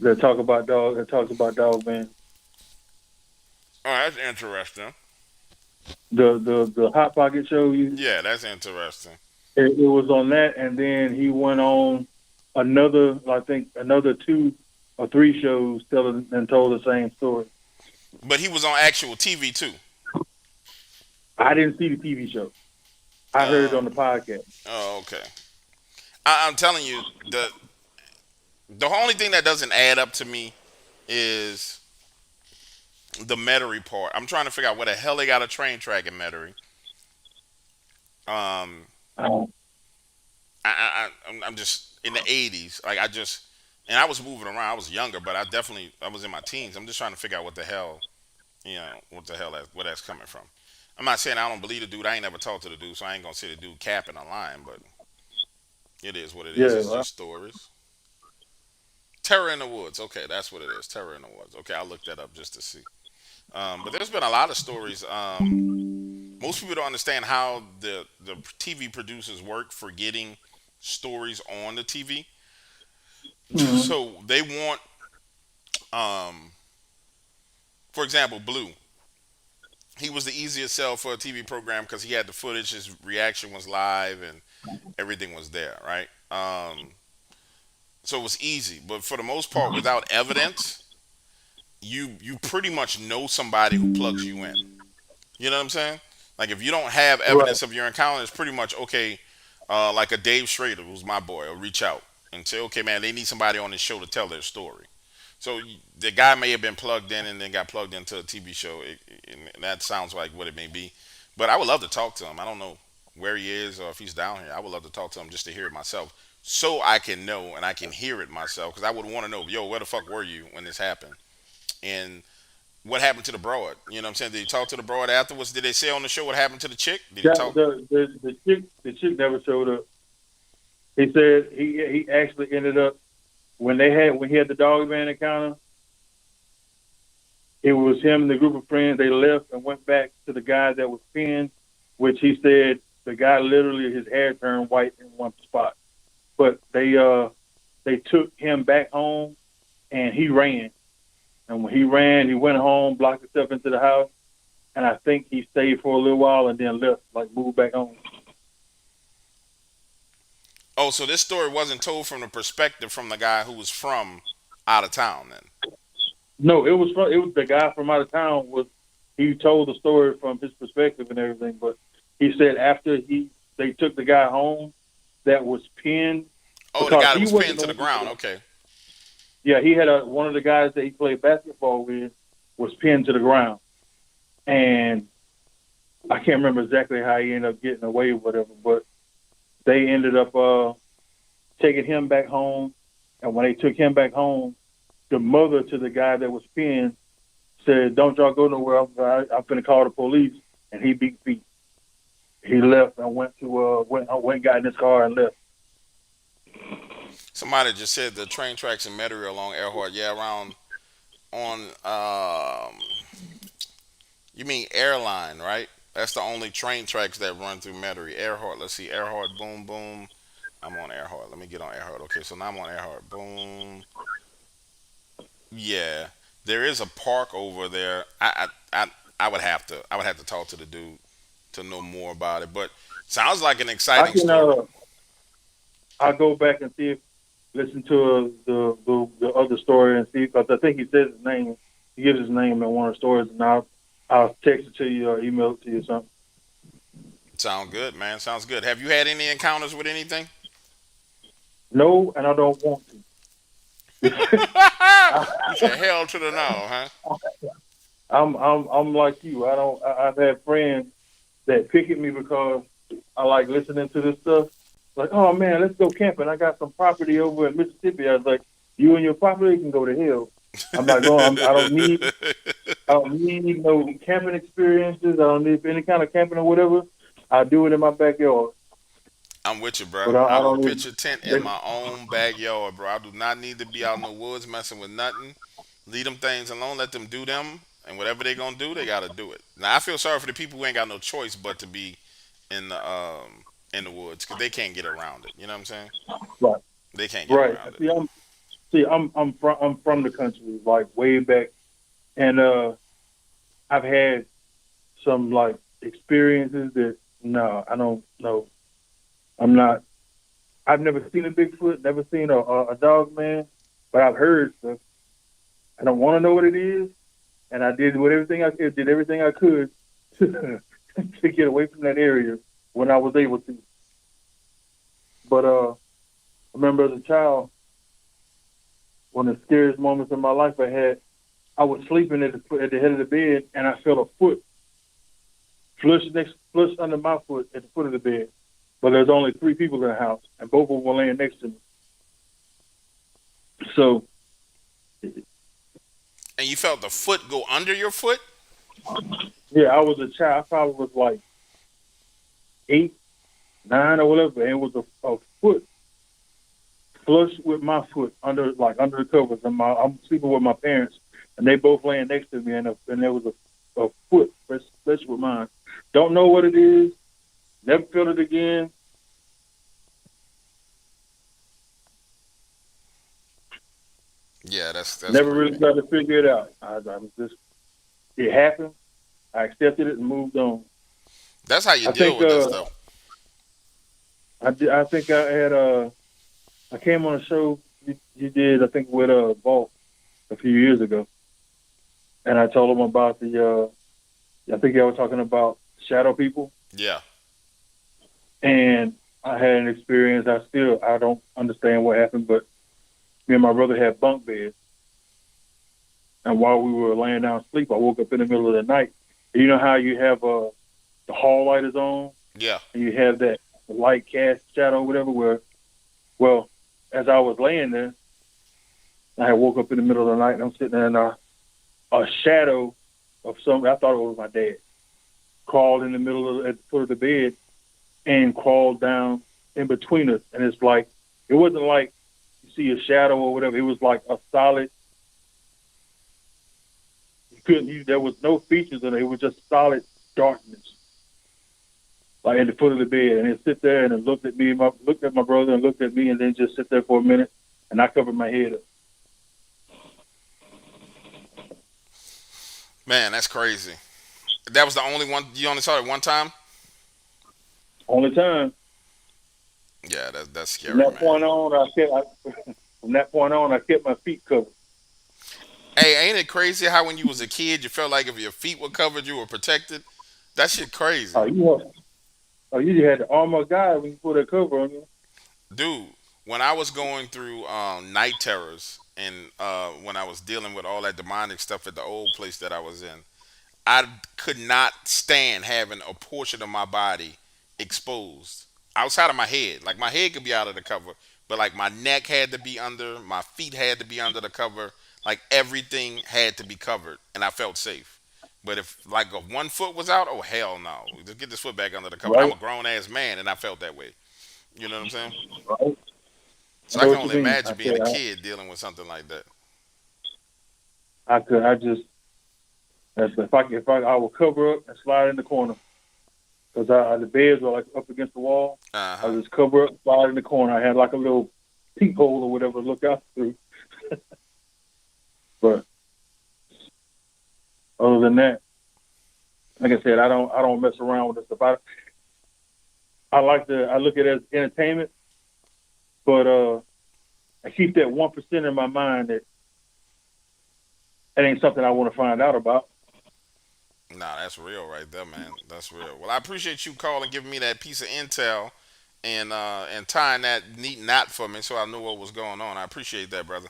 that talk about dog. That talks about Dogman. Oh, that's interesting. The Hot Pocket show. Yeah, that's interesting. It was on that, and then he went on another. I think another 2 or 3 shows telling and told the same story. But he was on actual TV too. I didn't see the TV show. I heard it on the podcast. Oh, okay. I'm telling you, the only thing that doesn't add up to me is the Metairie part. I'm trying to figure out where the hell they got a train track in Metairie. Um, Um, I'm just in the '80s. Like and I was moving around. I was younger, but I was in my teens. I'm just trying to figure out what the hell, where that's coming from. I'm not saying I don't believe the dude. I ain't never talked to the dude, so I ain't gonna say the dude capping a line. But it is what it is. yeah, It's just stories. Terror in the Woods. Okay, that's what it is. Terror in the Woods. Okay, I'll look that up just to see. But there's been a lot of stories. Most people don't understand how the TV producers work for getting stories on the TV. mhm. So they want, um, for example, Blue. He was the easiest sell for a TV program because he had the footage, his reaction was live, and everything was there, right? So it was easy. But for the most part, without evidence, you pretty much know somebody who plugs you in. You know what I'm saying? Like if you don't have Right. evidence of your encounter, it's pretty much okay. Like a Dave Schrader, who's my boy, will reach out and say, okay, man, they need somebody on this show to tell their story. So the guy may have been plugged in and then got plugged into a TV show. And that sounds like what it may be. But I would love to talk to him. I don't know where he is or if he's down here. I would love to talk to him just to hear it myself, so I can know and I can hear it myself. Because I would want to know, yo, where the fuck were you when this happened? And what happened to the broad? You know what I'm saying? Did he talk to the broad afterwards? Did they say on the show what happened to the chick? Did he talk? The chick never showed up. He said he actually ended up when he had the Dogman encounter. It was him and the group of friends. They left and went back to the guy that was pinned, which he said the guy literally his hair turned white in one spot. But they took him back home and he ran. And when he ran, he went home, blocked himself into the house, and I think he stayed for a little while and then left, like moved back home. Oh, so this story wasn't told from the perspective from the guy who was from out of town then. No, it was the guy from out of town. He told the story from his perspective and everything, but he said after they took the guy home that was pinned. Oh, the Because guy that he was wasn't pinned to the on- ground. Okay. Yeah, he had one of the guys that he played basketball with was pinned to the ground, and I can't remember exactly how he ended up getting away or whatever, but they ended up taking him back home, and when they took him back home, the mother to the guy that was pinned said, "Don't y'all go nowhere. I'm gonna call the police." And he beat feet. He left and went got in his car and left. Somebody just said the train tracks in Metairie along Earhart. Yeah, around on you mean airline, right? That's the only train tracks that run through Metairie. Earhart. Let's see. Earhart. Boom, boom. I'm on Earhart. Let me get on Earhart. Okay, so now I'm on Earhart. Boom. Yeah, there is a park over there. I would have to talk to the dude to know more about it. But sounds like an I exciting can story. I'll go back and see if listen to the other story and see because I think he says his name. He gives his name in one of the stories, and I'll text it to you or email it to you or something. Sound good, man. Sounds good. Have you had any encounters with anything? No, and I don't want to. You said hell to the no, huh? I'm like you. I've had friends that pick at me because I like listening to this stuff. Like, oh man, let's go camping. I got some property over in Mississippi. I was like, you and your property can go to hell. I'm not going. I don't need no camping experiences. I don't need any kind of camping or whatever. I do it in my backyard. I'm with you, bro. But I I will don't pitch need. a tent in They, my own backyard, bro. I do not need to be out in the woods messing with nothing. Leave them things alone. Let them do them, and whatever they gonna do, they gotta do it. Now I feel sorry for the people who ain't got no choice but to be in the woods because they can't get around it. You know what I'm saying? right, They can't get right. around it. I'm from the country, like way back, and I've had some like experiences that no, I don't know. I'm not. I've never seen a Bigfoot, never seen a dog man, but I've heard stuff. I don't want to know what it is, and I did everything I could to get away from that area when I was able to. But I remember as a child, one of the scariest moments in my life I had. I was sleeping at the head of the bed, and I felt a foot flush under my foot at the foot of the bed. But there's only three people in the house, and both of them were laying next to me. So And you felt the foot go under your foot? yeah, I was a child. I probably was like 8, 9, or whatever, and it was a foot flush with my foot under the covers. And I'm sleeping with my parents, and they both laying next to me, and there was a foot flush with mine. Don't know what it is. Never felt it again. Yeah, that's Never really creepy. tried to figure it out. I was just it happened. I accepted it and moved on. That's how you I deal think with that stuff. I think I had I came on a show you did I think with Vault a few years ago, and I told him about the I think y'all were talking about shadow people, Yeah. and I had an experience. I don't understand what happened, but me and my brother had bunk beds, and while we were laying down to sleep, I woke up in the middle of the night. You know how you have the hall light is on, Yeah. and you have that light cast shadow, whatever. Well, as I was laying there, I had woke up in the middle of the night, and I'm sitting there, and a shadow of some. I thought it was my dad. Crawled in the middle of at the foot of the bed and crawled down in between us, and it's like it wasn't like you see a shadow or whatever. It was like a solid. There was no features in it. It was just solid darkness, like at the foot of the bed, and it sit there and it looked at me, looked at my brother, and looked at me, and then just sit there for a minute, and I covered my head up. Man, that's crazy. That was the only one you only saw it one time? Only time. Yeah, that's From scary, that man. point on, from that point on, I kept my feet covered. Hey, ain't it crazy how when you was a kid you felt like if your feet were covered you were protected? That shit crazy. Oh, you had the armor of God when you put a cover on you. Dude, when I was going through night terrors and when I was dealing with all that demonic stuff at the old place that I was in, I could not stand having a portion of my body exposed outside of my head. Like my head could be out of the cover, but like my neck had to be under, my feet had to be under the cover. Like everything had to be covered, and I felt safe. But if like if one foot was out, oh hell no, just get this foot back under the cover. And I'm Right, a grown ass man, and I felt that way. You know what I'm saying? right. I So I know can what you only mean. imagine being a kid dealing with something like that. I could. I just. That's I would cover up and slide in the corner because the beds were like up against the wall. Uh I huh. would just cover up, slide in the corner. I had like a little peephole or whatever to look out through. But other than that, like I said, I don't mess around with this stuff. I look at it as entertainment, but I keep that 1% in my mind that ain't something I want to find out about. Nah, that's real right there, man. That's real. Well, I appreciate you calling, giving me that piece of intel, and tying that neat knot for me, so I knew what was going on. I appreciate that, brother.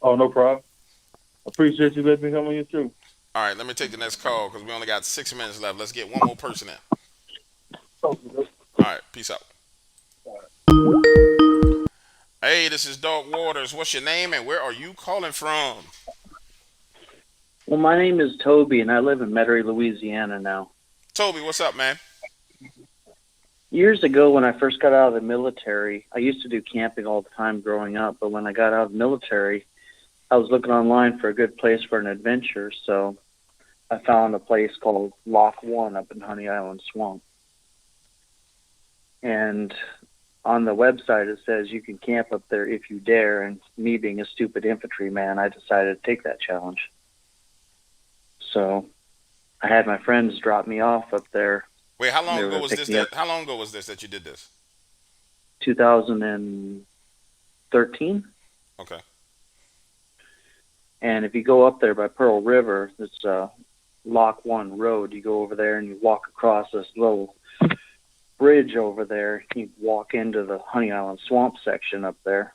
Oh, no problem. Appreciate you letting me come on your show. All right, let me take the next call because we only got 6 minutes left. Let's get one more person in. All right, peace out. Hey, this is Dog Waters. What's your name and where are you calling from? Well, my name is Toby, and I live in Metairie, Louisiana now. Toby, what's up, man? Years ago, when I first got out of the military, I used to do camping all the time growing up. But when I got out of the military, I was looking online for a good place for an adventure. So I found a place called Lock One up in Honey Island Swamp. And on the website, it says you can camp up there if you dare. And me being a stupid infantryman, I decided to take that challenge. So I had my friends drop me off up there. Wait, how long They were ago gonna was pick this me up how long ago was this that you did this? 2013. Okay. And if you go up there by Pearl River, it's Lock One Road. You go over there and you walk across this little bridge over there. You walk into the Honey Island Swamp section up there.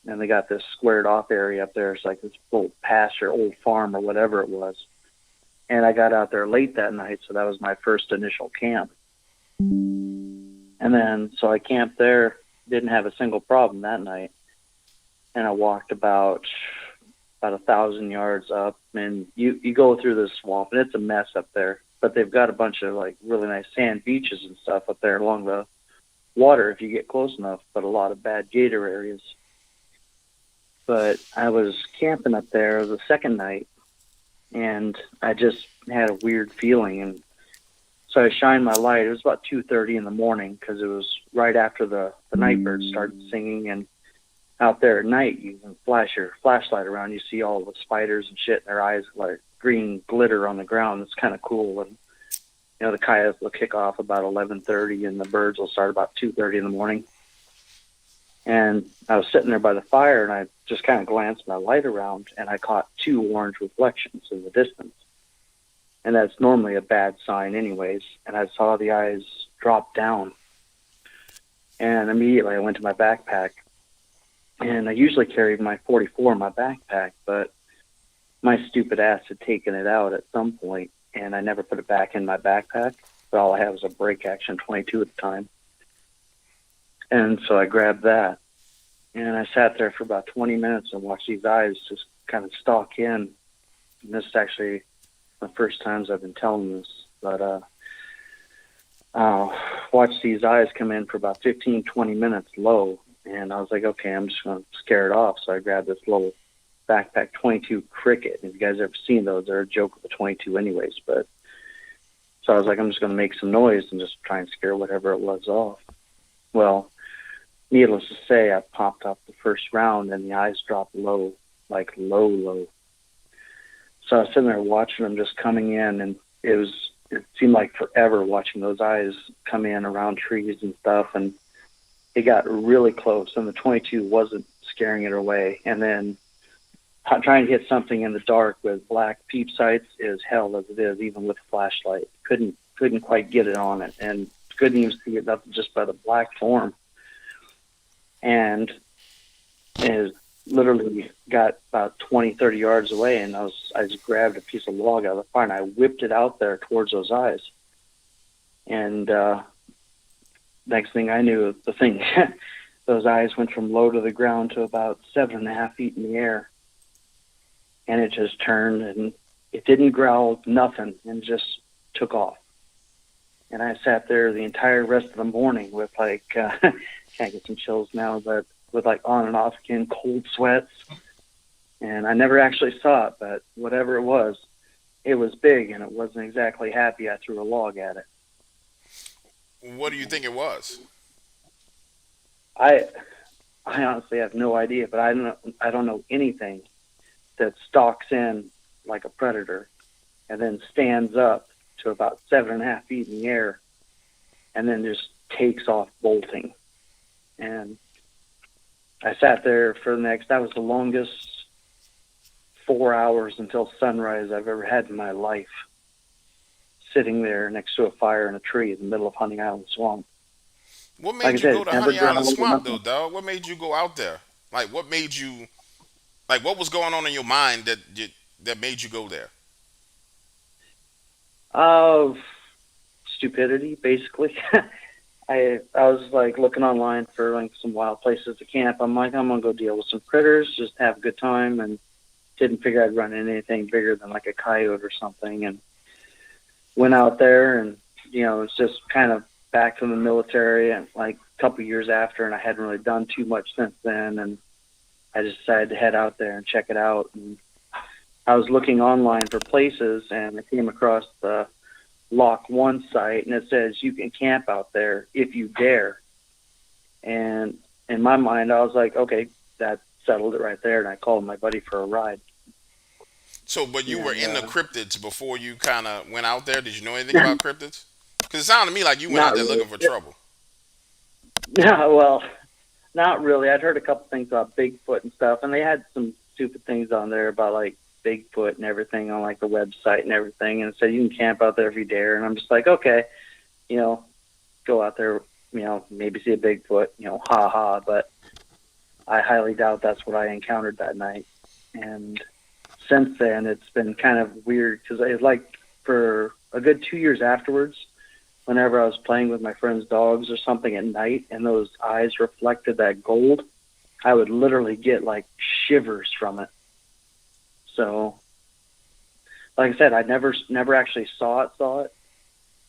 And they got this squared off area up there. It's like this old pasture, old farm or whatever it was. And I got out there late that night, so that was my first initial camp. And then, so I camped there, didn't have a single problem that night. And I walked about 1,000 yards up, and you go through this swamp, and it's a mess up there. But they've got a bunch of like really nice sand beaches and stuff up there along the water if you get close enough, but a lot of bad gator areas. But I was camping up there the second night, and I just had a weird feeling, and so I shined my light. It was about 2:30 in the morning because it was right after the night birds started singing. And out there at night, you can flash your flashlight around. You see all the spiders and shit, and their eyes like green glitter on the ground. It's kind of cool. And the coyotes will kick off about 11:30, and the birds will start about 2:30 in the morning. And I was sitting there by the fire, and I just kind of glanced my light around, and I caught two orange reflections in the distance. And that's normally a bad sign anyways. And I saw the eyes drop down. And immediately I went to my backpack. And I usually carry my 44 in my backpack, but my stupid ass had taken it out at some point, and I never put it back in my backpack. But all I had was a break action 22 at the time. And so I grabbed that. And I sat there for about 20 minutes and watched these eyes just kind of stalk in. And this is actually the first times I've been telling this, but watched these eyes come in for about 15, 20 minutes low. And I was like, okay, I'm just going to scare it off. So I grabbed this little backpack 22 Cricket. If you guys ever seen those, they're a joke of a 22 anyways. But so I was like, I'm just going to make some noise and just try and scare whatever it was off. Well, needless to say, I popped up the first round and the eyes dropped low, like low. So I was sitting there watching them just coming in, and it seemed like forever watching those eyes come in around trees and stuff. And it got really close, and the 22 wasn't scaring it away. And then trying to hit something in the dark with black peep sights is hell as it is, even with a flashlight. Couldn't quite get it on it, and couldn't even see it nothing just by the black form. And it literally got about 20, 30 yards away, and I just grabbed a piece of log out of the fire, and I whipped it out there towards those eyes. And next thing I knew, the thing, those eyes went from low to the ground to about 7.5 feet in the air. And it just turned, and it didn't growl, nothing, and just took off. And I sat there the entire rest of the morning with like, can't get some chills now, but with like on and off again, cold sweats. And I never actually saw it, but whatever it was big, and it wasn't exactly happy I threw a log at it. What do you think it was? I honestly have no idea, but I don't know anything that stalks in like a predator and then stands up to about 7.5 feet in the air and then just takes off bolting. And I sat there for that was the longest 4 hours until sunrise I've ever had in my life, sitting there next to a fire in a tree in the middle of Honey Island Swamp. What made you go to Honey Island Swamp, though, dog? What made you go out there? Like, what made you, like, what was going on in your mind that made you go there? Stupidity, basically. I was like looking online for like some wild places to camp. I'm like, I'm gonna go deal with some critters, just have a good time, and didn't figure I'd run into anything bigger than like a coyote or something. And went out there, and it's just kind of back from the military, and like a couple years after, and I hadn't really done too much since then, and I just decided to head out there and check it out. And I was looking online for places, and I came across the Lock One site, and it says you can camp out there if you dare. And in my mind, I was like, okay, that settled it right there. And I called my buddy for a ride. So, but you were And in the cryptids before you kind of went out there. Did you know anything about cryptids? Because it sounded to me like you went out not there really. looking for trouble. Yeah, well, not really. I'd heard a couple things about Bigfoot and stuff, and they had some stupid things on there about like Bigfoot and everything on like the website and everything, and it said you can camp out there if you dare. And I'm just like, okay, you know, go out there, maybe see a Bigfoot, ha ha. But I highly doubt that's what I encountered that night. And since then, it's been kind of weird because it's like for a good 2 years afterwards, whenever I was playing with my friend's dogs or something at night, and those eyes reflected that gold, I would literally get like shivers from it. So, like I said, I never actually saw it,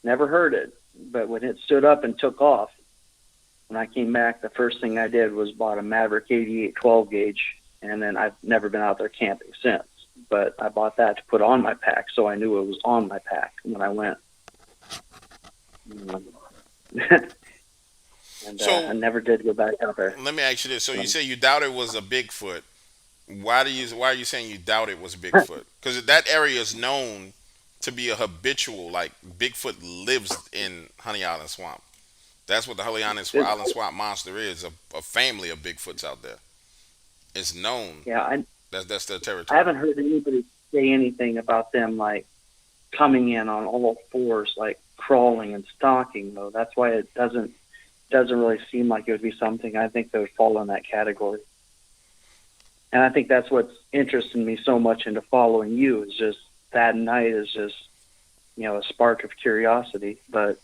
never heard it. But when it stood up and took off, when I came back, the first thing I did was bought a Maverick 88 12 gauge, and then I've never been out there camping since. But I bought that to put on my pack, so I knew it was on my pack when I went. And So I never did go back out there. let me ask you this: so you say you doubt it was a Bigfoot. Why are you saying you doubt it was Bigfoot? Because that area is known to be a habitual, like Bigfoot lives in Honey Island Swamp. That's what the Island Swamp monster is, a family of Bigfoots out there. It's known. Yeah, That's their I territory. haven't heard anybody say anything about them like coming in on all fours, like crawling and stalking. Though that's why it doesn't really seem like it would be something I think that would fall in that category. And I think that's what's interesting me so much into following you is just that night is just a spark of curiosity, but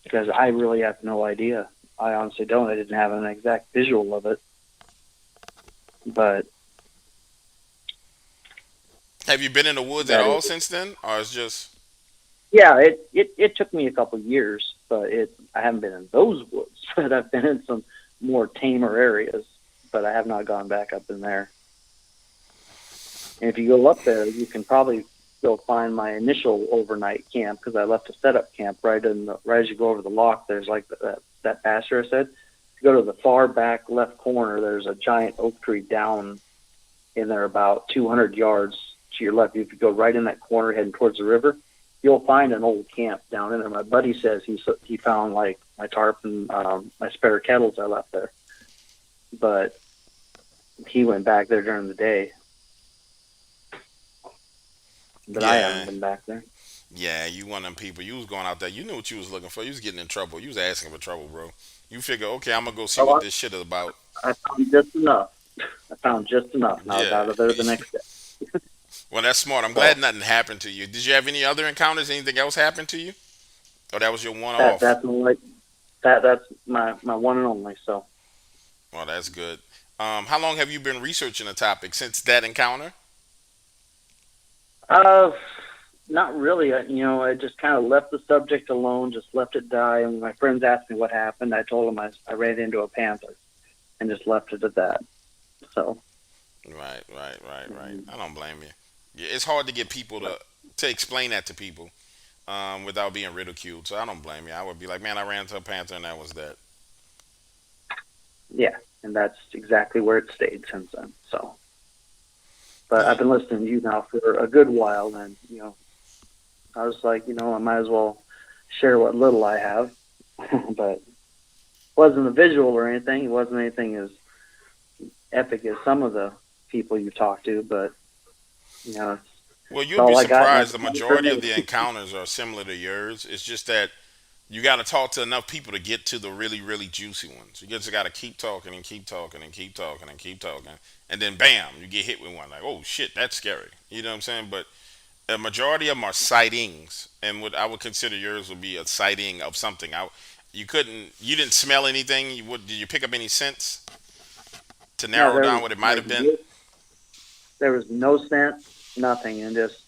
because I really have no idea. I honestly don't. I didn't have an exact visual of it, but Have you been in the woods at that all is, since then, or it's just yeah. It took me a couple of years, but I haven't been in those woods, but I've been in some more tamer areas, but I have not gone back up in there. And if you go up there, you can probably go find my initial overnight camp because I left a setup camp right as you go over the lock. There's like that pasture I said. If you go to the far back left corner, there's a giant oak tree down in there about 200 yards to your left. If you go right in that corner heading towards the river, you'll find an old camp down in there. My buddy says he found like my tarp and my spare kettles I left there, but he went back there during the day. But I haven't yeah, been back there. yeah? You one of them people. You was going out there. You knew what you was looking for. You was getting in trouble. You was asking for trouble, bro. You figure, okay, I'm gonna go see what Oh, this shit is about. I found just enough. I found just enough, and I was Yeah. out of there the next day. Well, that's smart. I'm So glad nothing happened to you. Did you have any other encounters? Anything else happen to you? Or that was your one that off? that's my like that's my one and only. So Well, that's good. How long have you been researching the topic since that encounter? uh, not really. I just kind of left the subject alone, just left it die. And when my friends asked me what happened, I told them I ran into a panther, and just left it at that. So Right. I don't blame you. Yeah, it's hard to get people to explain that to people without being ridiculed. So I don't blame you. I would be like, man, I ran into a panther and that was that. yeah, and that's exactly where it stayed since then. So, but I've Yeah. been listening to you now for a good while, and I was like, I might as well share what little I have, but it wasn't a visual or anything. It wasn't anything as epic as some of the people you talk to, but Well, it's you'll be all I got. And surprised. that's The plenty for majority of me. the encounters are similar to yours. It's just that you got to talk to enough people to get to the really, really juicy ones. You just got to keep talking and keep talking and keep talking and keep talking, and then bam, you get hit with one. Like, oh shit, that's scary. You know what I'm saying? But a majority of them are sightings, and what I would consider yours would be a sighting of something. you didn't smell anything. Did you pick up any scents to narrow down what it might have been? There was no scent, nothing, and just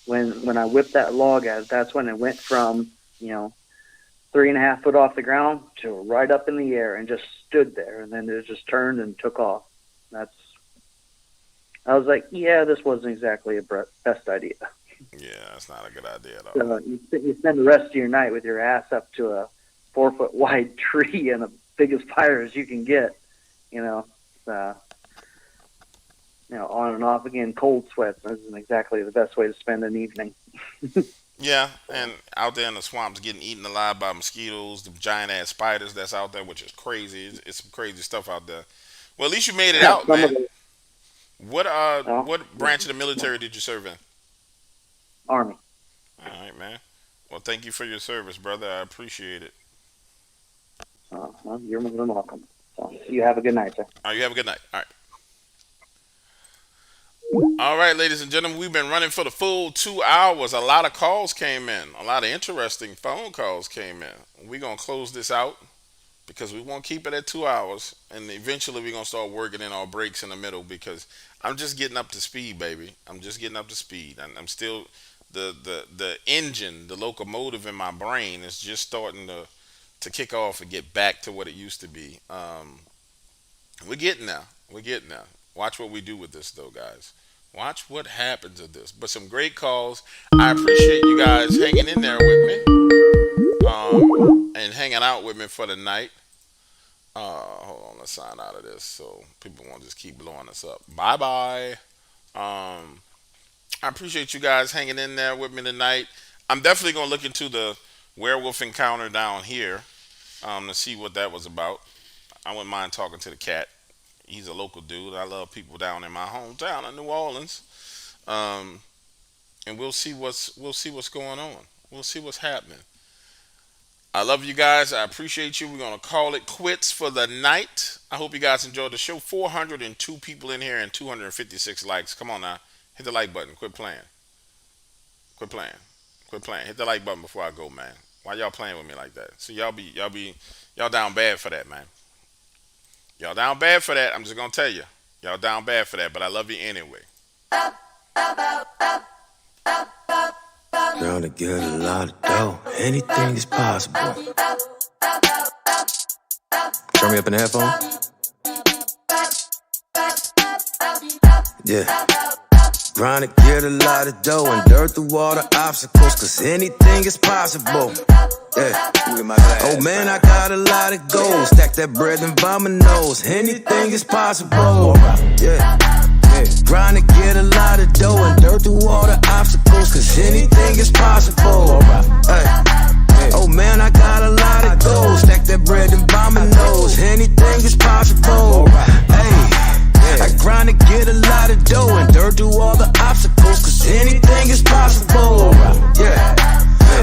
when I whipped that log out, that's when it went from 3.5 foot off the ground to right up in the air and just stood there, and then it just turned and took off. I was like, yeah, this wasn't exactly a best idea. Yeah, that's not a good idea at all. So you spend the rest of your night with your ass up to a 4 foot wide tree and the biggest fire as you can get, on and off again, cold sweats isn't exactly the best way to spend an evening. Yeah, and out there in the swamps getting eaten alive by mosquitoes, the giant ass spiders that's out there, which is crazy. It's some crazy stuff out there. Well, at least you made it out, man. What branch of the military did you serve in? Army. All right, man. Well, thank you for your service, brother. I appreciate it. Well, you're more than welcome. So, you have a good night, sir. All right, you have a good night. All right. All right, ladies and gentlemen, we've been running for the full 2 hours. A lot of calls came in. A lot of interesting phone calls came in. We're going to close this out because we won't keep it at 2 hours. And eventually we're going to start working in our breaks in the middle because I'm just getting up to speed, baby. I'm just getting up to speed. And I'm still, the engine, the locomotive in my brain is just starting to kick off and get back to what it used to be. We're getting there. We're getting there. Watch what we do with this, though, guys. Watch what happens with this. But some great calls. I appreciate you guys hanging in there with me and hanging out with me for the night. Hold on, let's sign out of this so people won't just keep blowing us up. Bye-bye. I appreciate you guys hanging in there with me tonight. I'm definitely going to look into the werewolf encounter down here to see what that was about. I wouldn't mind talking to the cat. He's a local dude. I love people down in my hometown in New Orleans, and we'll see what's going on. We'll see what's happening. I love you guys. I appreciate you. We're gonna call it quits for the night. I hope you guys enjoyed the show. 402 people in here and 256 likes. Come on now, hit the like button. Quit playing. Quit playing. Quit playing. Hit the like button before I go, man. Why y'all playing with me like that? So y'all down bad for that, man. Y'all down bad for that. I'm just gonna tell you. Y'all down bad for that, but I love you anyway. Gonna get a lot of dough. Anything is possible. Turn me up in the headphones. Yeah. Trying to get a lot of dough and dirt through all the obstacles, cause anything is possible. Yeah. Oh man, I got a lot of gold. Stack that bread and vomit nose. Anything is possible. Yeah. Trying to get a lot of dough and dirt through all the obstacles, cause anything is possible. Hey. Oh man, I got a lot of gold. Stack that bread and vomit nose. Anything is possible. Hey. I grind to get a lot of dough and dirt through all the obstacles, cause anything is possible. Yeah.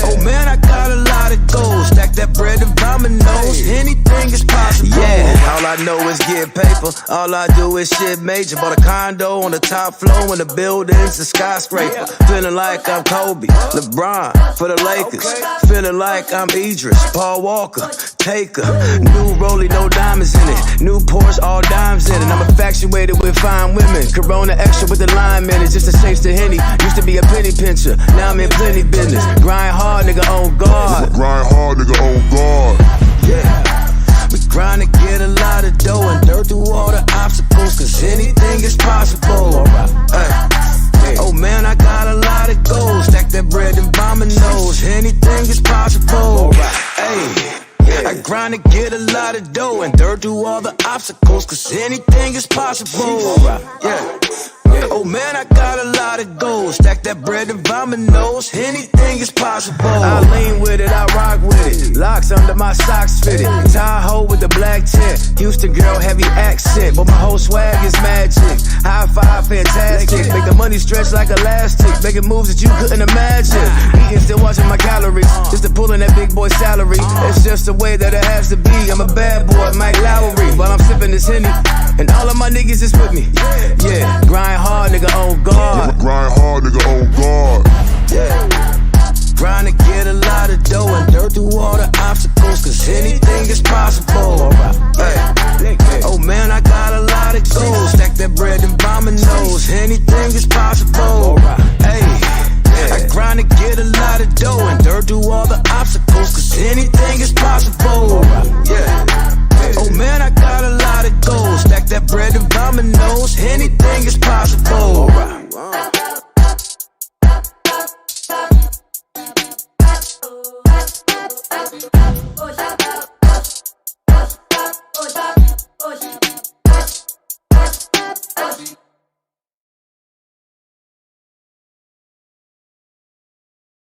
Oh man, I got a lot of gold. Stack that bread and vomit nose. Anything is possible. Yeah, all I know is get paper. All I do is shit major. Bought a condo on the top floor and the building's a skyscraper. Feeling like I'm Kobe, LeBron for the Lakers. Feeling like I'm Idris, Paul Walker, Taker. New Rollie, no diamonds in it. New Porsche, all dimes in it. I'm infatuated with fine women. Corona extra with the lime in it. Just to chase the Henny. Used to be a penny pincher. Now I'm in plenty business. Grind hard, nigga, on guard. Grind hard, nigga, on guard. Yeah. We grind to get a lot of dough and dirt through all the obstacles, cause anything is possible. Hey. Oh man, I got a lot of gold. Stack that bread and vomit nose. Anything is possible. Hey. I grind to get a lot of dough and dirt through all the obstacles, cause anything is possible. Yeah. Oh man, I got a lot of gold. Stack that bread and vomit nose. Anything is possible. I lean with it, I rock with it. Locks under my socks fitted. Tahoe with the black tint. Houston girl, heavy accent, but my whole swag is magic. High five, fantastic. Make the money stretch like elastic. Making moves that you couldn't imagine. Eating, still watching my calories. Just to pull in that big boy salary. It's just the way that it has to be. I'm a bad boy, Mike Lowry. While I'm sipping this Henny, and all of my niggas is with me. Yeah, grind hard, nigga, on guard. Grind hard, nigga, on guard. Yeah. Grind to get a lot of dough and dirt through all the obstacles, cause anything is possible.